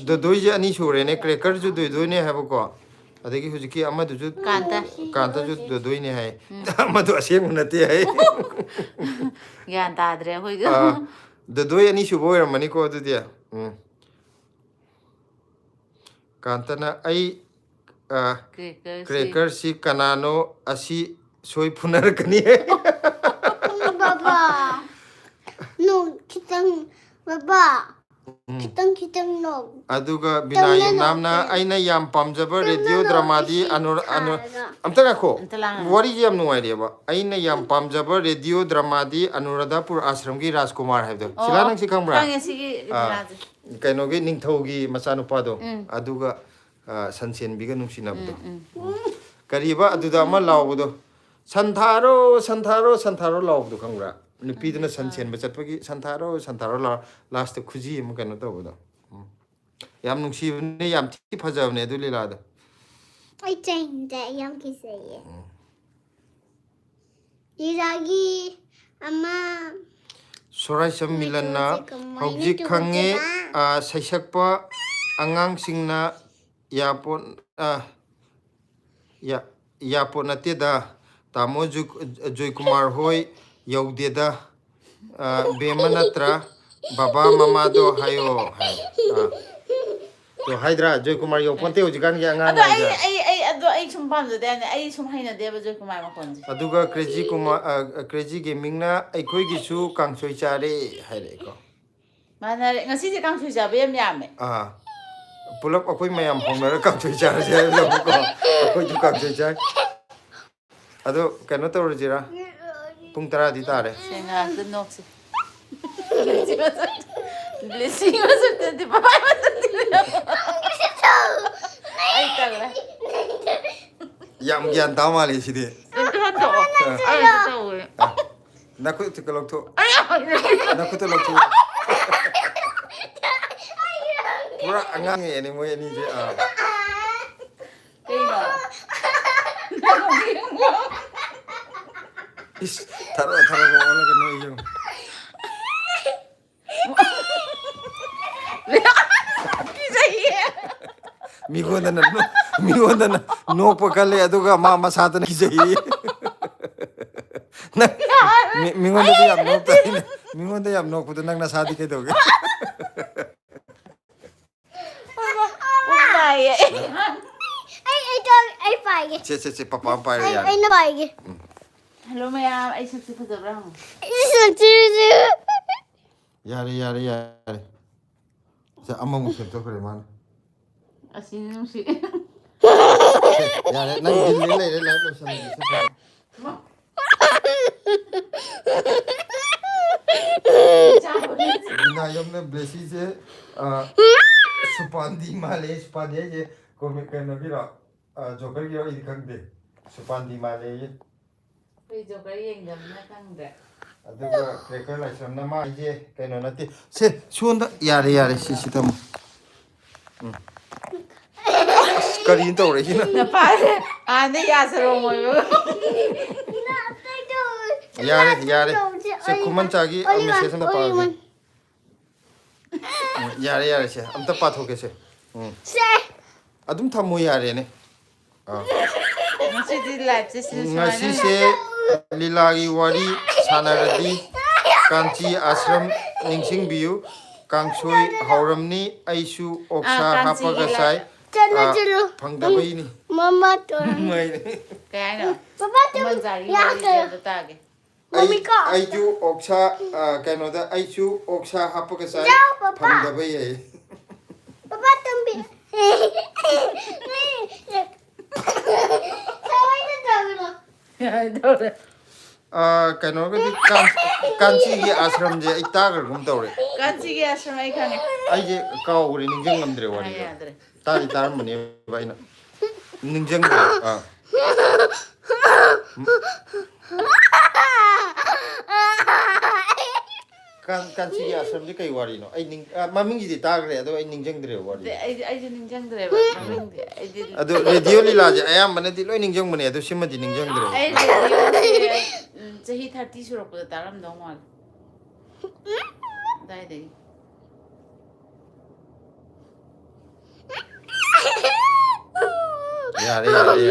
ꯗꯣꯗꯣꯏꯁꯦ ꯑꯅꯤ ꯁꯨꯔꯦꯅꯦ ꯀ꯭ꯔꯦꯀꯔꯁꯨ ꯗꯣꯗꯣꯏꯅꯦ ꯍꯥꯏꯕꯀꯣ ꯑꯗꯒꯤ ꯍꯧꯖꯤꯛꯀꯤ ꯑꯃꯗꯨꯁꯨ ꯀꯥꯟꯇꯁꯨ ꯗꯣꯗꯣꯏꯅꯦ ꯍꯥꯏ ꯑꯃꯗꯣ ꯑꯁꯦꯡꯕ ꯅꯠꯇꯦ ꯍꯥꯏ ꯒ꯭ꯌꯥꯟ ꯇꯥꯗ꯭ꯔꯦ ꯑꯩꯈꯣꯏꯁꯨ ꯗꯣꯗꯣꯏ ꯑꯅꯤ ꯁꯨꯕ ꯑꯣꯏꯔꯝꯃꯅꯤꯀꯣ ꯑꯗꯨꯗꯤ ꯀꯥꯟꯇꯅ ꯑꯩ ꯀ꯭ꯔꯦꯀꯔꯁꯤ ꯀꯅꯥꯅꯣ ꯑꯁꯤ ꯁꯣꯏ ꯐꯨꯅꯔꯛꯀꯅꯤ Baba. No, Baba. Kitang no. ꯑꯗꯨꯒ ꯕꯤꯅꯥ ꯌꯨꯝꯅꯥꯝꯅ ꯑꯩꯅ ꯌꯥꯝ ꯄꯥꯝꯖꯕ ꯔꯦꯗꯤꯑꯣ ꯗ꯭ꯔꯃꯥꯗꯤ ꯑꯝꯇ ꯉꯥꯏꯈꯣ ꯋꯥꯔꯤꯁꯦ ꯌꯥꯝ ꯅꯨꯡꯉꯥꯏꯔꯦꯕ ꯑꯩꯅ ꯌꯥꯝ ꯄꯥꯝꯖꯕ ꯔꯦꯗꯤꯑꯣ ꯗ꯭ꯔꯃꯥꯗꯤ ꯑꯅꯨꯔꯥꯙꯥꯄꯨꯔ ꯑꯥꯁ꯭ꯔꯝꯒꯤ ꯔꯥꯖꯀꯨꯃꯥꯔ ꯍꯥꯏꯕꯗꯣ ꯁꯤꯂꯥ ꯅꯪ ꯁꯤ ꯈꯪꯕ꯭ꯔꯥ ꯈꯪꯉꯦ ꯁꯤꯒꯤ ꯂꯤꯂꯥꯁꯦ ꯀꯩꯅꯣꯒꯤ ꯅꯤꯡꯊꯧꯒꯤ ꯃꯆꯥꯅꯨꯄꯥꯗꯣ ꯑꯗꯨꯒ ꯁꯟꯁꯦꯟꯕꯤꯒ ꯅꯨꯡꯁꯤꯅꯕꯗꯣ ꯀꯔꯤꯕ ꯑꯗꯨꯗ ꯑꯃ ꯂꯥꯎꯕꯗꯣ ꯁꯟꯊꯥꯔꯣ ꯁꯟꯊꯥꯔꯣ ꯁꯟꯊꯥꯔꯣ ꯂꯥꯎꯕꯗꯣ ꯈꯪꯕ꯭ꯔꯥ ꯅꯨꯄꯤꯗꯨꯅ ꯁꯟ ꯁꯦꯟꯕ ꯆꯠꯄꯒꯤ ꯁꯟꯊꯥꯔꯣ ꯁꯟꯊꯥꯔꯣ ꯂꯥꯁꯇ ꯈꯨꯖꯤ ꯑꯃ ꯀꯩꯅꯣ ꯇꯧꯕꯗꯣ ꯌꯥꯝ ꯅꯨꯡꯁꯤꯕꯅꯦ ꯌꯥꯝ ꯊꯤ ꯐꯖꯕꯅꯦ ꯑꯗꯨ ꯂꯤꯂꯥꯗꯣ I changed that young kiss it. Iragi ama ꯁꯣꯔꯥꯏꯁꯝ ꯃꯤꯂꯟꯅ ꯍꯧꯖꯤꯛ ꯈꯪꯉꯦ ꯁꯩꯁꯛꯄ ꯑꯉꯥꯡꯁꯤꯡꯅ ꯌꯥꯄꯣꯠ ꯅꯠꯇꯦꯗ ꯇꯥꯃꯣ ꯖꯣꯏꯀꯨꯃꯥꯔ ꯍꯣꯏ ꯌꯧꯗꯦꯗ ꯕꯦꯝꯃ ꯅꯠꯇ꯭ꯔꯥ ꯕꯕꯥ ꯃꯃꯥꯗꯣ ꯍꯥꯏꯌꯣ ꯍꯥꯏ ꯇꯣ ꯍꯥꯏꯗ꯭ꯔꯥ ꯖꯣꯏꯀꯨꯃꯥꯔ ꯌꯧꯄꯣꯟꯇꯦ ꯍꯧꯖꯤꯛꯀꯥꯟꯒꯤ ꯑꯉꯥꯡ ꯍꯥꯏꯁꯦ ꯑꯩ ꯁꯨꯝ ꯄꯥꯝꯖꯗꯦ ꯑꯩ ꯁꯨꯝ ꯍꯩꯅꯗꯦꯕ ꯖꯣꯏꯀꯨꯃꯥꯔ ꯃꯈꯣꯟꯁꯦ ꯑꯗꯨꯒ ꯀ꯭ꯔꯦꯖꯤ ꯒꯦꯃꯤꯡꯅ ꯑꯩꯈꯣꯏꯒꯤꯁꯨ ꯀꯥꯡꯁꯣꯏ ꯆꯥꯔꯦ ꯍꯥꯏꯔꯛꯑꯦꯀꯣ ꯃꯥꯟꯅꯔꯦ ꯉꯁꯤꯁꯦ ꯀꯥꯡꯁꯣꯏ ꯆꯥꯕ ꯌꯥꯝ ꯌꯥꯝꯃꯦ ꯄꯨꯂꯞ ꯑꯩꯈꯣꯏ ꯃꯌꯥꯝ ꯍꯧꯅꯔ ꯀꯥꯡꯁꯣꯏ ꯆꯥꯔꯁꯦ ꯍꯥꯏꯕꯗꯀꯣ ꯑꯩꯈꯣꯏꯁꯨ ꯀꯥꯡꯁꯣꯏ ꯆꯥꯏ ꯑꯗꯣ ꯀꯩꯅꯣ ꯇꯧꯔꯁꯤꯔꯥ ꯄꯨꯡ 10ꯗꯤ ꯇꯥꯔꯦ Senga the nox. Blessy was a tip. Papa was I tell her. ꯌꯥꯝ ꯒ꯭ꯌꯥꯟ ꯇꯥ ꯃꯥꯜꯂꯦ ꯁꯤꯗꯤ ꯅꯈꯨꯠ ꯂꯧꯊꯣꯛ ꯅꯈꯨꯠꯇ ꯂꯧꯊꯣꯛ ꯄꯨꯔꯥ ꯑꯉꯥꯡꯅꯦ ꯃꯣꯏ ꯑꯅꯤꯁꯦ 이씨, 타러 올라가 놓이요. 미고는 노포 갈래 아두가 마마 사드는 기저이. 나 미고도 얌 노다. 미고도 얌 노고도 낭나 사디게 도게. 엄마예. I buy it. 제 빠빠 빠야. I know buy it. Hello, ma'am. I should put the brown. 야래. 자, 엄마 무슨 또 그래 만. Asin si. 야래, 난 길래 로션. 나 옆에 블레시제 수판디 말레 수판디에 कोई कहना भी रहा जोकर की वाली दिखा दे सुपांडी माले ये कोई जोकर ये इंगम ना कंगे अदुगा क्रेकर लाइसन ना मा ये कहना नती से सुंदर यारे सी तम करीन तो रही ना ना पारे आने यासरो मोयो यारे से कुमन चागी मेसेज ना पागे यारे से हम तो पाथो के से ꯑꯗꯨꯝ ꯊꯝꯃꯨ ꯌꯥꯔꯦꯅꯦ ꯉꯁꯤꯁꯦ ꯂꯤꯂꯥꯒꯤ ꯋꯥꯔꯤ ꯁꯥꯟꯅꯔꯗꯤ ꯀꯥꯟꯆꯤ ꯑꯥꯁ꯭ꯔꯝ ꯅꯤꯡꯁꯤꯡꯕꯤꯌꯨ ꯀꯥꯡꯁꯣꯏ ꯍꯥꯎꯔꯝꯅꯤ ꯑꯩꯁꯨ ꯑꯣꯛꯁꯥ ꯍꯥꯞꯄꯒ ꯆꯥꯏ ꯐꯪꯗꯕꯩꯅꯤ Mama to. kaya no Papa to. manzari wari tage ꯑꯩꯁꯨ ꯑꯣꯛꯁꯥ ꯀꯩꯅꯣꯗ ꯑꯩꯁꯨ ꯑꯣꯛꯁꯥ ꯍꯥꯞꯄꯒ ꯆꯥꯏ ꯐꯪꯗꯕꯩ ꯑꯩ Papa tumbi. ꯀꯩꯅꯣꯒꯗꯤ ꯀꯥꯟꯆꯤꯒꯤ ꯑꯥꯁ꯭ꯔꯝꯁꯦ ꯑꯩ ꯇꯥꯈ꯭ꯔꯒꯨꯝ ꯇꯧꯔꯦ ꯀꯥꯟꯆꯤꯒꯤ ꯑꯥꯁ꯭ꯔꯝ ꯑꯩ ꯈꯪꯉꯦ ꯑꯩꯁꯦ ꯀꯥꯎꯈ꯭ꯔꯦ ꯅꯤꯡꯁꯤꯡꯉꯝꯗ꯭ꯔꯦ ꯋꯥꯔꯤꯗꯣ ꯇꯥꯔꯝꯕꯅꯦꯕ ꯑꯩꯅ ꯅꯤꯡꯁꯤꯡꯗ꯭ꯔꯦ ꯀꯥꯟꯆꯤꯒꯤ ꯑꯥꯁ꯭ꯔꯝꯁꯦ ꯀꯩ ꯋꯥꯔꯤꯅꯣ ꯑꯩ ꯃꯃꯤꯡꯁꯤꯗꯤ ꯇꯥꯈ꯭ꯔꯦ ꯑꯗꯣ ꯑꯩ ꯅꯤꯡꯁꯤꯡꯗ꯭ꯔꯦꯕ ꯋꯥꯔꯤ ꯑꯩꯁꯨ ꯅꯤꯡꯁꯤꯡꯗ꯭ꯔꯦꯕ ꯃꯃꯤꯡꯗꯤ ꯑꯗꯣ ꯔꯦꯗꯤꯑꯣ ꯂꯤꯂꯥꯁꯦ ꯑꯌꯥꯝꯕꯅꯗꯤ ꯂꯣꯏ ꯅꯤꯡꯁꯤꯡꯕꯅꯦ ꯑꯗꯣ ꯁꯤꯃꯗꯤ ꯅꯤꯡꯁꯤꯡꯗ꯭ꯔꯦ ꯑꯩ ꯔꯦꯗꯤꯑꯣꯁꯦ ꯆꯍꯤ 30 ꯁꯨꯔꯛꯄꯗ ꯇꯥꯔꯝꯗꯧ ꯃꯥꯜꯂꯦ ꯑꯗꯥꯏꯗꯒꯤ यारे नोई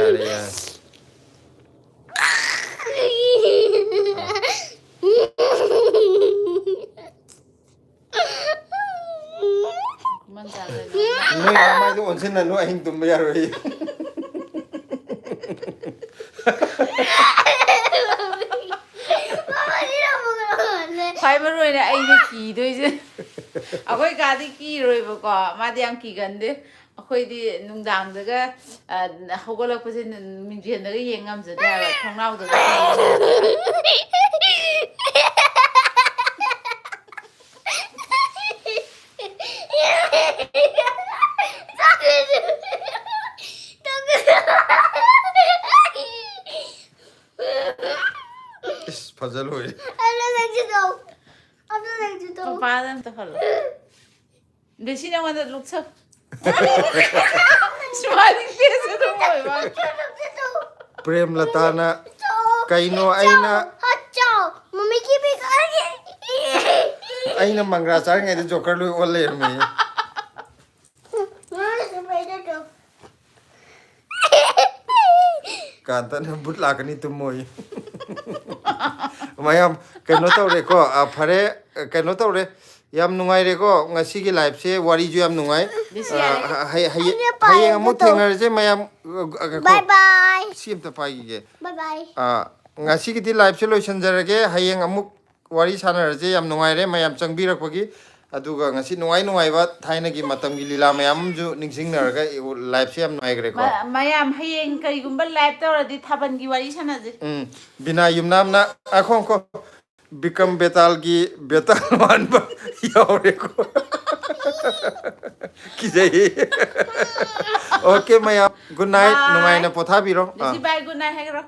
मामा तो उनसे ननो अहिंग तुम यार वही ꯈ꯭ꯋꯥꯏ ꯃꯔꯨ ꯑꯣꯏꯅ ꯑꯩꯅ ꯀꯤꯗꯣꯏꯁꯦ ꯑꯩꯈꯣꯏ ꯀꯥꯗꯤ ꯀꯤꯔꯣꯏꯕꯀꯣ ꯃꯥꯗꯤ ꯌꯥꯝ ꯀꯤꯒꯟꯗꯦ ꯑꯩꯈꯣꯏꯗꯤ ꯅꯨꯡꯗꯥꯡꯗꯒ ꯍꯧꯒꯠꯂꯛꯄꯁꯦ ꯃꯤꯡꯖꯦꯜꯗꯒ ꯌꯦꯡ ꯉꯝꯖꯗꯦ ꯍꯥꯏꯕ ꯊꯣꯡꯅꯥꯎꯗꯒ फजल हुए ꯄꯥꯗ ꯑꯝꯇ ꯍꯜꯂꯣ ꯕꯦꯁꯤ ꯅꯉꯣꯟꯗ ꯂꯨꯛꯁ ꯁ꯭ꯃꯥꯏꯂꯤꯡ ꯐꯦꯁ ꯑꯗꯨꯝ ꯑꯣꯏꯕ प्रेम लताना कईनो आईना मम्मी की भी करेंगे आईना मंगरा चारेंगे तो जोकर लुई ओले में कांता ने बुट लागनी तुम मोई mayam keno tawre ko phare keno tawre yam nungai re ko ngasi gi live se wari ju yam nungai hay amu thengar je mayam bye bye sim ta pai ge bye bye ngasi gi live se loisan jarage hayeng amu wari sanar je yam nungai re mayam changbirak pagi ꯑꯗꯨꯒ ꯉꯁꯤ ꯅꯨꯡꯉꯥꯏꯕ ꯊꯥꯏꯅꯒꯤ ꯃꯇꯝꯒꯤ ꯂꯤꯂꯥ ꯃꯌꯥꯝ ꯑꯃꯁꯨ ꯅꯤꯡꯁꯤꯡꯅꯔꯒ ꯂꯥꯏꯐꯁꯦ ꯌꯥꯝ ꯅꯨꯡꯉꯥꯏꯈ꯭ꯔꯦꯀꯣ ꯃꯌꯥꯝ ꯍꯌꯦꯡ ꯀꯔꯤꯒꯨꯝꯕ ꯂꯥꯏꯚ ꯇꯧꯔꯗꯤ ꯊꯥꯕꯜꯒꯤ ꯋꯥꯔꯤ ꯁꯥꯟꯅꯁꯦ ꯕꯤꯅꯥ ꯌꯨꯝꯅꯥꯝꯅ ꯑꯈꯣ ꯕꯤꯀꯝ ꯕꯦꯇꯥꯜꯒꯤ ꯕꯦꯇꯥꯜ ꯃꯥꯟꯕ ꯌꯥꯎꯔꯦꯀꯣ ꯀꯤꯖꯩ ꯑꯣꯀꯦ ꯃꯌꯥꯝ ꯒꯨꯗ ꯅꯥꯏꯠ ꯅꯨꯡꯉꯥꯏꯅ ꯄꯣꯊꯥꯕꯤꯔꯣ ꯕꯥꯏ ꯒꯨꯗ ꯅꯥꯏꯠ ꯍꯥꯏꯈ꯭ꯔꯣ